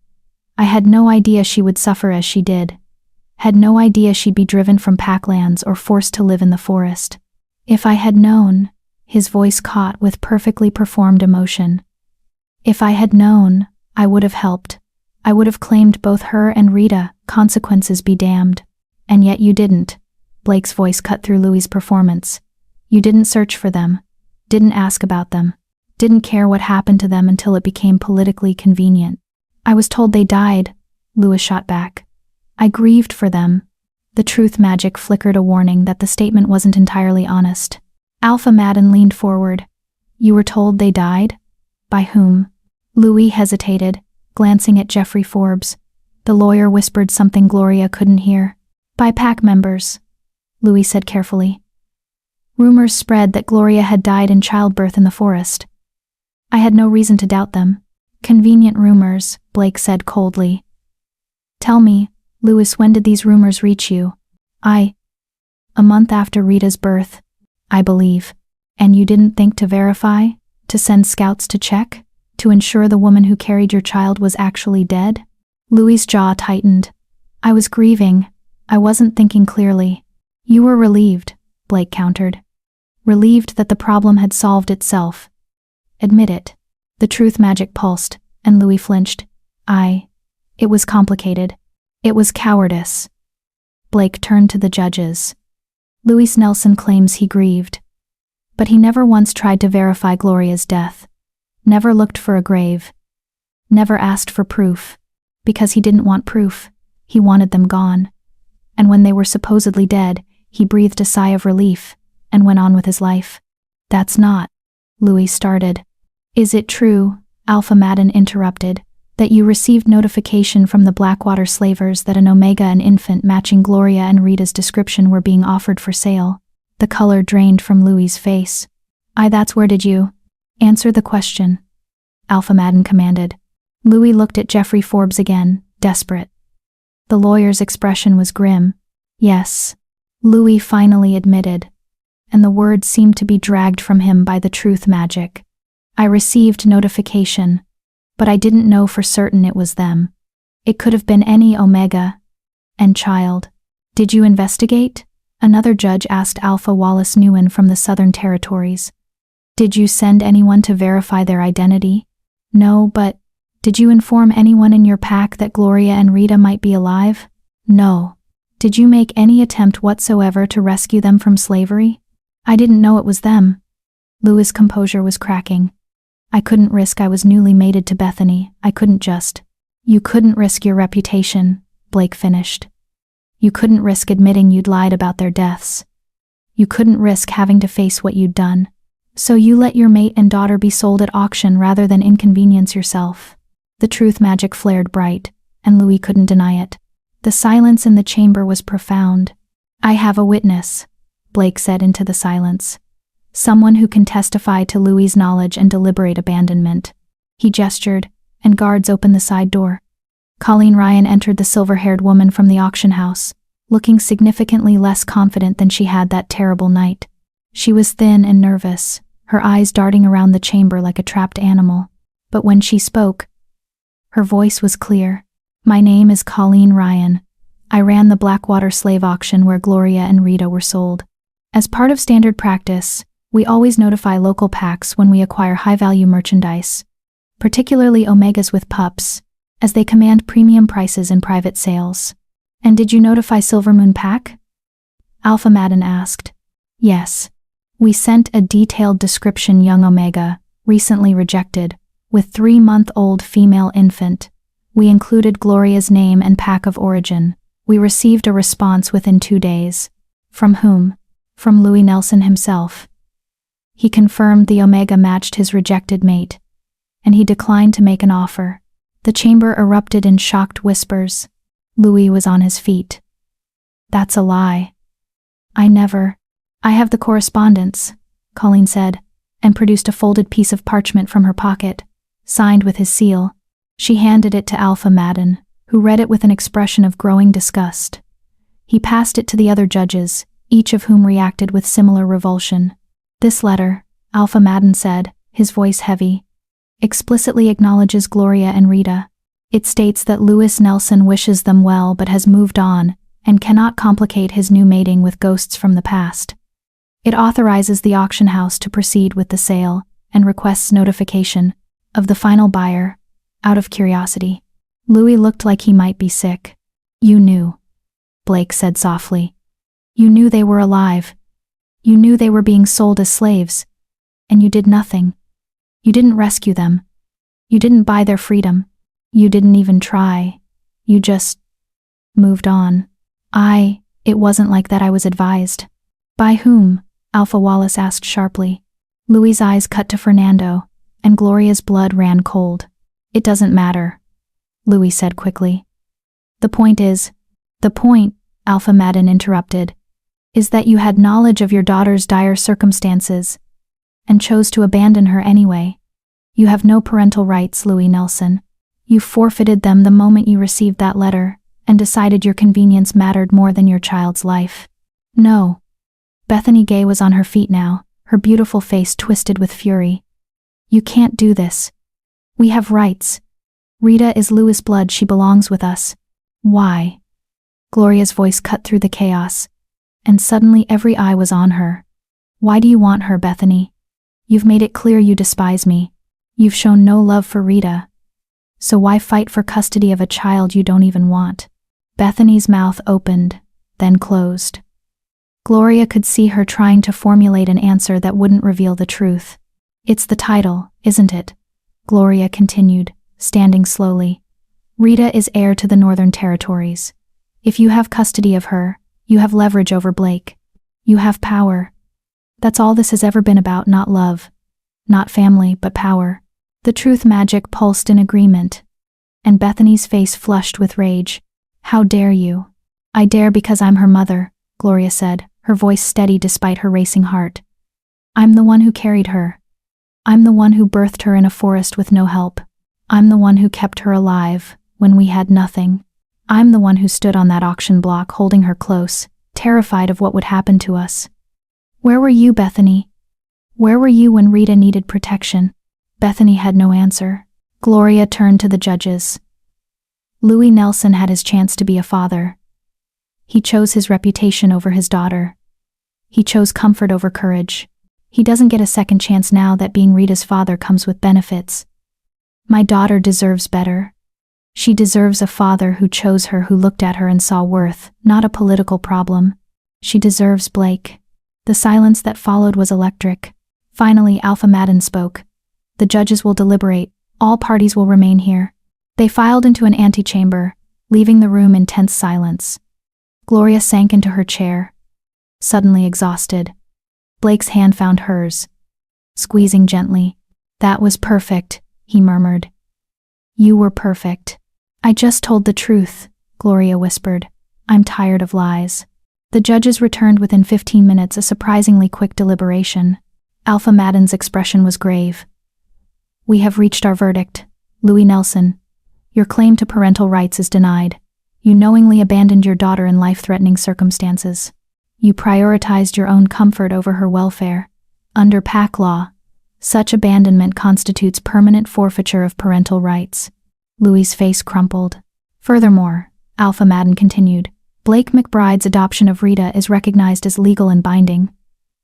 I had no idea she would suffer as she did. Had no idea she'd be driven from packlands or forced to live in the forest. If I had known," his voice caught with perfectly performed emotion, "if I had known, I would have helped. I would have claimed both her and Rita, consequences be damned. And yet you didn't." Blake's voice cut through Louis's performance. "You didn't search for them, didn't ask about them, didn't care what happened to them until it became politically convenient." "I was told they died," Louis shot back. "I grieved for them." The truth magic flickered a warning that the statement wasn't entirely honest. Alpha Madden leaned forward. "You were told they died? By whom?" Louis hesitated, glancing at Jeffrey Forbes. The lawyer whispered something Gloria couldn't hear. "By pack members," Louis said carefully. "Rumors spread that Gloria had died in childbirth in the forest. I had no reason to doubt them." "Convenient rumors," Blake said coldly. "Tell me, Louis, when did these rumors reach you?" "A month after Rita's birth, I believe." "And you didn't think to verify? To send scouts to check? To ensure the woman who carried your child was actually dead?" Louis's jaw tightened. "I was grieving. I wasn't thinking clearly." "You were relieved," Blake countered. "Relieved that the problem had solved itself. Admit it." The truth magic pulsed, and Louis flinched. It was complicated. It was cowardice." Blake turned to the judges. "Louis Nelson claims he grieved. But he never once tried to verify Gloria's death. Never looked for a grave. Never asked for proof. Because he didn't want proof. He wanted them gone. and when they were supposedly dead, he breathed a sigh of relief and went on with his life. That's not, Louis started. Is it true, Alpha Madden interrupted, that you received notification from the Blackwater slavers that an Omega and infant matching Gloria and Rita's description were being offered for sale? The color drained from Louis's face. That's where did you? Answer the question, Alpha Madden commanded. Louis looked at Jeffrey Forbes again, desperate. The lawyer's expression was grim. Yes, Louis finally admitted, and the words seemed to be dragged from him by the truth magic. I received notification, but I didn't know for certain it was them. It could have been any Omega and child. Did you investigate? Another judge asked Alpha Wallace Newen from the Southern Territories. Did you send anyone to verify their identity? No, but did you inform anyone in your pack that Gloria and Rita might be alive? No. Did you make any attempt whatsoever to rescue them from slavery? I didn't know it was them. Louis' composure was cracking. I couldn't risk I was newly mated to Bethany. I couldn't just. You couldn't risk your reputation, Blake finished. You couldn't risk admitting you'd lied about their deaths. You couldn't risk having to face what you'd done. So you let your mate and daughter be sold at auction rather than inconvenience yourself. The truth magic flared bright, and Louis couldn't deny it. The silence in the chamber was profound. I have a witness, Blake said into the silence. Someone who can testify to Louis's knowledge and deliberate abandonment. He gestured, and guards opened the side door. Colleen Ryan entered the silver-haired woman from the auction house, looking significantly less confident than she had that terrible night. She was thin and nervous, her eyes darting around the chamber like a trapped animal. But when she spoke, her voice was clear. My name is Colleen Ryan. I ran the Blackwater slave auction where Gloria and Rita were sold. As part of standard practice, we always notify local packs when we acquire high-value merchandise, particularly Omegas with pups, as they command premium prices in private sales. And did you notify Silvermoon Pack? Alpha Madden asked. Yes. We sent a detailed description young Omega, recently rejected, with 3-month-old female infant. We included Gloria's name and pack of origin. We received a response within 2 days. From whom? From Louis Nelson himself. He confirmed the Omega matched his rejected mate, and he declined to make an offer. The chamber erupted in shocked whispers. Louis was on his feet. That's a lie. I have the correspondence, Colleen said, and produced a folded piece of parchment from her pocket, signed with his seal. She handed it to Alpha Madden, who read it with an expression of growing disgust. He passed it to the other judges, each of whom reacted with similar revulsion. This letter, Alpha Madden said, his voice heavy, explicitly acknowledges Gloria and Rita. It states that Louis Nelson wishes them well but has moved on and cannot complicate his new mating with ghosts from the past. It authorizes the auction house to proceed with the sale and requests notification of the final buyer, out of curiosity. Louis looked like he might be sick. You knew, Blake said softly. You knew they were alive. You knew they were being sold as slaves. And you did nothing. You didn't rescue them. You didn't buy their freedom. You didn't even try. You just moved on. It wasn't like that, I was advised. By whom? Alpha Wallace asked sharply. Louis's eyes cut to Fernando, and Gloria's blood ran cold. It doesn't matter, Louis said quickly. The point, Alpha Madden interrupted, is that you had knowledge of your daughter's dire circumstances and chose to abandon her anyway. You have no parental rights, Louis Nelson. You forfeited them the moment you received that letter and decided your convenience mattered more than your child's life. No. Bethany Gay was on her feet now, her beautiful face twisted with fury. You can't do this. We have rights. Rita is Louis' blood, she belongs with us. Why? Gloria's voice cut through the chaos, and suddenly every eye was on her. Why do you want her, Bethany? You've made it clear you despise me. You've shown no love for Rita. So why fight for custody of a child you don't even want? Bethany's mouth opened, then closed. Gloria could see her trying to formulate an answer that wouldn't reveal the truth. It's the title, isn't it? Gloria continued, standing slowly. Rita is heir to the Northern Territories. If you have custody of her, you have leverage over Blake. You have power. That's all this has ever been about, not love. Not family, but power. The truth magic pulsed in agreement. And Bethany's face flushed with rage. How dare you? I dare because I'm her mother, Gloria said, her voice steady despite her racing heart. I'm the one who carried her. I'm the one who birthed her in a forest with no help. I'm the one who kept her alive when we had nothing. I'm the one who stood on that auction block holding her close, terrified of what would happen to us. Where were you, Bethany? Where were you when Rita needed protection? Bethany had no answer. Gloria turned to the judges. Louis Nelson had his chance to be a father. He chose his reputation over his daughter. He chose comfort over courage. He doesn't get a second chance now that being Rita's father comes with benefits. My daughter deserves better. She deserves a father who chose her, who looked at her and saw worth, not a political problem. She deserves Blake. The silence that followed was electric. Finally, Alpha Madden spoke. The judges will deliberate. All parties will remain here. They filed into an antechamber, leaving the room in tense silence. Gloria sank into her chair, suddenly exhausted. Blake's hand found hers, squeezing gently. That was perfect, he murmured. You were perfect. I just told the truth, Gloria whispered. I'm tired of lies. The judges returned within 15 minutes, a surprisingly quick deliberation. Alpha Madden's expression was grave. We have reached our verdict, Louis Nelson. Your claim to parental rights is denied. You knowingly abandoned your daughter in life-threatening circumstances. You prioritized your own comfort over her welfare. Under PAC law, such abandonment constitutes permanent forfeiture of parental rights. Louis's face crumpled. Furthermore, Alpha Madden continued, Blake McBride's adoption of Rita is recognized as legal and binding.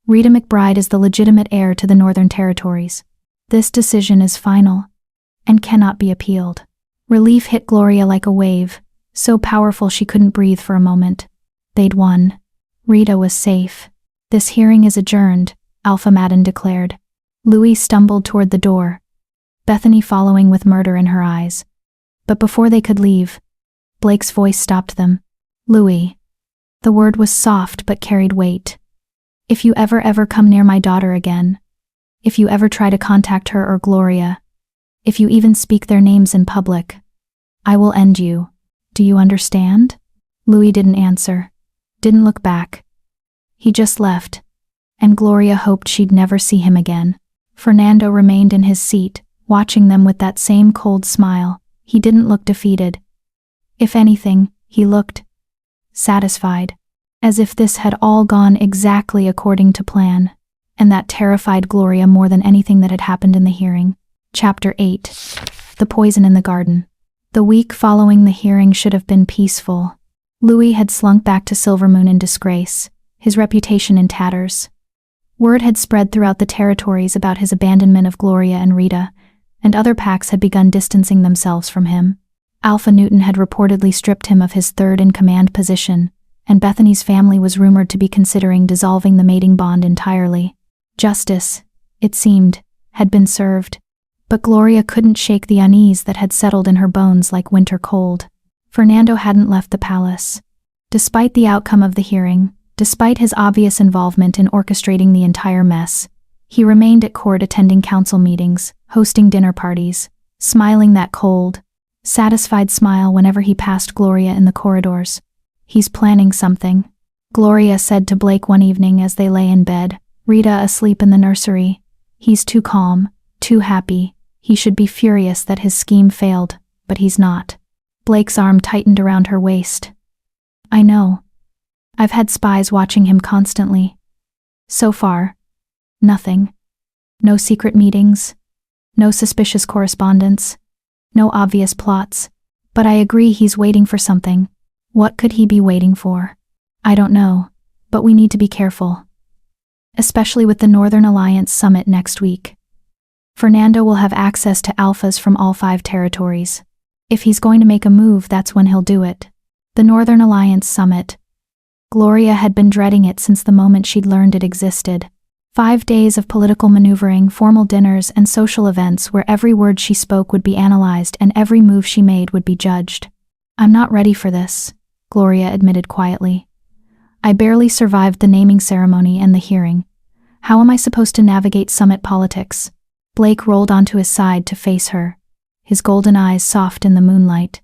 Rita McBride is the legitimate heir to the Northern Territories. This decision is final and cannot be appealed. Relief hit Gloria like a wave, so powerful she couldn't breathe for a moment. They'd won. Rita was safe. This hearing is adjourned, Alpha Madden declared. Louis stumbled toward the door, Bethany following with murder in her eyes. But before they could leave, Blake's voice stopped them. Louis. The word was soft but carried weight. If you ever come near my daughter again, if you ever try to contact her or Gloria, if you even speak their names in public, I will end you. Do you understand? Louis didn't answer, didn't look back. He just left, and Gloria hoped she'd never see him again. Fernando remained in his seat, watching them with that same cold smile. He didn't look defeated. If anything, he looked satisfied, as if this had all gone exactly according to plan, and that terrified Gloria more than anything that had happened in the hearing. Chapter 8. The Poison in the Garden. The week following the hearing should have been peaceful. Louis had slunk back to Silvermoon in disgrace, his reputation in tatters. Word had spread throughout the territories about his abandonment of Gloria and Rita, and other packs had begun distancing themselves from him. Alpha Newton had reportedly stripped him of his third-in-command position, and Bethany's family was rumored to be considering dissolving the mating bond entirely. Justice, it seemed, had been served. But Gloria couldn't shake the unease that had settled in her bones like winter cold. Fernando hadn't left the palace. Despite the outcome of the hearing, despite his obvious involvement in orchestrating the entire mess, he remained at court, attending council meetings, hosting dinner parties, smiling that cold, satisfied smile whenever he passed Gloria in the corridors. He's planning something, Gloria said to Blake one evening as they lay in bed, Rita asleep in the nursery. He's too calm, too happy. He should be furious that his scheme failed, but he's not. Blake's arm tightened around her waist. I know. I've had spies watching him constantly. So far, nothing. No secret meetings, no suspicious correspondence, no obvious plots. But I agree he's waiting for something. What could he be waiting for? I don't know, but we need to be careful. Especially with the Northern Alliance summit next week. Fernando will have access to alphas from all 5 territories. If he's going to make a move, that's when he'll do it. The Northern Alliance summit. Gloria had been dreading it since the moment she'd learned it existed. 5 days of political maneuvering, formal dinners, and social events where every word she spoke would be analyzed and every move she made would be judged. I'm not ready for this, Gloria admitted quietly. I barely survived the naming ceremony and the hearing. How am I supposed to navigate summit politics? Blake rolled onto his side to face her, his golden eyes soft in the moonlight.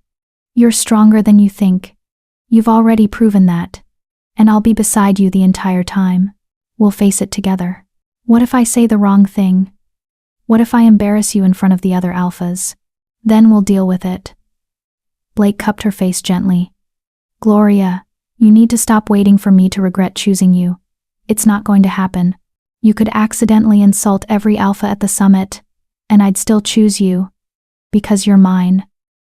You're stronger than you think. You've already proven that. And I'll be beside you the entire time. We'll face it together. What if I say the wrong thing? What if I embarrass you in front of the other alphas? Then we'll deal with it. Blake cupped her face gently. Gloria, you need to stop waiting for me to regret choosing you. It's not going to happen. You could accidentally insult every alpha at the summit, and I'd still choose you. Because you're mine.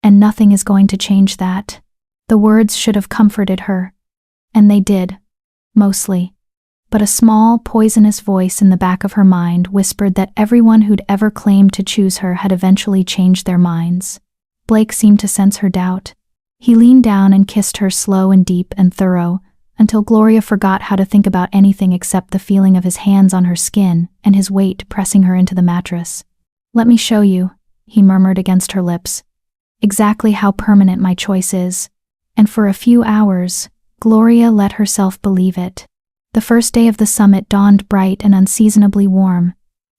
And nothing is going to change that. The words should have comforted her. And they did. Mostly. But a small, poisonous voice in the back of her mind whispered that everyone who'd ever claimed to choose her had eventually changed their minds. Blake seemed to sense her doubt. He leaned down and kissed her slow and deep and thorough, until Gloria forgot how to think about anything except the feeling of his hands on her skin and his weight pressing her into the mattress. Let me show you, he murmured against her lips, exactly how permanent my choice is. And for a few hours, Gloria let herself believe it. The first day of the summit dawned bright and unseasonably warm,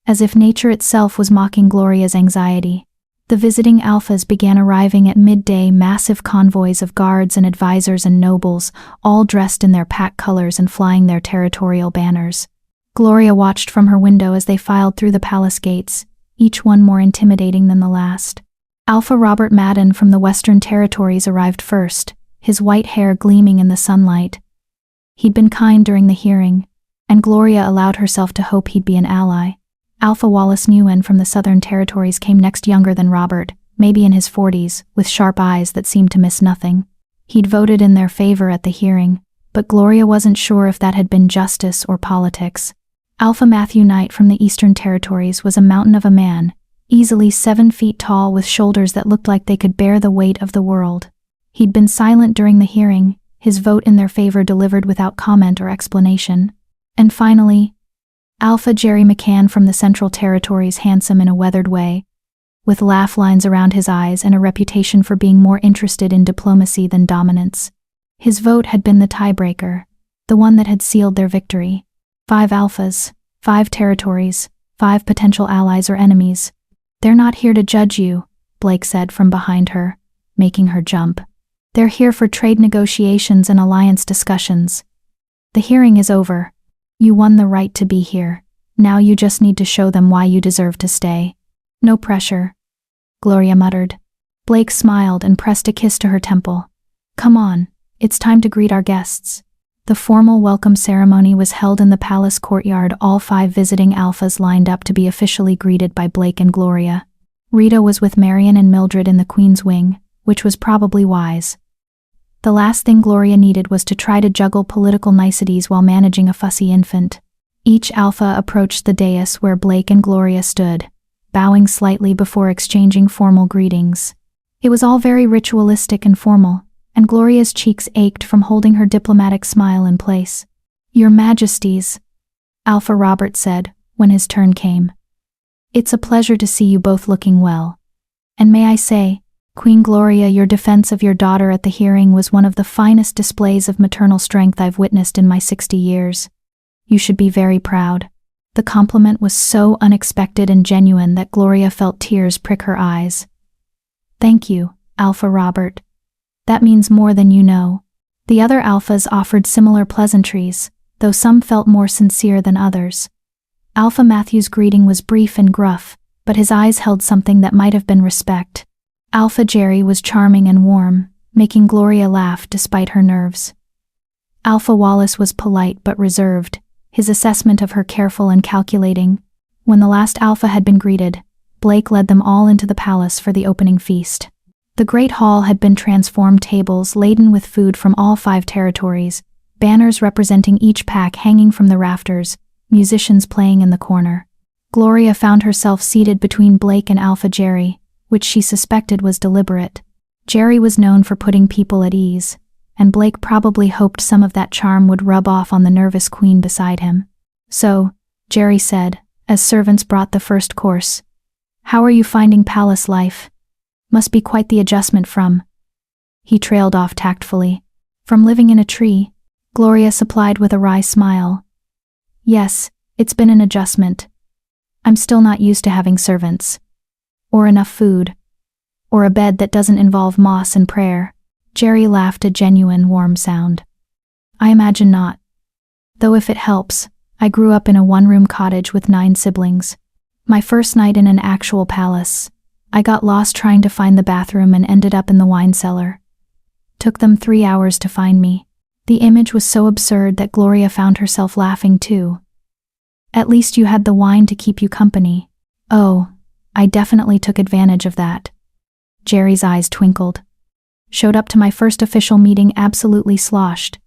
as if nature itself was mocking Gloria's anxiety. The visiting alphas began arriving at midday, massive convoys of guards and advisors and nobles, all dressed in their pack colors and flying their territorial banners. Gloria watched from her window as they filed through the palace gates, each one more intimidating than the last. Alpha Robert Madden from the Western Territories arrived first, his white hair gleaming in the sunlight. He'd been kind during the hearing, and Gloria allowed herself to hope he'd be an ally. Alpha Wallace Nguyen from the Southern Territories came next, younger than Robert, maybe in his 40s, with sharp eyes that seemed to miss nothing. He'd voted in their favor at the hearing, but Gloria wasn't sure if that had been justice or politics. Alpha Matthew Knight from the Eastern Territories was a mountain of a man, easily 7 feet tall with shoulders that looked like they could bear the weight of the world. He'd been silent during the hearing, his vote in their favor delivered without comment or explanation. And finally, Alpha Jerry McCann from the Central Territories, handsome in a weathered way, with laugh lines around his eyes and a reputation for being more interested in diplomacy than dominance. His vote had been the tiebreaker, the one that had sealed their victory. 5 alphas, 5 territories, 5 potential allies or enemies. They're not here to judge you, Blake said from behind her, making her jump. They're here for trade negotiations and alliance discussions. The hearing is over. You won the right to be here. Now you just need to show them why you deserve to stay. No pressure, Gloria muttered. Blake smiled and pressed a kiss to her temple. Come on, it's time to greet our guests. The formal welcome ceremony was held in the palace courtyard. All 5 visiting alphas lined up to be officially greeted by Blake and Gloria. Rita was with Marion and Mildred in the Queen's wing, which was probably wise. The last thing Gloria needed was to try to juggle political niceties while managing a fussy infant. Each alpha approached the dais where Blake and Gloria stood, bowing slightly before exchanging formal greetings. It was all very ritualistic and formal, and Gloria's cheeks ached from holding her diplomatic smile in place. Your Majesties, Alpha Robert said, when his turn came. It's a pleasure to see you both looking well. And may I say, Queen Gloria, your defense of your daughter at the hearing was one of the finest displays of maternal strength I've witnessed in my 60 years. You should be very proud. The compliment was so unexpected and genuine that Gloria felt tears prick her eyes. Thank you, Alpha Robert. That means more than you know. The other alphas offered similar pleasantries, though some felt more sincere than others. Alpha Matthew's greeting was brief and gruff, but his eyes held something that might have been respect. Alpha Jerry was charming and warm, making Gloria laugh despite her nerves. Alpha Wallace was polite but reserved, his assessment of her careful and calculating. When the last alpha had been greeted, Blake led them all into the palace for the opening feast. The great hall had been transformed, tables laden with food from all 5 territories, banners representing each pack hanging from the rafters, musicians playing in the corner. Gloria found herself seated between Blake and Alpha Jerry, which she suspected was deliberate. Jerry was known for putting people at ease, and Blake probably hoped some of that charm would rub off on the nervous queen beside him. So, Jerry said, as servants brought the first course, "How are you finding palace life? Must be quite the adjustment from..." He trailed off tactfully. From living in a tree, Gloria supplied with a wry smile. Yes, it's been an adjustment. I'm still not used to having servants. Or enough food. Or a bed that doesn't involve moss and prayer. Jerry laughed a genuine, warm sound. I imagine not. Though if it helps, I grew up in a one-room cottage with 9 siblings. My first night in an actual palace, I got lost trying to find the bathroom and ended up in the wine cellar. Took them 3 hours to find me. The image was so absurd that Gloria found herself laughing too. At least you had the wine to keep you company. Oh, I definitely took advantage of that. Jerry's eyes twinkled. Showed up to my first official meeting absolutely sloshed.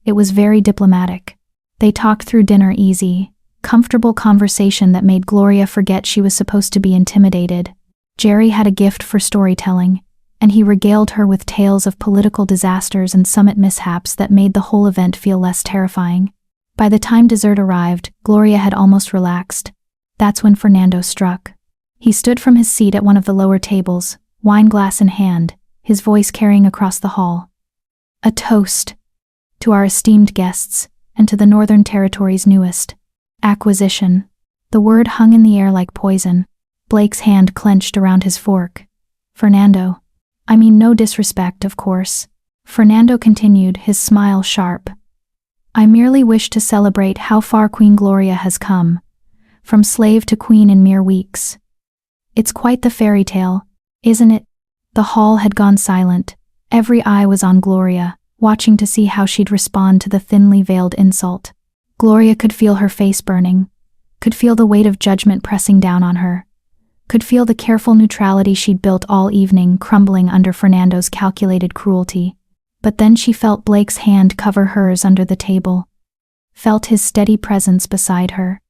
It was very diplomatic. They talked through dinner easy, comfortable conversation that made Gloria forget she was supposed to be intimidated. Jerry had a gift for storytelling, and he regaled her with tales of political disasters and summit mishaps that made the whole event feel less terrifying. By the time dessert arrived, Gloria had almost relaxed. That's when Fernando struck. He stood from his seat at one of the lower tables, wine glass in hand, his voice carrying across the hall. A toast to our esteemed guests, and to the Northern Territory's newest acquisition. The word hung in the air like poison. Blake's hand clenched around his fork. Fernando. I mean, no disrespect, of course. Fernando continued, his smile sharp. I merely wish to celebrate how far Queen Gloria has come. From slave to queen in mere weeks. It's quite the fairy tale, isn't it? The hall had gone silent. Every eye was on Gloria, watching to see how she'd respond to the thinly veiled insult. Gloria could feel her face burning, could feel the weight of judgment pressing down on her, could feel the careful neutrality she'd built all evening crumbling under Fernando's calculated cruelty. But then she felt Blake's hand cover hers under the table, felt his steady presence beside her,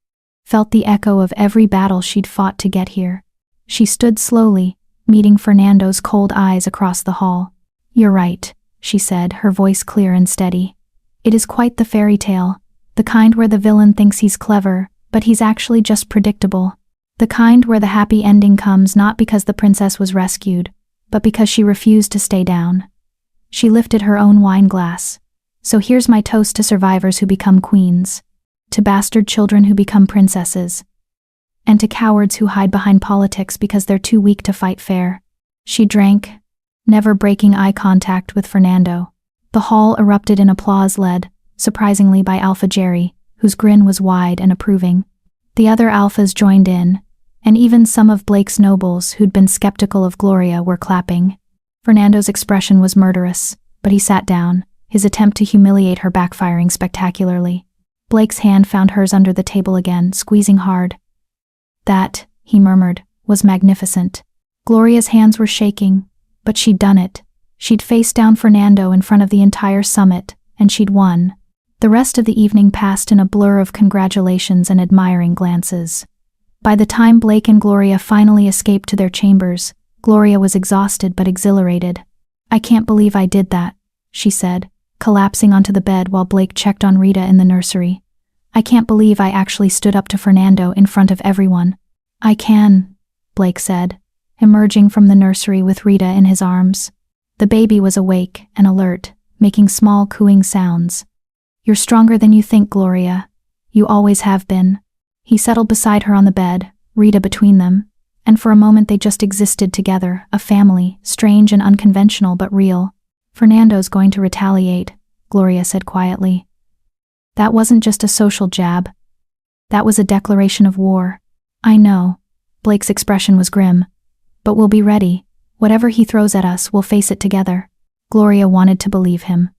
felt the echo of every battle she'd fought to get here. She stood slowly, meeting Fernando's cold eyes across the hall. You're right, she said, her voice clear and steady. It is quite the fairy tale, the kind where the villain thinks he's clever, but he's actually just predictable. The kind where the happy ending comes not because the princess was rescued, but because she refused to stay down. She lifted her own wine glass. So here's my toast to survivors who become queens, to bastard children who become princesses, and to cowards who hide behind politics because they're too weak to fight fair. She drank, never breaking eye contact with Fernando. The hall erupted in applause led, surprisingly, by Alpha Jerry, whose grin was wide and approving. The other alphas joined in, and even some of Blake's nobles who'd been skeptical of Gloria were clapping. Fernando's expression was murderous, but he sat down, his attempt to humiliate her backfiring spectacularly. Blake's hand found hers under the table again, squeezing hard. That, he murmured, was magnificent. Gloria's hands were shaking, but she'd done it. She'd faced down Fernando in front of the entire summit, and she'd won. The rest of the evening passed in a blur of congratulations and admiring glances. By the time Blake and Gloria finally escaped to their chambers, Gloria was exhausted but exhilarated. I can't believe I did that, she said, collapsing onto the bed while Blake checked on Rita in the nursery. I can't believe I actually stood up to Fernando in front of everyone. I can, Blake said, emerging from the nursery with Rita in his arms. The baby was awake and alert, making small cooing sounds. You're stronger than you think, Gloria. You always have been. He settled beside her on the bed, Rita between them, and for a moment they just existed together, a family, strange and unconventional but real. Fernando's going to retaliate, Gloria said quietly. That wasn't just a social jab. That was a declaration of war. I know. Blake's expression was grim. But we'll be ready. Whatever he throws at us, we'll face it together. Gloria wanted to believe him.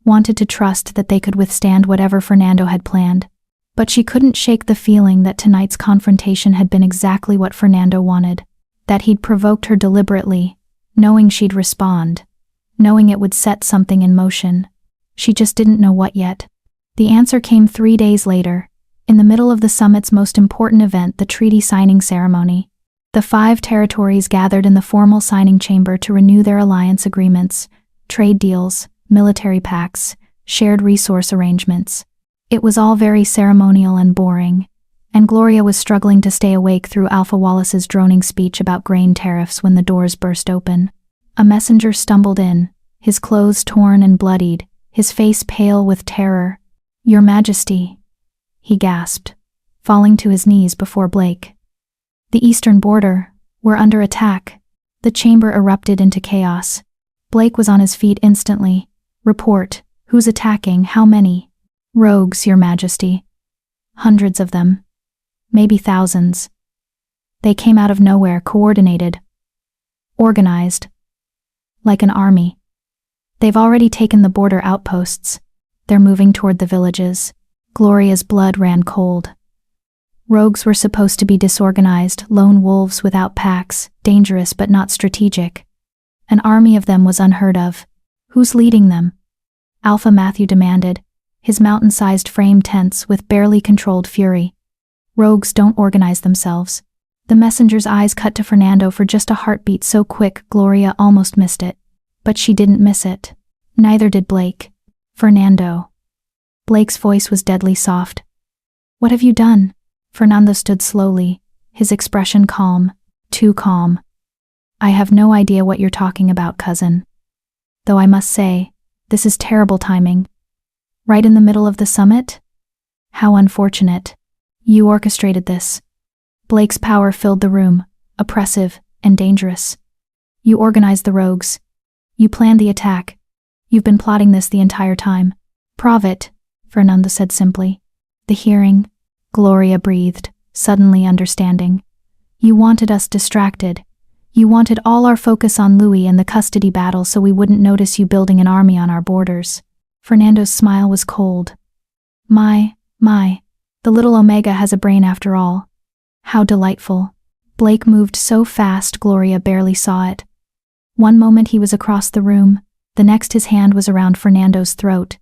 Wanted to trust that they could withstand whatever Fernando had planned. But she couldn't shake the feeling that tonight's confrontation had been exactly what Fernando wanted. That he'd provoked her deliberately, knowing she'd respond. Knowing it would set something in motion. She just didn't know what yet. The answer came 3 days later, in the middle of the summit's most important event, the treaty signing ceremony. The 5 territories gathered in the formal signing chamber to renew their alliance agreements, trade deals, military pacts, shared resource arrangements. It was all very ceremonial and boring, and Gloria was struggling to stay awake through Alpha Wallace's droning speech about grain tariffs when the doors burst open. A messenger stumbled in, his clothes torn and bloodied, his face pale with terror. "Your Majesty," he gasped, falling to his knees before Blake. The eastern border, we're under attack. The chamber erupted into chaos. Blake was on his feet instantly. "Report. Who's attacking? How many?" "Rogues, Your Majesty. Hundreds of them. Maybe thousands. They came out of nowhere, coordinated. Organized. Like an army. They've already taken the border outposts. They're moving toward the villages." Gloria's blood ran cold. Rogues were supposed to be disorganized, lone wolves without packs, dangerous but not strategic. An army of them was unheard of. "Who's leading them?" Alpha Matthew demanded, his mountain-sized frame tense with barely controlled fury. "Rogues don't organize themselves." The messenger's eyes cut to Fernando for just a heartbeat so quick Gloria almost missed it. But she didn't miss it. Neither did Blake. "Fernando." Blake's voice was deadly soft. "What have you done?" Fernando stood slowly, his expression calm, too calm. "I have no idea what you're talking about, cousin. Though I must say, this is terrible timing. Right in the middle of the summit? How unfortunate. You orchestrated this." Blake's power filled the room, oppressive and dangerous. "You organized the rogues. You planned the attack. You've been plotting this the entire time." "Prove it," Fernando said simply. "The hearing," Gloria breathed, suddenly understanding. "You wanted us distracted. You wanted all our focus on Louis and the custody battle so we wouldn't notice you building an army on our borders." Fernando's smile was cold. My, the little Omega has a brain after all. How delightful." Blake moved so fast Gloria barely saw it. One moment he was across the room, the next his hand was around Fernando's throat,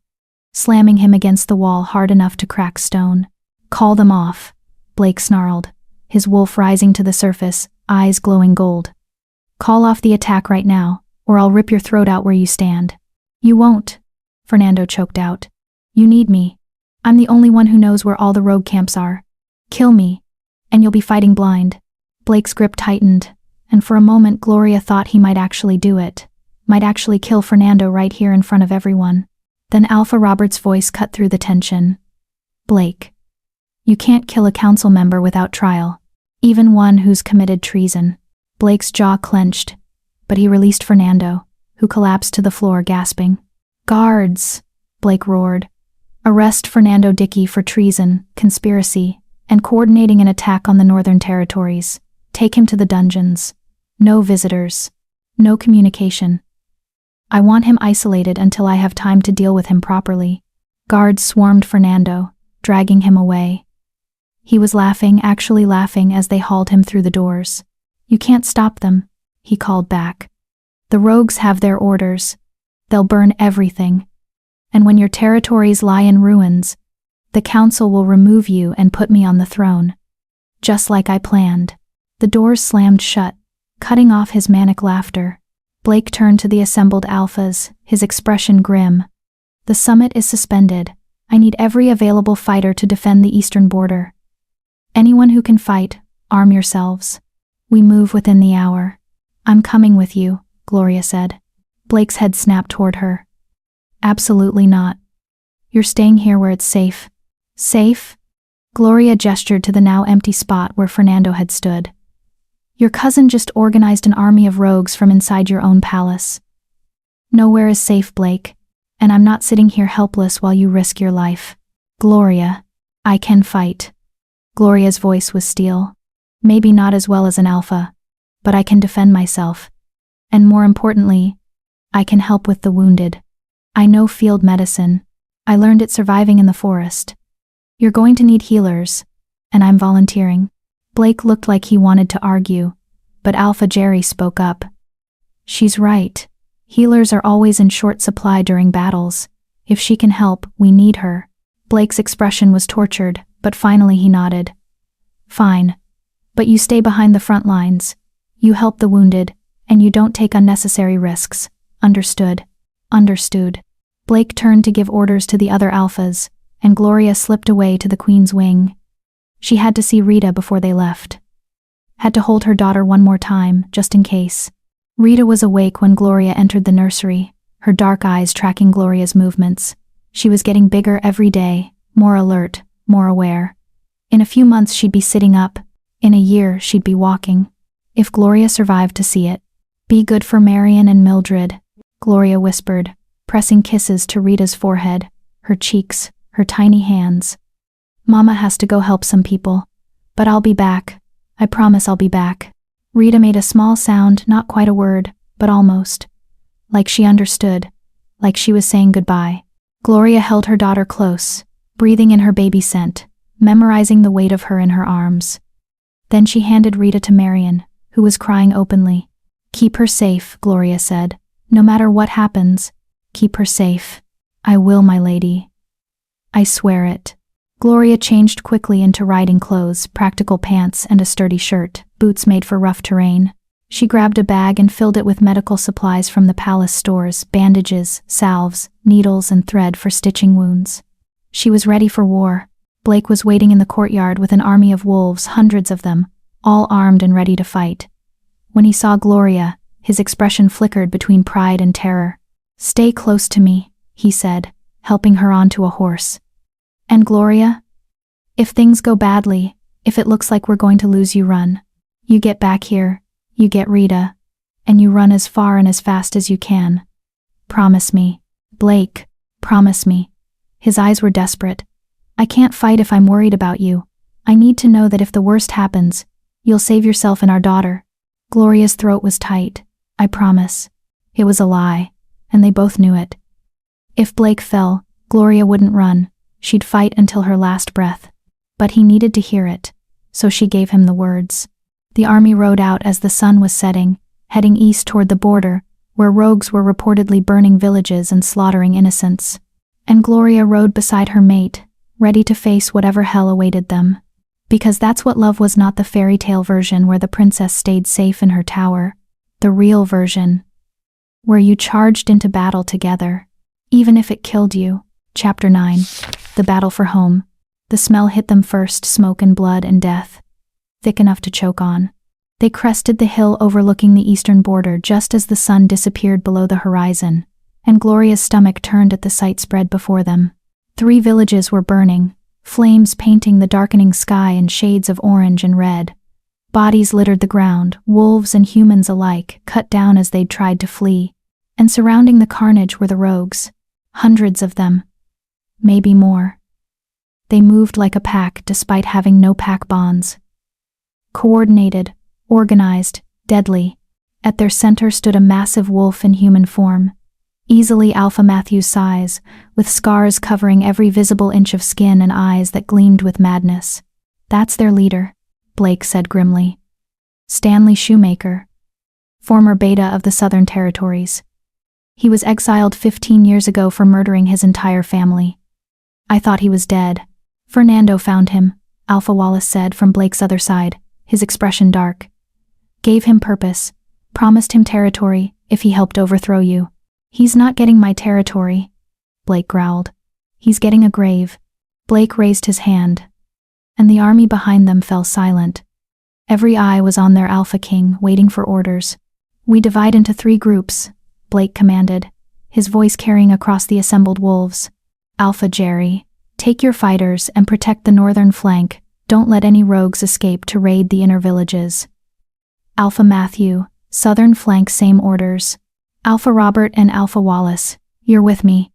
slamming him against the wall hard enough to crack stone. "Call them off," Blake snarled, his wolf rising to the surface, eyes glowing gold. "Call off the attack right now, or I'll rip your throat out where you stand." "You won't," Fernando choked out. "You need me. I'm the only one who knows where all the rogue camps are. Kill me, and you'll be fighting blind." Blake's grip tightened, and for a moment Gloria thought he might actually do it, might actually kill Fernando right here in front of everyone. Then Alpha Robert's voice cut through the tension. "Blake, you can't kill a council member without trial, even one who's committed treason." Blake's jaw clenched, but he released Fernando, who collapsed to the floor gasping. "Guards!" Blake roared. "Arrest Fernando Dickey for treason, conspiracy, and coordinating an attack on the Northern Territories. Take him to the dungeons. No visitors. No communication. I want him isolated until I have time to deal with him properly." Guards swarmed Fernando, dragging him away. He was laughing, actually laughing, as they hauled him through the doors. "You can't stop them," he called back. "The rogues have their orders. They'll burn everything. And when your territories lie in ruins, the council will remove you and put me on the throne. Just like I planned." The doors slammed shut, cutting off his manic laughter. Blake turned to the assembled alphas, his expression grim. "The summit is suspended. I need every available fighter to defend the eastern border. Anyone who can fight, arm yourselves. We move within the hour." "I'm coming with you," Gloria said. Blake's head snapped toward her. "Absolutely not. You're staying here where it's safe." "Safe?" Gloria gestured to the now empty spot where Fernando had stood. "Your cousin just organized an army of rogues from inside your own palace. Nowhere is safe, Blake, and I'm not sitting here helpless while you risk your life." "Gloria, I can fight." Gloria's voice was steel. "Maybe not as well as an alpha, but I can defend myself. And more importantly, I can help with the wounded. I know field medicine. I learned it surviving in the forest. You're going to need healers, and I'm volunteering." Blake looked like he wanted to argue, but Alpha Jerry spoke up. "She's right. Healers are always in short supply during battles. If she can help, we need her." Blake's expression was tortured, but finally he nodded. "Fine. But you stay behind the front lines. You help the wounded, and you don't take unnecessary risks. Understood?" "Understood." Blake turned to give orders to the other alphas, and Gloria slipped away to the Queen's wing. She had to see Rita before they left. Had to hold her daughter one more time, just in case. Rita was awake when Gloria entered the nursery, her dark eyes tracking Gloria's movements. She was getting bigger every day, more alert, more aware. In a few months she'd be sitting up. In a year she'd be walking. If Gloria survived to see it. Be good for Marion and Mildred, Gloria whispered, pressing kisses to Rita's forehead, her cheeks, her tiny hands. Mama has to go help some people. But I'll be back. I promise I'll be back. Rita made a small sound, not quite a word, but almost. Like she understood. Like she was saying goodbye. Gloria held her daughter close, breathing in her baby scent, memorizing the weight of her in her arms. Then she handed Rita to Marion, who was crying openly. Keep her safe, Gloria said. No matter what happens, keep her safe. I will, my lady. I swear it. Gloria changed quickly into riding clothes, practical pants and a sturdy shirt, boots made for rough terrain. She grabbed a bag and filled it with medical supplies from the palace stores, bandages, salves, needles and thread for stitching wounds. She was ready for war. Blake was waiting in the courtyard with an army of wolves, hundreds of them, all armed and ready to fight. When he saw Gloria, his expression flickered between pride and terror. Stay close to me, he said, helping her onto a horse. And Gloria? If things go badly, if it looks like we're going to lose, you run. You get back here, you get Rita, and you run as far and as fast as you can. Promise me, Blake, promise me. His eyes were desperate. I can't fight if I'm worried about you. I need to know that if the worst happens, you'll save yourself and our daughter. Gloria's throat was tight. I promise. It was a lie, and they both knew it. If Blake fell, Gloria wouldn't run. She'd fight until her last breath. But he needed to hear it, so she gave him the words. The army rode out as the sun was setting, heading east toward the border, where rogues were reportedly burning villages and slaughtering innocents. And Gloria rode beside her mate, ready to face whatever hell awaited them. Because that's what love was, not the fairy tale version where the princess stayed safe in her tower. The real version. Where you charged into battle together, even if it killed you. Chapter 9. The battle for home. The smell hit them first, smoke and blood and death. Thick enough to choke on. They crested the hill overlooking the eastern border just as the sun disappeared below the horizon, and Gloria's stomach turned at the sight spread before them. 3 villages were burning, flames painting the darkening sky in shades of orange and red. Bodies littered the ground, wolves and humans alike, cut down as they'd tried to flee. And surrounding the carnage were the rogues. Hundreds of them. Maybe more. They moved like a pack despite having no pack bonds. Coordinated, organized, deadly. At their center stood a massive wolf in human form. Easily Alpha Matthew's size, with scars covering every visible inch of skin and eyes that gleamed with madness. That's their leader, Blake said grimly. Stanley Shoemaker, former beta of the Southern Territories. He was exiled 15 years ago for murdering his entire family. I thought he was dead. Fernando found him, Alpha Wallace said from Blake's other side, his expression dark. Gave him purpose, promised him territory if he helped overthrow you. He's not getting my territory, Blake growled. He's getting a grave. Blake raised his hand, and the army behind them fell silent. Every eye was on their Alpha King, waiting for orders. We divide into 3 groups, Blake commanded, his voice carrying across the assembled wolves. Alpha Jerry, take your fighters and protect the northern flank. Don't let any rogues escape to raid the inner villages. Alpha Matthew, southern flank, same orders. Alpha Robert and Alpha Wallace, you're with me.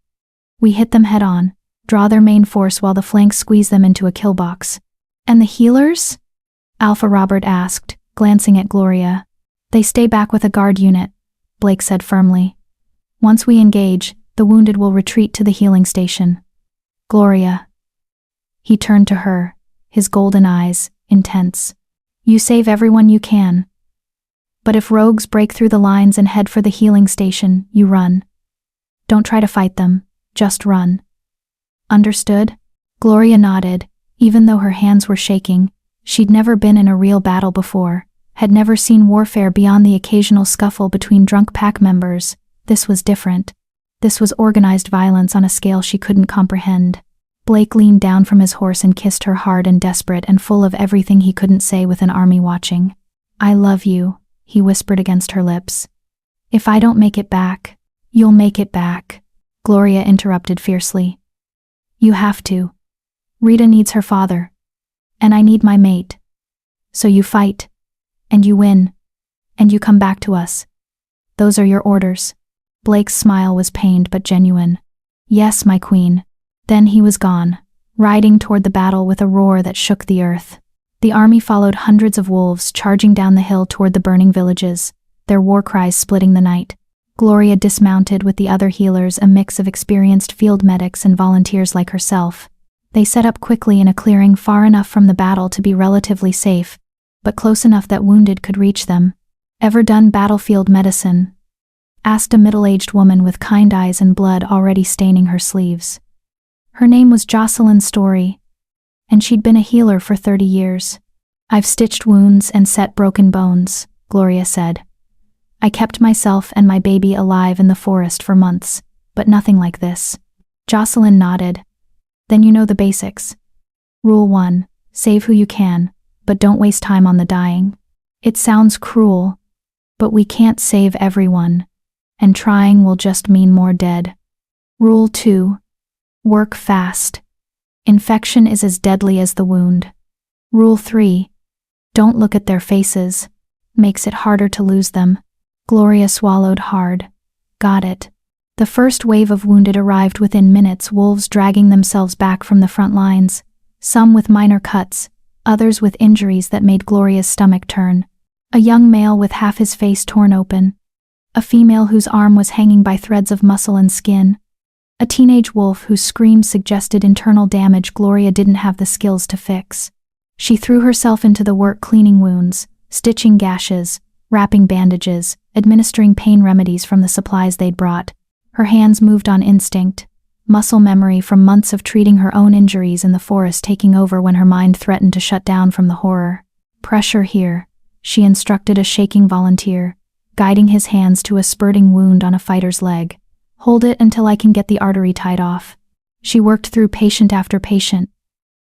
We hit them head on, draw their main force while the flanks squeeze them into a kill box. And the healers? Alpha Robert asked, glancing at Gloria. They stay back with a guard unit, Blake said firmly. Once we engage, the wounded will retreat to the healing station. Gloria. He turned to her, his golden eyes, intense. You save everyone you can. But if rogues break through the lines and head for the healing station, you run. Don't try to fight them, just run. Understood? Gloria nodded, even though her hands were shaking. She'd never been in a real battle before, had never seen warfare beyond the occasional scuffle between drunk pack members. This was different. This was organized violence on a scale she couldn't comprehend. Blake leaned down from his horse and kissed her, hard and desperate and full of everything he couldn't say with an army watching. I love you, he whispered against her lips. If I don't make it back, You'll make it back, Gloria interrupted fiercely. You have to. Rita needs her father. And I need my mate. So you fight. And you win. And you come back to us. Those are your orders. Blake's smile was pained but genuine. Yes, my queen. Then he was gone, riding toward the battle with a roar that shook the earth. The army followed hundreds of wolves charging down the hill toward the burning villages, their war cries splitting the night. Gloria dismounted with the other healers, a mix of experienced field medics and volunteers like herself. They set up quickly in a clearing far enough from the battle to be relatively safe, but close enough that wounded could reach them. Ever done battlefield medicine? Asked a middle-aged woman with kind eyes and blood already staining her sleeves. Her name was Jocelyn Story, and she'd been a healer for 30 years. I've stitched wounds and set broken bones, Gloria said. I kept myself and my baby alive in the forest for months, but nothing like this. Jocelyn nodded. Then you know the basics. Rule 1, save who you can, but don't waste time on the dying. It sounds cruel, but we can't save everyone, and trying will just mean more dead. Rule 2, work fast. Infection is as deadly as the wound. Rule 3, don't look at their faces. Makes it harder to lose them. Gloria swallowed hard. Got it. The first wave of wounded arrived within minutes, wolves dragging themselves back from the front lines, some with minor cuts, others with injuries that made Gloria's stomach turn. A young male with half his face torn open. A female whose arm was hanging by threads of muscle and skin. A teenage wolf whose screams suggested internal damage Gloria didn't have the skills to fix. She threw herself into the work cleaning wounds, stitching gashes, wrapping bandages, administering pain remedies from the supplies they'd brought. Her hands moved on instinct, muscle memory from months of treating her own injuries in the forest taking over when her mind threatened to shut down from the horror. Pressure here, she instructed a shaking volunteer, guiding his hands to a spurting wound on a fighter's leg. Hold it until I can get the artery tied off. She worked through patient after patient,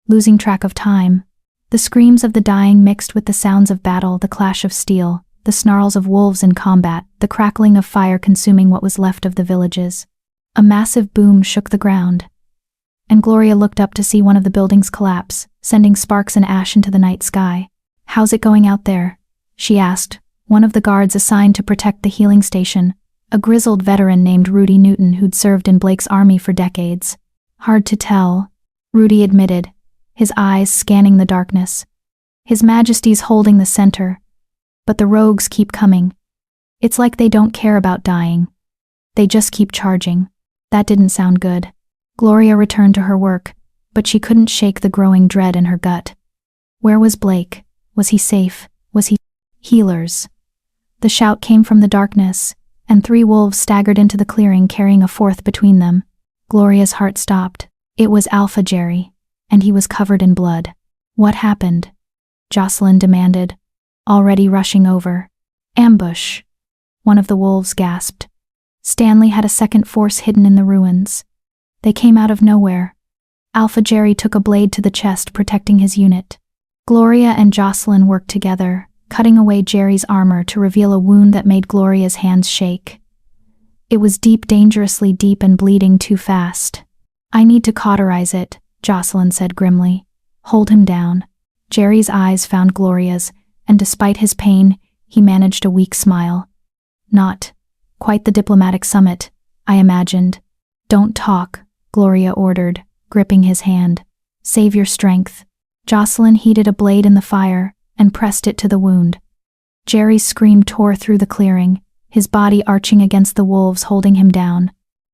losing track of time. The screams of the dying mixed with the sounds of battle, the clash of steel, the snarls of wolves in combat, the crackling of fire consuming what was left of the villages. A massive boom shook the ground, and Gloria looked up to see one of the buildings collapse, sending sparks and ash into the night sky. How's it going out there? She asked, one of the guards assigned to protect the healing station, a grizzled veteran named Rudy Newton who'd served in Blake's army for decades. Hard to tell, Rudy admitted, his eyes scanning the darkness. His Majesty's holding the center, but the rogues keep coming. It's like they don't care about dying. They just keep charging. That didn't sound good. Gloria returned to her work, but she couldn't shake the growing dread in her gut. Where was Blake? Was he safe? Was he... Healers. The shout came from the darkness, and 3 wolves staggered into the clearing carrying a 4th between them. Gloria's heart stopped. It was Alpha Jerry, and he was covered in blood. What happened? Jocelyn demanded, already rushing over. Ambush. One of the wolves gasped. Stanley had a second force hidden in the ruins. They came out of nowhere. Alpha Jerry took a blade to the chest, protecting his unit. Gloria and Jocelyn worked together, cutting away Jerry's armor to reveal a wound that made Gloria's hands shake. It was deep, dangerously deep, and bleeding too fast. I need to cauterize it, Jocelyn said grimly. Hold him down. Jerry's eyes found Gloria's, and despite his pain, he managed a weak smile. Not quite the diplomatic summit, I imagined. Don't talk, Gloria ordered, gripping his hand. Save your strength. Jocelyn heated a blade in the fire and pressed it to the wound. Jerry's scream tore through the clearing, his body arching against the wolves holding him down.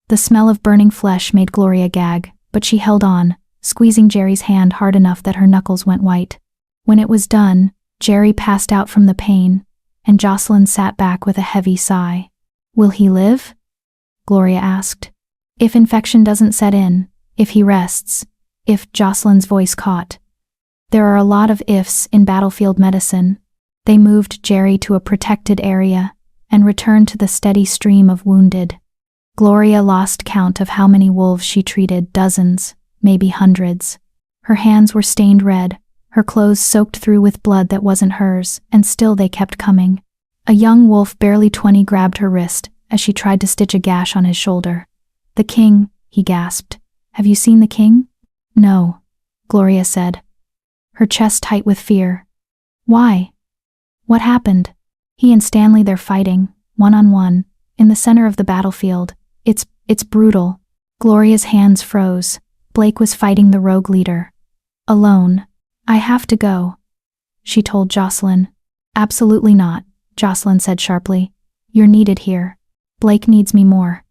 The smell of burning flesh made Gloria gag, but she held on, squeezing Jerry's hand hard enough that her knuckles went white. When it was done, Jerry passed out from the pain, and Jocelyn sat back with a heavy sigh. Will he live? Gloria asked. If infection doesn't set in, if he rests, if Jocelyn's voice caught. There are a lot of ifs in battlefield medicine. They moved Jerry to a protected area and returned to the steady stream of wounded. Gloria lost count of how many wolves she treated, dozens, maybe hundreds. Her hands were stained red, her clothes soaked through with blood that wasn't hers, and still they kept coming. A young wolf barely 20 grabbed her wrist as she tried to stitch a gash on his shoulder. "The king," he gasped. "Have you seen the king?" "No," Gloria said, her chest tight with fear. "Why? What happened?" "He and Stanley, they're fighting, one-on-one, in the center of the battlefield. It's brutal." Gloria's hands froze. Blake was fighting the rogue leader. Alone. "I have to go," she told Jocelyn. "Absolutely not," Jocelyn said sharply. "You're needed here. Blake needs me more."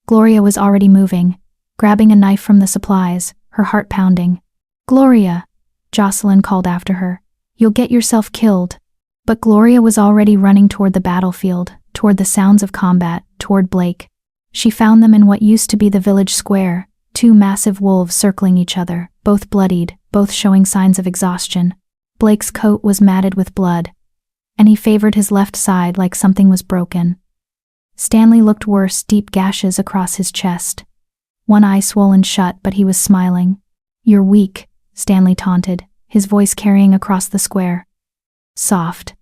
Gloria was already moving, grabbing a knife from the supplies, her heart pounding. "Gloria," Jocelyn called after her. "You'll get yourself killed." But Gloria was already running toward the battlefield, toward the sounds of combat, toward Blake. She found them in what used to be the village square, two massive wolves circling each other, both bloodied, both showing signs of exhaustion. Blake's coat was matted with blood, and he favored his left side like something was broken. Stanley looked worse, deep gashes across his chest. One eye swollen shut, but he was smiling. "You're weak," Stanley taunted, his voice carrying across the square. "Soft.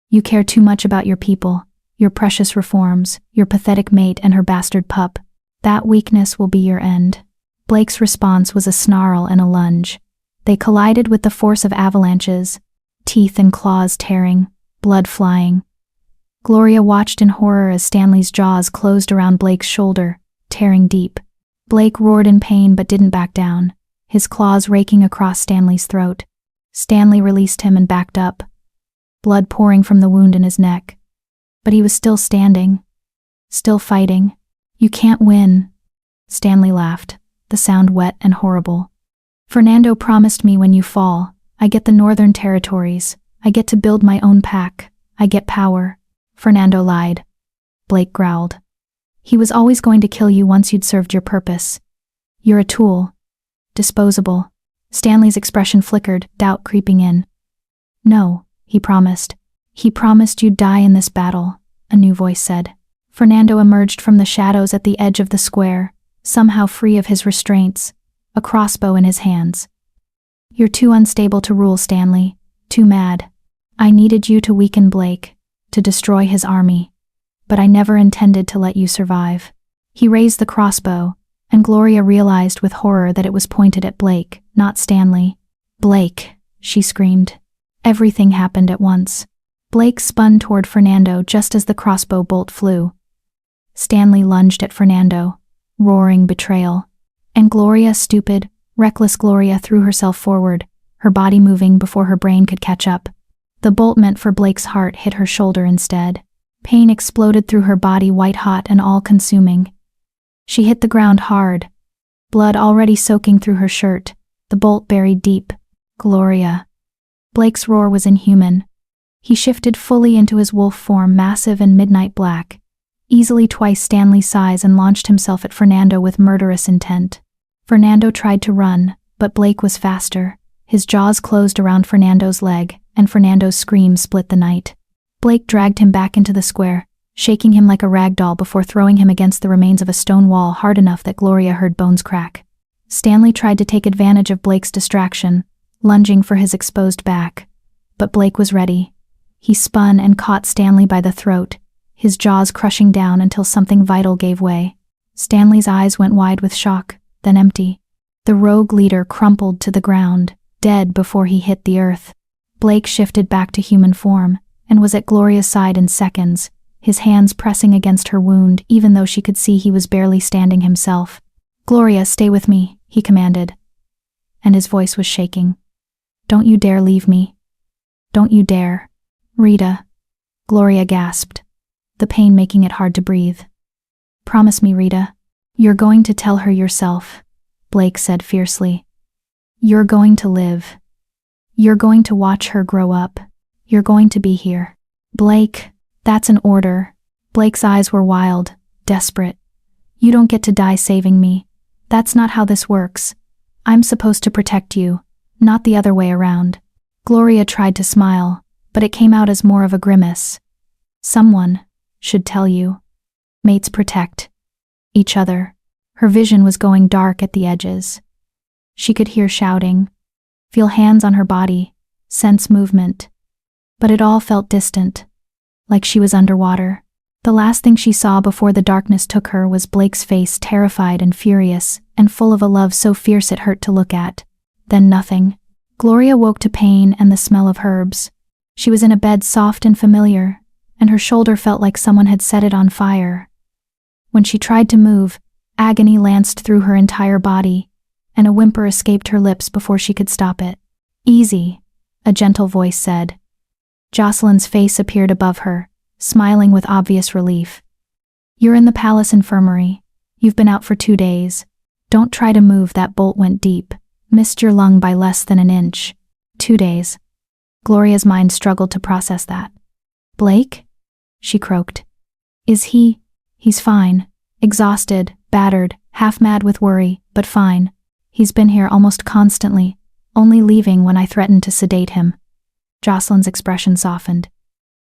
You care too much about your people, your precious reforms, your pathetic mate and her bastard pup. That weakness will be your end." Blake's response was a snarl and a lunge. They collided with the force of avalanches, teeth and claws tearing, blood flying. Gloria watched in horror as Stanley's jaws closed around Blake's shoulder, tearing deep. Blake roared in pain but didn't back down, his claws raking across Stanley's throat. Stanley released him and backed up, blood pouring from the wound in his neck. But he was still standing, still fighting. "You can't win," Stanley laughed, the sound wet and horrible. "Fernando promised me when you fall, I get the Northern Territories, I get to build my own pack, I get power." Fernando lied, Blake growled. "He was always going to kill you once you'd served your purpose. You're a tool. Disposable." Stanley's expression flickered, doubt creeping in. "No," he promised. "He promised you'd die in this battle," a new voice said. Fernando emerged from the shadows at the edge of the square, somehow free of his restraints, a crossbow in his hands. "You're too unstable to rule, Stanley. Too mad. I needed you to weaken Blake, to destroy his army. But I never intended to let you survive." He raised the crossbow, and Gloria realized with horror that it was pointed at Blake, not Stanley. "Blake," she screamed. Everything happened at once. Blake spun toward Fernando just as the crossbow bolt flew. Stanley lunged at Fernando, roaring betrayal. And Gloria, stupid, reckless Gloria, threw herself forward, her body moving before her brain could catch up. The bolt meant for Blake's heart hit her shoulder instead. Pain exploded through her body, white-hot and all-consuming. She hit the ground hard, blood already soaking through her shirt, the bolt buried deep. "Gloria." Blake's roar was inhuman. He shifted fully into his wolf form, massive and midnight black, easily twice Stanley's size, and launched himself at Fernando with murderous intent. Fernando tried to run, but Blake was faster. His jaws closed around Fernando's leg, and Fernando's scream split the night. Blake dragged him back into the square, shaking him like a rag doll before throwing him against the remains of a stone wall hard enough that Gloria heard bones crack. Stanley tried to take advantage of Blake's distraction, lunging for his exposed back. But Blake was ready. He spun and caught Stanley by the throat, his jaws crushing down until something vital gave way. Stanley's eyes went wide with shock, then empty. The rogue leader crumpled to the ground, dead before he hit the earth. Blake shifted back to human form, and was at Gloria's side in seconds, his hands pressing against her wound even though she could see he was barely standing himself. "Gloria, stay with me," he commanded. And his voice was shaking. "Don't you dare leave me. Don't you dare." "Rita," Gloria gasped, the pain making it hard to breathe. "Promise me, Rita. You're going to tell her yourself," Blake said fiercely. "You're going to live. You're going to watch her grow up. You're going to be here." "Blake, that's an order." Blake's eyes were wild, desperate. "You don't get to die saving me. That's not how this works. I'm supposed to protect you, not the other way around." Gloria tried to smile, but it came out as more of a grimace. "Someone should tell you. Mates protect each other." Her vision was going dark at the edges. She could hear shouting, feel hands on her body, sense movement. But it all felt distant, like she was underwater. The last thing she saw before the darkness took her was Blake's face, terrified and furious, and full of a love so fierce it hurt to look at. Then nothing. Gloria woke to pain and the smell of herbs. She was in a bed soft and familiar, and her shoulder felt like someone had set it on fire. When she tried to move, agony lanced through her entire body, and a whimper escaped her lips before she could stop it. "Easy," a gentle voice said. Jocelyn's face appeared above her, smiling with obvious relief. "You're in the palace infirmary. You've been out for 2 days. Don't try to move, that bolt went deep. Missed your lung by less than an inch. 2 days." Gloria's mind struggled to process that. "Blake?" she croaked. "Is he?" "He's fine. Exhausted, battered, half mad with worry, but fine. He's been here almost constantly, only leaving when I threatened to sedate him." Jocelyn's expression softened.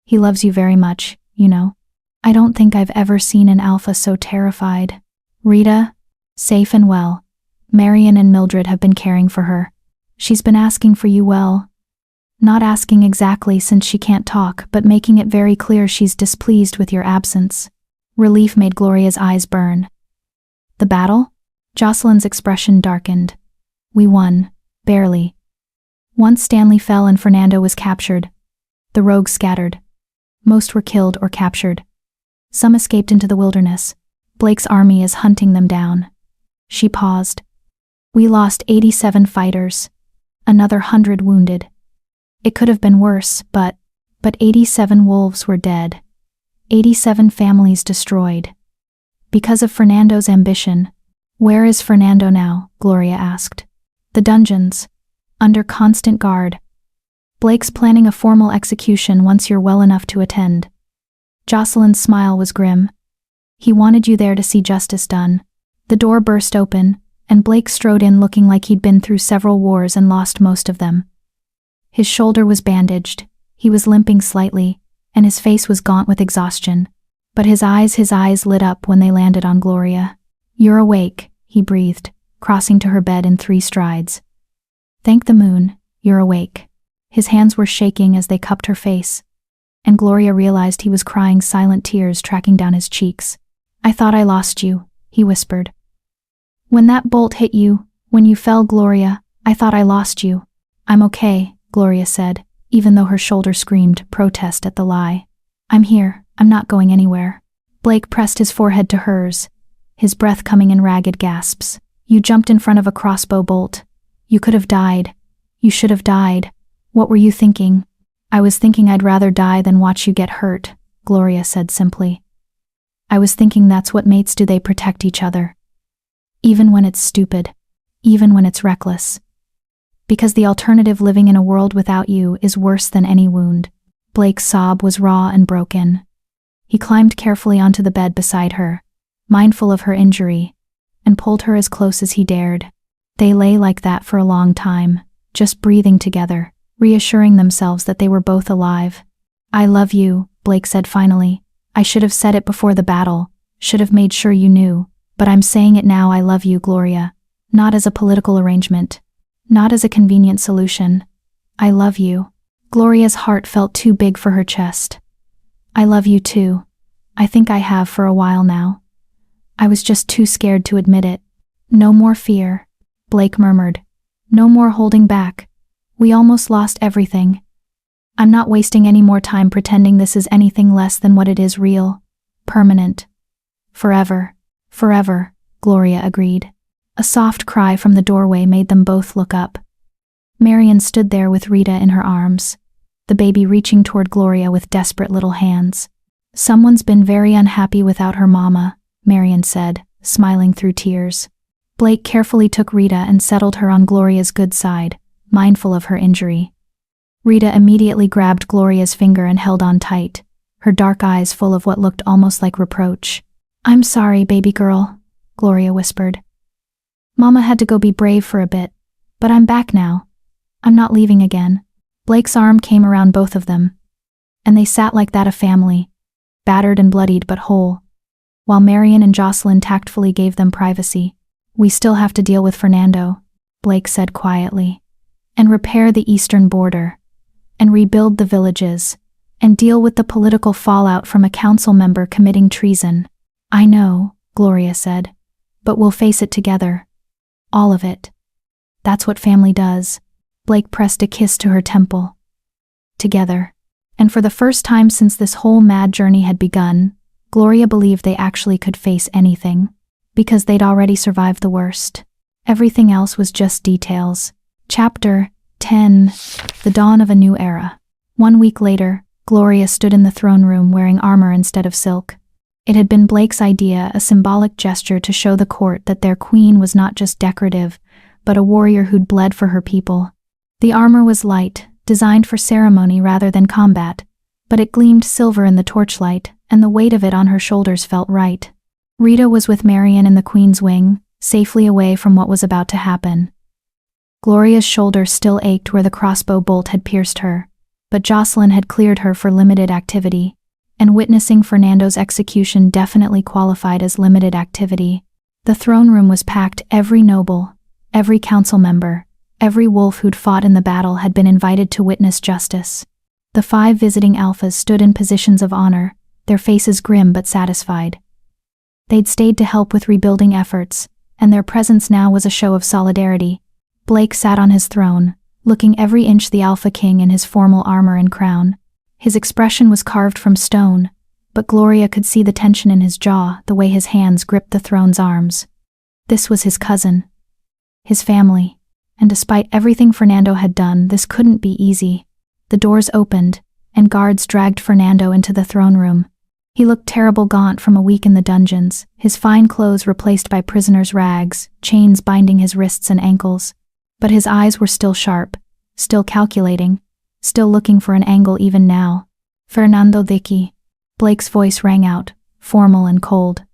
"He loves you very much, you know. I don't think I've ever seen an alpha so terrified." "Rita?" "Safe and well. Marion and Mildred have been caring for her. She's been asking for you well. Not asking exactly since she can't talk, but making it very clear she's displeased with your absence." Relief made Gloria's eyes burn. "The battle?" Jocelyn's expression darkened. "We won. Barely. Once Stanley fell and Fernando was captured. The rogues scattered. Most were killed or captured. Some escaped into the wilderness. Blake's army is hunting them down." She paused. "We lost 87 fighters. Another 100 wounded. It could have been worse, but 87 wolves were dead. 87 families destroyed. Because of Fernando's ambition." "Where is Fernando now?" Gloria asked. "The dungeons. Under constant guard. Blake's planning a formal execution once you're well enough to attend." Jocelyn's smile was grim. "He wanted you there to see justice done." The door burst open, and Blake strode in looking like he'd been through several wars and lost most of them. His shoulder was bandaged, he was limping slightly, and his face was gaunt with exhaustion. But his eyes lit up when they landed on Gloria. "You're awake," he breathed, crossing to her bed in 3 strides. "Thank the moon, you're awake." His hands were shaking as they cupped her face, and Gloria realized he was crying silent tears tracking down his cheeks. "I thought I lost you," he whispered. "When that bolt hit you, when you fell, Gloria, I thought I lost you." "I'm okay," Gloria said, even though her shoulder screamed protest at the lie. "I'm here, I'm not going anywhere." Blake pressed his forehead to hers, his breath coming in ragged gasps. "You jumped in front of a crossbow bolt. You could have died. You should have died. What were you thinking?" "I was thinking I'd rather die than watch you get hurt," Gloria said simply. "I was thinking that's what mates do, they protect each other. Even when it's stupid. Even when it's reckless. Because the alternative, living in a world without you, is worse than any wound." Blake's sob was raw and broken. He climbed carefully onto the bed beside her, mindful of her injury, and pulled her as close as he dared. They lay like that for a long time, just breathing together, reassuring themselves that they were both alive. "I love you," Blake said finally. "I should have said it before the battle, should have made sure you knew, but I'm saying it now. I love you, Gloria. Not as a political arrangement. Not as a convenient solution. I love you." Gloria's heart felt too big for her chest. "I love you too. I think I have for a while now. I was just too scared to admit it." "No more fear," Blake murmured. "No more holding back. We almost lost everything. I'm not wasting any more time pretending this is anything less than what it is: real, permanent. Forever, forever," Gloria agreed. A soft cry from the doorway made them both look up. Marion stood there with Rita in her arms, the baby reaching toward Gloria with desperate little hands. "Someone's been very unhappy without her mama," Marion said, smiling through tears. Blake carefully took Rita and settled her on Gloria's good side, mindful of her injury. Rita immediately grabbed Gloria's finger and held on tight, her dark eyes full of what looked almost like reproach. "I'm sorry, baby girl," Gloria whispered. "Mama had to go be brave for a bit, but I'm back now. I'm not leaving again." Blake's arm came around both of them, and they sat like that, a family, battered and bloodied but whole, while Marion and Jocelyn tactfully gave them privacy. "We still have to deal with Fernando," Blake said quietly, "and repair the eastern border, and rebuild the villages, and deal with the political fallout from a council member committing treason. I know, Gloria said, but we'll face it together. All of it. That's what family does. Blake pressed a kiss to her temple. Together. And for the first time since this whole mad journey had begun, Gloria believed they actually could face anything, because they'd already survived the worst. Everything else was just details. Chapter 10. The Dawn of a New Era. 1 week later, Gloria stood in the throne room wearing armor instead of silk. It had been Blake's idea, a symbolic gesture to show the court that their queen was not just decorative, but a warrior who'd bled for her people. The armor was light, designed for ceremony rather than combat, but it gleamed silver in the torchlight, and the weight of it on her shoulders felt right. Rita was with Marion in the queen's wing, safely away from what was about to happen. Gloria's shoulder still ached where the crossbow bolt had pierced her, but Jocelyn had cleared her for limited activity, and witnessing Fernando's execution definitely qualified as limited activity. The throne room was packed. Every noble, every council member, every wolf who'd fought in the battle had been invited to witness justice. The 5 visiting alphas stood in positions of honor, their faces grim but satisfied. They'd stayed to help with rebuilding efforts, and their presence now was a show of solidarity. Blake sat on his throne, looking every inch the Alpha King in his formal armor and crown. His expression was carved from stone, but Gloria could see the tension in his jaw, the way his hands gripped the throne's arms. This was his cousin, his family, and despite everything Fernando had done, this couldn't be easy. The doors opened, and guards dragged Fernando into the throne room. He looked terrible, gaunt from a week in the dungeons, his fine clothes replaced by prisoners' rags, chains binding his wrists and ankles. But his eyes were still sharp, still calculating, still looking for an angle even now. Fernando Dickey. Blake's voice rang out, formal and cold.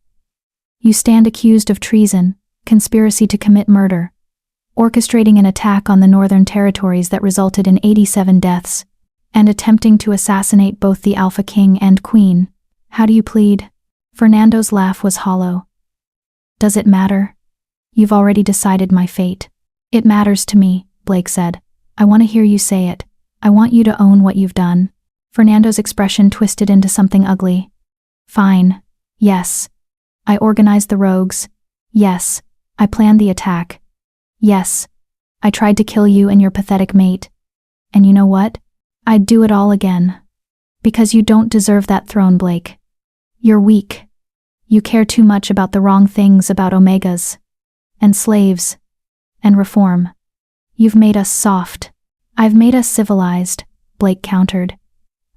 You stand accused of treason, conspiracy to commit murder, orchestrating an attack on the Northern Territories that resulted in 87 deaths, and attempting to assassinate both the Alpha King and Queen. How do you plead? Fernando's laugh was hollow. Does it matter? You've already decided my fate. It matters to me, Blake said. I want to hear you say it. I want you to own what you've done. Fernando's expression twisted into something ugly. Fine. Yes. I organized the rogues. Yes. I planned the attack. Yes. I tried to kill you and your pathetic mate. And you know what? I'd do it all again. Because you don't deserve that throne, Blake. You're weak. You care too much about the wrong things, about omegas. And slaves. And reform. You've made us soft. I've made us civilized, Blake countered.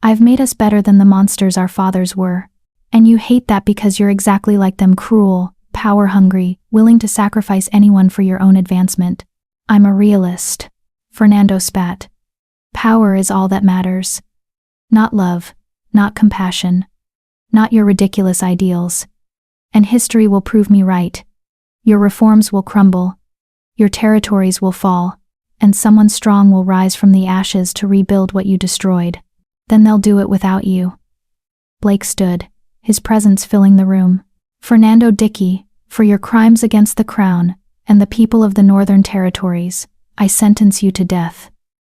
I've made us better than the monsters our fathers were. And you hate that because you're exactly like them, cruel, power-hungry, willing to sacrifice anyone for your own advancement. I'm a realist. Fernando spat. Power is all that matters. Not love, not compassion, not your ridiculous ideals. And history will prove me right. Your reforms will crumble. Your territories will fall. And someone strong will rise from the ashes to rebuild what you destroyed. Then they'll do it without you. Blake stood, his presence filling the room. Fernando Dickey, for your crimes against the crown and the people of the Northern Territories, I sentence you to death.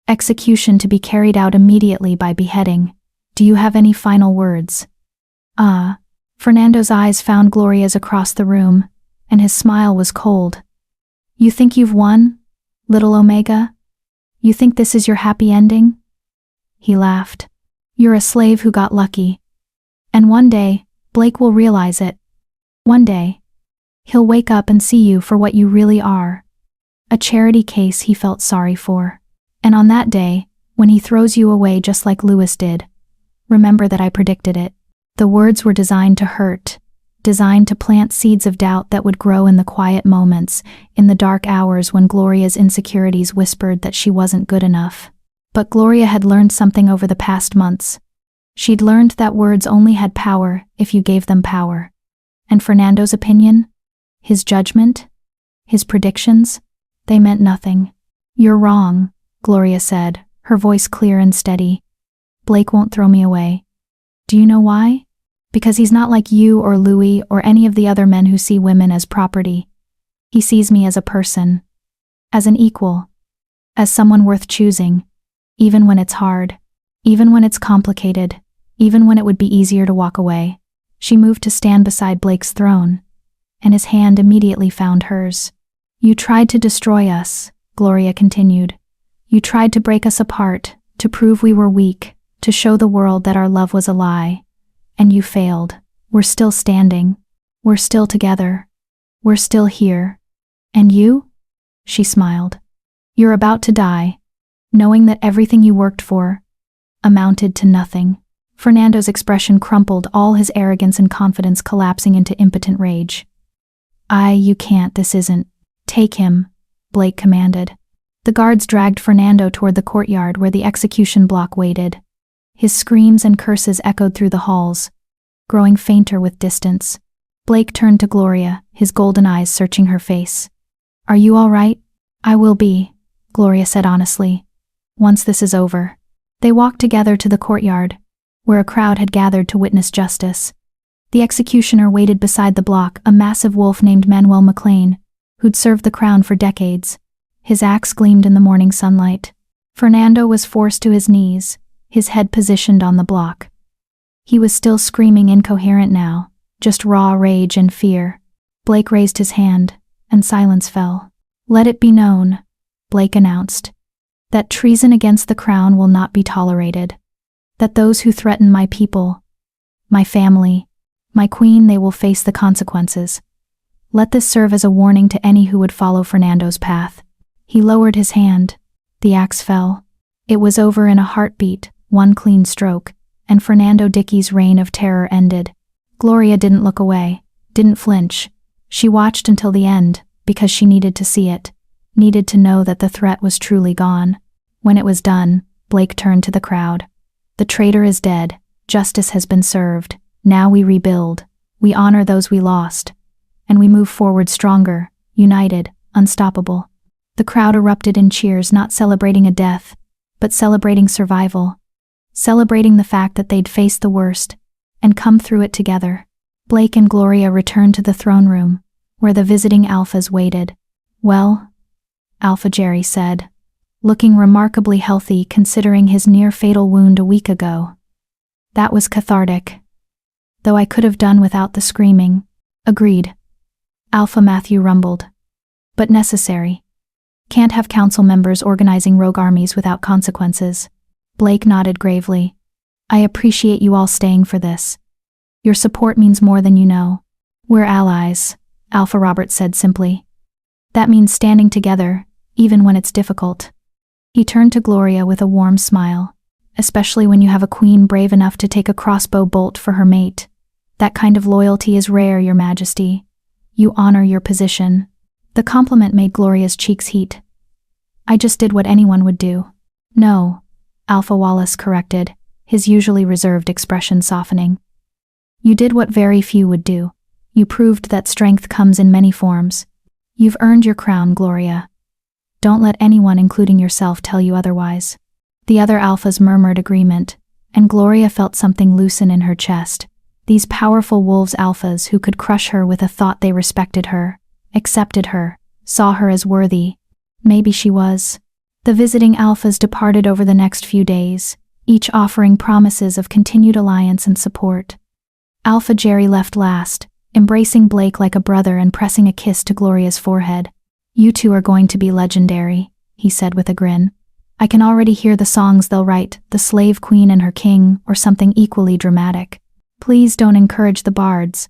Execution to be carried out immediately by beheading. Do you have any final words? Fernando's eyes found Gloria's across the room, and his smile was cold. You think you've won, little Omega? You think this is your happy ending? He laughed. You're a slave who got lucky. And one day, Blake will realize it. One day, he'll wake up and see you for what you really are. A charity case he felt sorry for. And on that day, when he throws you away just like Lewis did, remember that I predicted it. The words were designed to hurt, designed to plant seeds of doubt that would grow in the quiet moments, in the dark hours when Gloria's insecurities whispered that she wasn't good enough. But Gloria had learned something over the past months. She'd learned that words only had power if you gave them power. And Fernando's opinion? His judgment? His predictions? They meant nothing. You're wrong, Gloria said, her voice clear and steady. Blake won't throw me away. Do you know why? Because he's not like you or Louis or any of the other men who see women as property. He sees me as a person. As an equal. As someone worth choosing. Even when it's hard. Even when it's complicated, even when it would be easier to walk away. She moved to stand beside Blake's throne, and his hand immediately found hers. You tried to destroy us, Gloria continued. You tried to break us apart, to prove we were weak, to show the world that our love was a lie. And you failed. We're still standing. We're still together. We're still here. And you? She smiled. You're about to die, knowing that everything you worked for amounted to nothing. Fernando's expression crumpled, all his arrogance and confidence collapsing into impotent rage. You can't, this isn't. Take him, Blake commanded. The guards dragged Fernando toward the courtyard where the execution block waited. His screams and curses echoed through the halls, growing fainter with distance. Blake turned to Gloria, his golden eyes searching her face. Are you all right? I will be, Gloria said honestly. Once this is over. They walked together to the courtyard, where a crowd had gathered to witness justice. The executioner waited beside the block, a massive wolf named Manuel McLean, who'd served the crown for decades. His axe gleamed in the morning sunlight. Fernando was forced to his knees, his head positioned on the block. He was still screaming, incoherent now, just raw rage and fear. Blake raised his hand, and silence fell. Let it be known, Blake announced, that treason against the crown will not be tolerated. That those who threaten my people, my family, my queen, they will face the consequences. Let this serve as a warning to any who would follow Fernando's path. He lowered his hand. The axe fell. It was over in a heartbeat, one clean stroke, and Fernando Dickey's reign of terror ended. Gloria didn't look away, didn't flinch. She watched until the end, because she needed to see it, needed to know that the threat was truly gone. When it was done, Blake turned to the crowd. The traitor is dead. Justice has been served. Now we rebuild. We honor those we lost. And we move forward stronger, united, unstoppable. The crowd erupted in cheers, not celebrating a death, but celebrating survival. Celebrating the fact that they'd faced the worst and come through it together. Blake and Gloria returned to the throne room, where the visiting alphas waited. Well, Alpha Jerry said, looking remarkably healthy considering his near-fatal wound a week ago. That was cathartic. Though I could have done without the screaming. Agreed. Alpha Matthew rumbled. But necessary. Can't have council members organizing rogue armies without consequences. Blake nodded gravely. I appreciate you all staying for this. Your support means more than you know. We're allies, Alpha Robert said simply. That means standing together, even when it's difficult. He turned to Gloria with a warm smile. Especially when you have a queen brave enough to take a crossbow bolt for her mate. That kind of loyalty is rare, Your Majesty. You honor your position. The compliment made Gloria's cheeks heat. I just did what anyone would do. No, Alpha Wallace corrected, his usually reserved expression softening. You did what very few would do. You proved that strength comes in many forms. You've earned your crown, Gloria. Don't let anyone, including yourself, tell you otherwise. The other alphas murmured agreement, and Gloria felt something loosen in her chest. These powerful wolves alphas who could crush her with a thought they respected her, accepted her, saw her as worthy. Maybe she was. The visiting alphas departed over the next few days, each offering promises of continued alliance and support. Alpha Jerry left last, embracing Blake like a brother and pressing a kiss to Gloria's forehead. You two are going to be legendary, he said with a grin. I can already hear the songs they'll write, The Slave Queen and Her King, or something equally dramatic. Please don't encourage the bards.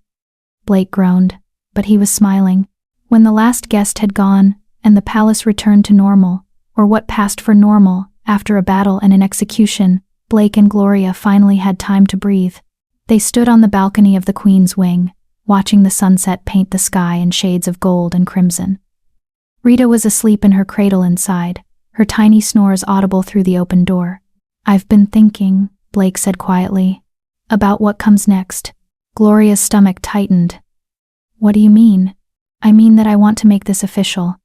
Blake groaned, but he was smiling. When the last guest had gone, and the palace returned to normal, or what passed for normal, after a battle and an execution, Blake and Gloria finally had time to breathe. They stood on the balcony of the Queen's wing, watching the sunset paint the sky in shades of gold and crimson. Rita was asleep in her cradle inside, her tiny snores audible through the open door. I've been thinking, Blake said quietly, about what comes next. Gloria's stomach tightened. What do you mean? I mean that I want to make this official.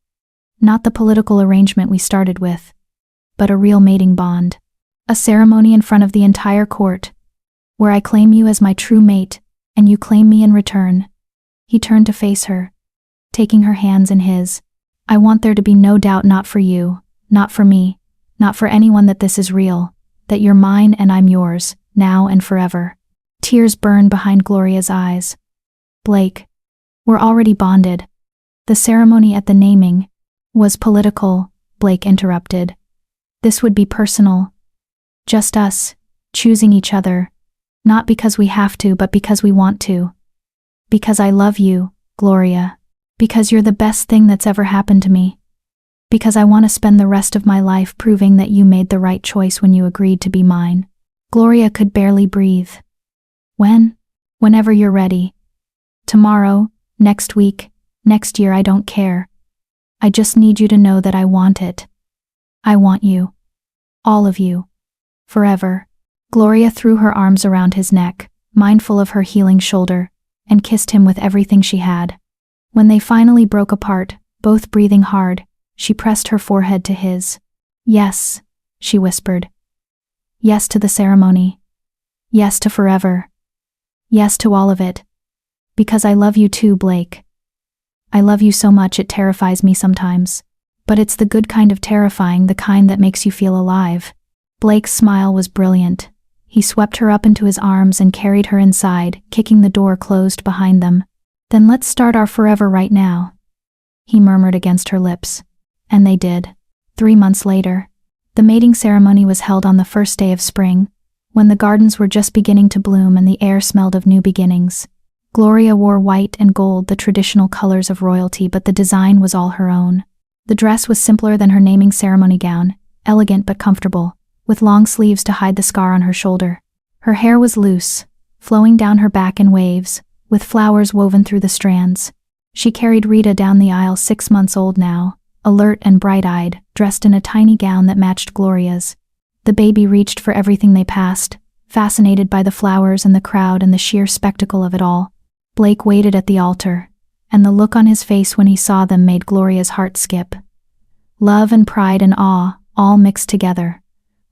Not the political arrangement we started with, but a real mating bond. A ceremony in front of the entire court, where I claim you as my true mate, and you claim me in return. He turned to face her, taking her hands in his. I want there to be no doubt, not for you, not for me, not for anyone, that this is real, that you're mine and I'm yours, now and forever. Tears burned behind Gloria's eyes. Blake, we're already bonded. The ceremony at the naming was political, Blake interrupted. This would be personal. Just us, choosing each other. Not because we have to, but because we want to. Because I love you, Gloria. Because you're the best thing that's ever happened to me. Because I want to spend the rest of my life proving that you made the right choice when you agreed to be mine. Gloria could barely breathe. Whenever you're ready. Tomorrow, next week, next year, I don't care. I just need you to know that I want it. I want you. All of you. Forever. Gloria threw her arms around his neck, mindful of her healing shoulder, and kissed him with everything she had. When they finally broke apart, both breathing hard, she pressed her forehead to his. Yes, she whispered. Yes to the ceremony. Yes to forever. Yes to all of it. Because I love you too, Blake. I love you so much it terrifies me sometimes. But it's the good kind of terrifying, the kind that makes you feel alive. Blake's smile was brilliant. He swept her up into his arms and carried her inside, kicking the door closed behind them. Then let's start our forever right now, he murmured against her lips. And they did. 3 months later, the mating ceremony was held on the first day of spring, when the gardens were just beginning to bloom and the air smelled of new beginnings. Gloria wore white and gold, the traditional colors of royalty, but the design was all her own. The dress was simpler than her naming ceremony gown, elegant but comfortable, with long sleeves to hide the scar on her shoulder. Her hair was loose, flowing down her back in waves, with flowers woven through the strands. She carried Rita down the aisle, 6 months old now, alert and bright-eyed, dressed in a tiny gown that matched Gloria's. The baby reached for everything they passed, fascinated by the flowers and the crowd and the sheer spectacle of it all. Blake waited at the altar, and the look on his face when he saw them made Gloria's heart skip. Love and pride and awe, all mixed together,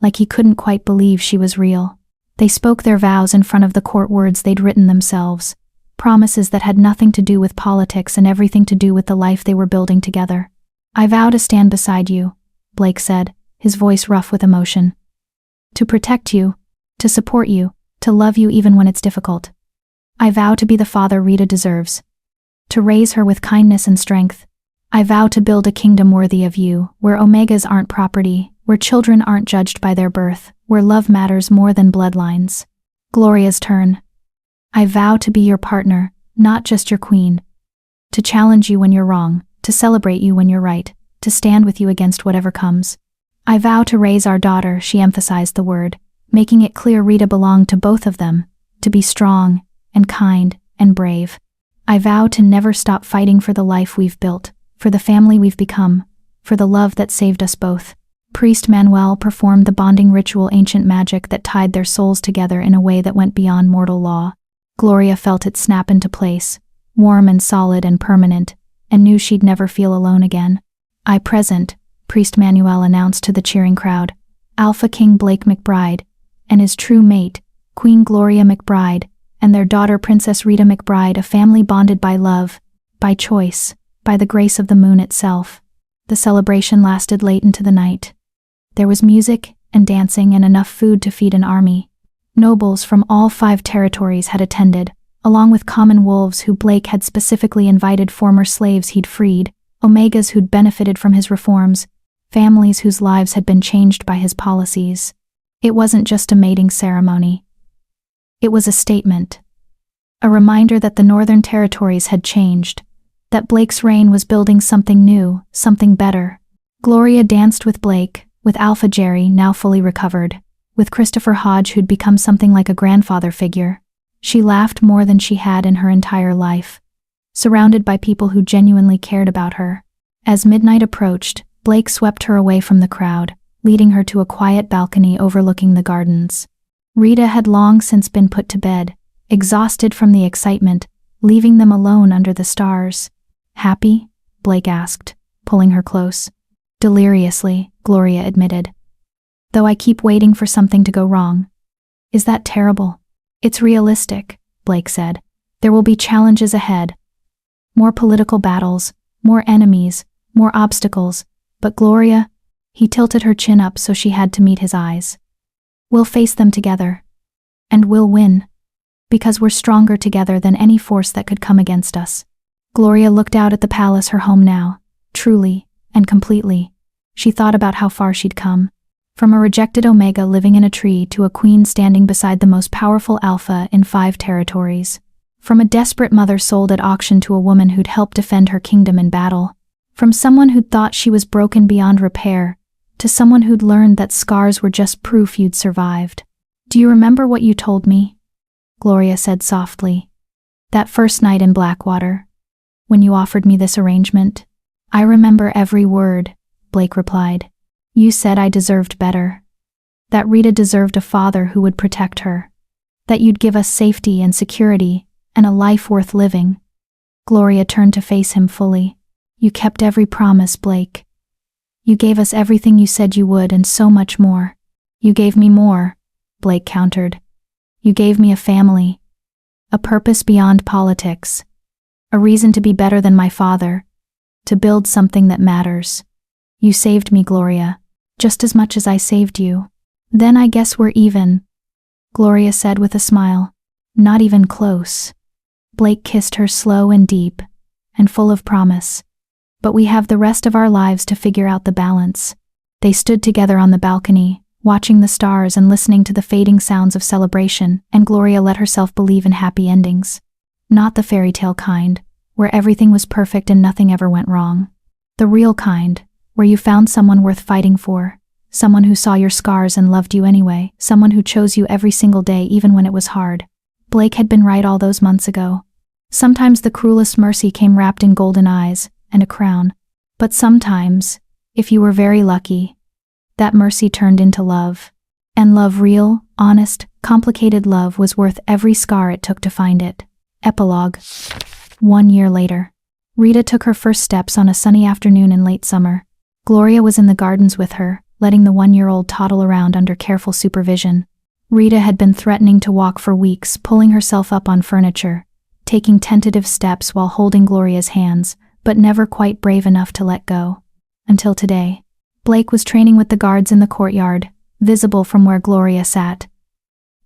like he couldn't quite believe she was real. They spoke their vows in front of the court, words they'd written themselves, promises that had nothing to do with politics and everything to do with the life they were building together. I vow to stand beside you, Blake said, his voice rough with emotion. To protect you, to support you, to love you even when it's difficult. I vow to be the father Rita deserves. To raise her with kindness and strength. I vow to build a kingdom worthy of you, where omegas aren't property, where children aren't judged by their birth, where love matters more than bloodlines. Gloria's turn. I vow to be your partner, not just your queen. To challenge you when you're wrong, to celebrate you when you're right, to stand with you against whatever comes. I vow to raise our daughter, she emphasized the word, making it clear Rita belonged to both of them, to be strong and kind and brave. I vow to never stop fighting for the life we've built, for the family we've become, for the love that saved us both. Priest Manuel performed the bonding ritual, ancient magic that tied their souls together in a way that went beyond mortal law. Gloria felt it snap into place, warm and solid and permanent, and knew she'd never feel alone again. I present, Priest Manuel announced to the cheering crowd, Alpha King Blake McBride, and his true mate, Queen Gloria McBride, and their daughter Princess Rita McBride, a family bonded by love, by choice, by the grace of the moon itself. The celebration lasted late into the night. There was music and dancing and enough food to feed an army. Nobles from all 5 territories had attended, along with common wolves who Blake had specifically invited, former slaves he'd freed, omegas who'd benefited from his reforms, families whose lives had been changed by his policies. It wasn't just a mating ceremony. It was a statement. A reminder that the Northern Territories had changed, that Blake's reign was building something new, something better. Gloria danced with Blake, with Alpha Jerry, now fully recovered, with Christopher Hodge, who'd become something like a grandfather figure. She laughed more than she had in her entire life, surrounded by people who genuinely cared about her. As midnight approached, Blake swept her away from the crowd, leading her to a quiet balcony overlooking the gardens. Rita had long since been put to bed, exhausted from the excitement, leaving them alone under the stars. Happy? Blake asked, pulling her close. Deliriously, Gloria admitted. Though I keep waiting for something to go wrong. Is that terrible? It's realistic, Blake said. There will be challenges ahead. More political battles, more enemies, more obstacles, but Gloria, he tilted her chin up so she had to meet his eyes. We'll face them together. And we'll win. Because we're stronger together than any force that could come against us. Gloria looked out at the palace, her home now, truly and completely. She thought about how far she'd come. From a rejected Omega living in a tree to a queen standing beside the most powerful Alpha in 5 territories. From a desperate mother sold at auction to a woman who'd helped defend her kingdom in battle. From someone who'd thought she was broken beyond repair, to someone who'd learned that scars were just proof you'd survived. Do you remember what you told me? Gloria said softly. That first night in Blackwater, when you offered me this arrangement. I remember every word, Blake replied. You said I deserved better. That Rita deserved a father who would protect her. That you'd give us safety and security, and a life worth living. Gloria turned to face him fully. You kept every promise, Blake. You gave us everything you said you would and so much more. You gave me more, Blake countered. You gave me a family. A purpose beyond politics. A reason to be better than my father. To build something that matters. You saved me, Gloria, just as much as I saved you. Then I guess we're even, Gloria said with a smile. Not even close. Blake kissed her slow and deep, and full of promise. But we have the rest of our lives to figure out the balance. They stood together on the balcony, watching the stars and listening to the fading sounds of celebration, and Gloria let herself believe in happy endings. Not the fairy tale kind, where everything was perfect and nothing ever went wrong. The real kind, where you found someone worth fighting for, someone who saw your scars and loved you anyway, someone who chose you every single day even when it was hard. Blake had been right all those months ago. Sometimes the cruelest mercy came wrapped in golden eyes and a crown. But sometimes, if you were very lucky, that mercy turned into love. And love, real, honest, complicated love, was worth every scar it took to find it. Epilogue. 1 year later. Rita took her first steps on a sunny afternoon in late summer. Gloria was in the gardens with her, letting the 1-year-old toddle around under careful supervision. Rita had been threatening to walk for weeks, pulling herself up on furniture, taking tentative steps while holding Gloria's hands, but never quite brave enough to let go. Until today. Blake was training with the guards in the courtyard, visible from where Gloria sat.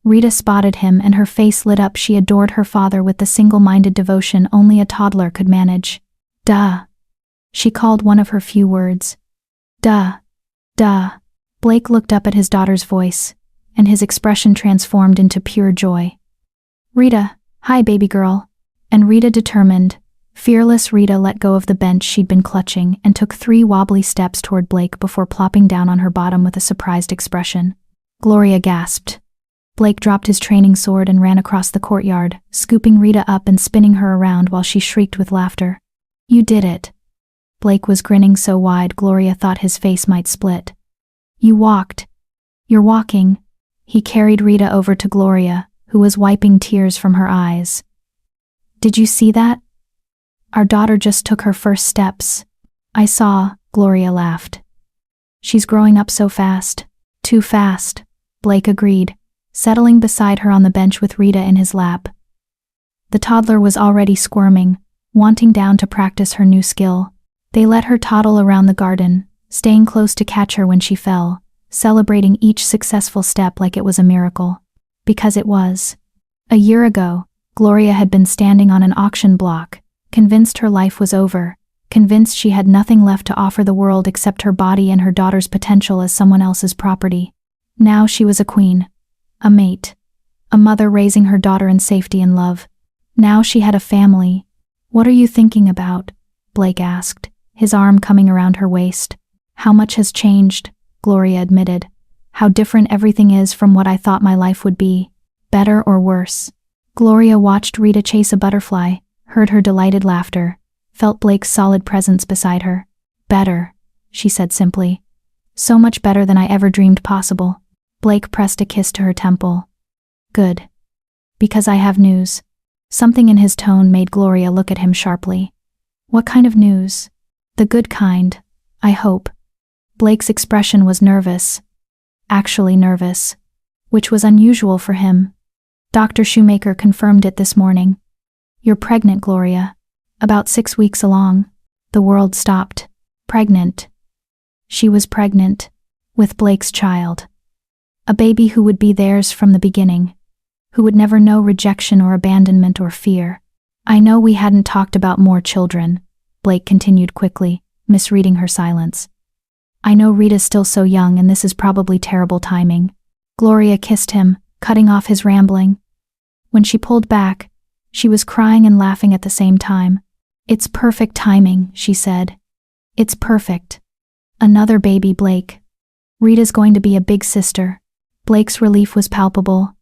Rita spotted him and her face lit up. She adored her father with the single-minded devotion only a toddler could manage. Duh. She called one of her few words. Duh. Duh. Blake looked up at his daughter's voice, and his expression transformed into pure joy. Rita, hi baby girl. And Rita, determined, fearless Rita, let go of the bench she'd been clutching and took 3 wobbly steps toward Blake before plopping down on her bottom with a surprised expression. Gloria gasped. Blake dropped his training sword and ran across the courtyard, scooping Rita up and spinning her around while she shrieked with laughter. You did it. Blake was grinning so wide Gloria thought his face might split. You walked. You're walking. He carried Rita over to Gloria, who was wiping tears from her eyes. Did you see that? Our daughter just took her first steps. I saw, Gloria laughed. She's growing up so fast. Too fast, Blake agreed, settling beside her on the bench with Rita in his lap. The toddler was already squirming, wanting down to practice her new skill. They let her toddle around the garden, staying close to catch her when she fell, celebrating each successful step like it was a miracle. Because it was. A year ago, Gloria had been standing on an auction block, convinced her life was over, convinced she had nothing left to offer the world except her body and her daughter's potential as someone else's property. Now she was a queen, a mate, a mother raising her daughter in safety and love. Now she had a family. What are you thinking about? Blake asked, his arm coming around her waist. How much has changed, Gloria admitted. How different everything is from what I thought my life would be. Better or worse? Gloria watched Rita chase a butterfly, heard her delighted laughter, felt Blake's solid presence beside her. Better, she said simply. So much better than I ever dreamed possible. Blake pressed a kiss to her temple. Good. Because I have news. Something in his tone made Gloria look at him sharply. What kind of news? The good kind, I hope. Blake's expression was nervous. Actually nervous. Which was unusual for him. Dr. Shoemaker confirmed it this morning. You're pregnant, Gloria. About 6 weeks along. The world stopped. Pregnant. She was pregnant. With Blake's child. A baby who would be theirs from the beginning, who would never know rejection or abandonment or fear. I know we hadn't talked about more children, Blake continued quickly, misreading her silence. I know Rita's still so young and this is probably terrible timing. Gloria kissed him, cutting off his rambling. When she pulled back, she was crying and laughing at the same time. It's perfect timing, she said. It's perfect. Another baby, Blake. Rita's going to be a big sister. Blake's relief was palpable.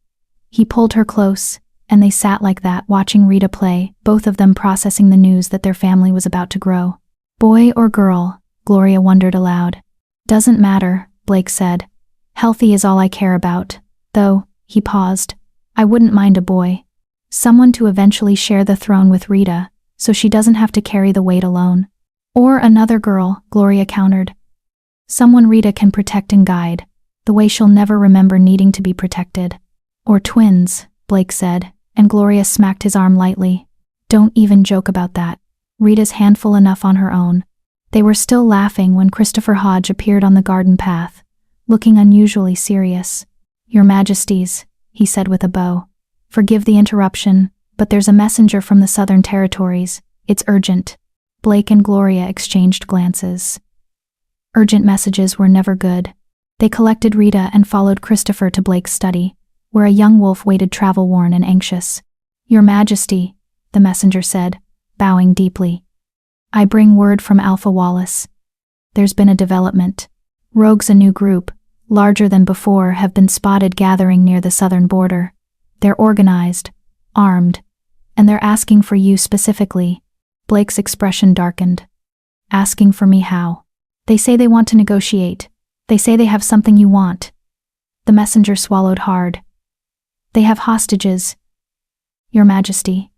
He pulled her close, and they sat like that, watching Rita play, both of them processing the news that their family was about to grow. Boy or girl, Gloria wondered aloud. Doesn't matter, Blake said. Healthy is all I care about. Though, he paused. I wouldn't mind a boy. Someone to eventually share the throne with Rita, so she doesn't have to carry the weight alone. Or another girl, Gloria countered. Someone Rita can protect and guide, the way she'll never remember needing to be protected. Or twins, Blake said, and Gloria smacked his arm lightly. Don't even joke about that. Rita's handful enough on her own. They were still laughing when Christopher Hodge appeared on the garden path, looking unusually serious. Your Majesties, he said with a bow. Forgive the interruption, but there's a messenger from the Southern Territories. It's urgent. Blake and Gloria exchanged glances. Urgent messages were never good. They collected Rita and followed Christopher to Blake's study, where a young wolf waited travel-worn and anxious. Your Majesty, the messenger said, bowing deeply. I bring word from Alpha Wallace. There's been a development. Rogues, a new group, larger than before, have been spotted gathering near the southern border. They're organized, armed, and they're asking for you specifically. Blake's expression darkened. Asking for me how? They say they want to negotiate. They say they have something you want. The messenger swallowed hard. They have hostages, Your Majesty.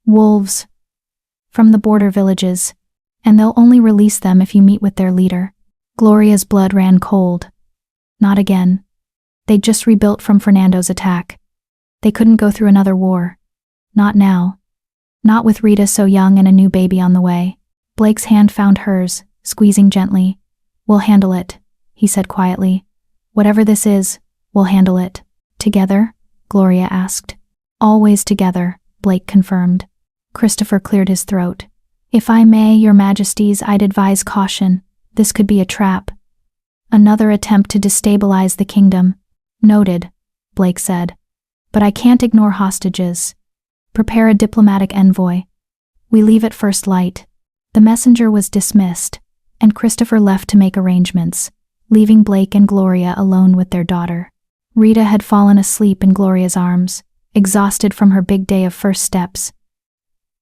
Wolves. From the border villages, and they'll only release them if you meet with their leader. Gloria's blood ran cold. Not again. They'd just rebuilt from Fernando's attack. They couldn't go through another war. Not now. Not with Rita so young and a new baby on the way. Blake's hand found hers, squeezing gently. We'll handle it, he said quietly. Whatever this is, we'll handle it. Together? Gloria asked. Always together, Blake confirmed. Christopher cleared his throat. If I may, Your Majesties, I'd advise caution. This could be a trap. Another attempt to destabilize the kingdom. Noted, Blake said. But I can't ignore hostages. Prepare a diplomatic envoy. We leave at first light. The messenger was dismissed, and Christopher left to make arrangements, leaving Blake and Gloria alone with their daughter. Rita had fallen asleep in Gloria's arms, exhausted from her big day of first steps.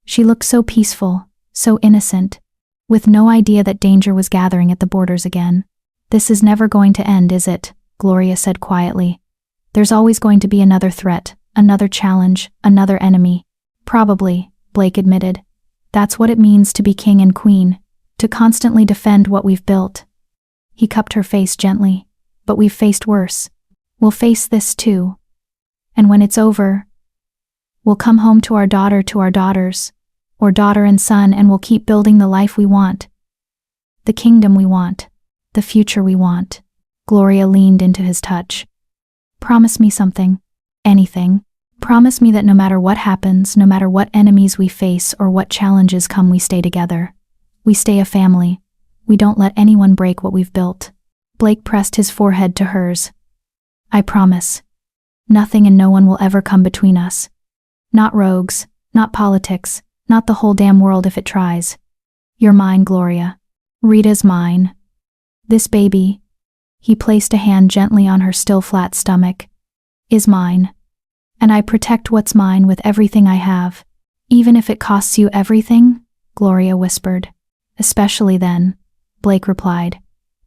She looked so peaceful, so innocent, with no idea that danger was gathering at the borders again. This is never going to end, is it? Gloria said quietly. There's always going to be another threat, another challenge, another enemy. Probably, Blake admitted. That's what it means to be king and queen, to constantly defend what we've built. He cupped her face gently. But we've faced worse. We'll face this too. And when it's over, we'll come home to our daughters, or daughter and son, and we'll keep building the life we want. The kingdom we want. The future we want. Gloria leaned into his touch. Promise me something. Anything. Promise me that no matter what happens, no matter what enemies we face or what challenges come, we stay together. We stay a family. We don't let anyone break what we've built. Blake pressed his forehead to hers. I promise. Nothing and no one will ever come between us. Not rogues, not politics, not the whole damn world if it tries. You're mine, Gloria. Rita's mine. This baby, he placed a hand gently on her still flat stomach, is mine. And I protect what's mine with everything I have. Even if it costs you everything, Gloria whispered. Especially then, Blake replied.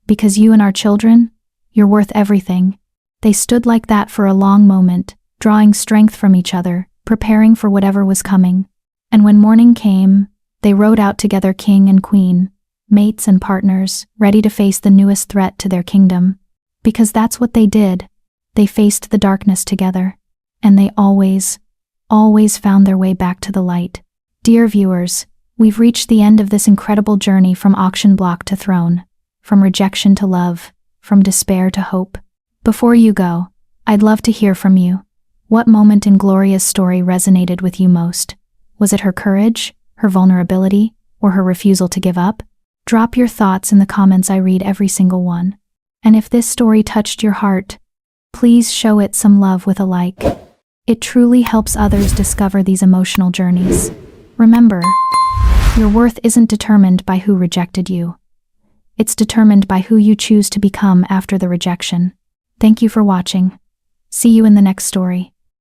Because you and our children, you're worth everything. They stood like that for a long moment, drawing strength from each other, preparing for whatever was coming. And when morning came, they rode out together, king and queen, mates and partners, ready to face the newest threat to their kingdom. Because that's what they did. They faced the darkness together. And they always found their way back to the light. Dear viewers, we've reached the end of this incredible journey from auction block to throne, from rejection to love, from despair to hope. Before you go, I'd love to hear from you. What moment in Gloria's story resonated with you most? Was it her courage, her vulnerability, or her refusal to give up? Drop your thoughts in the comments. I read every single one. And if this story touched your heart, please show it some love with a like. It truly helps others discover these emotional journeys. Remember, your worth isn't determined by who rejected you. It's determined by who you choose to become after the rejection. Thank you for watching. See you in the next story.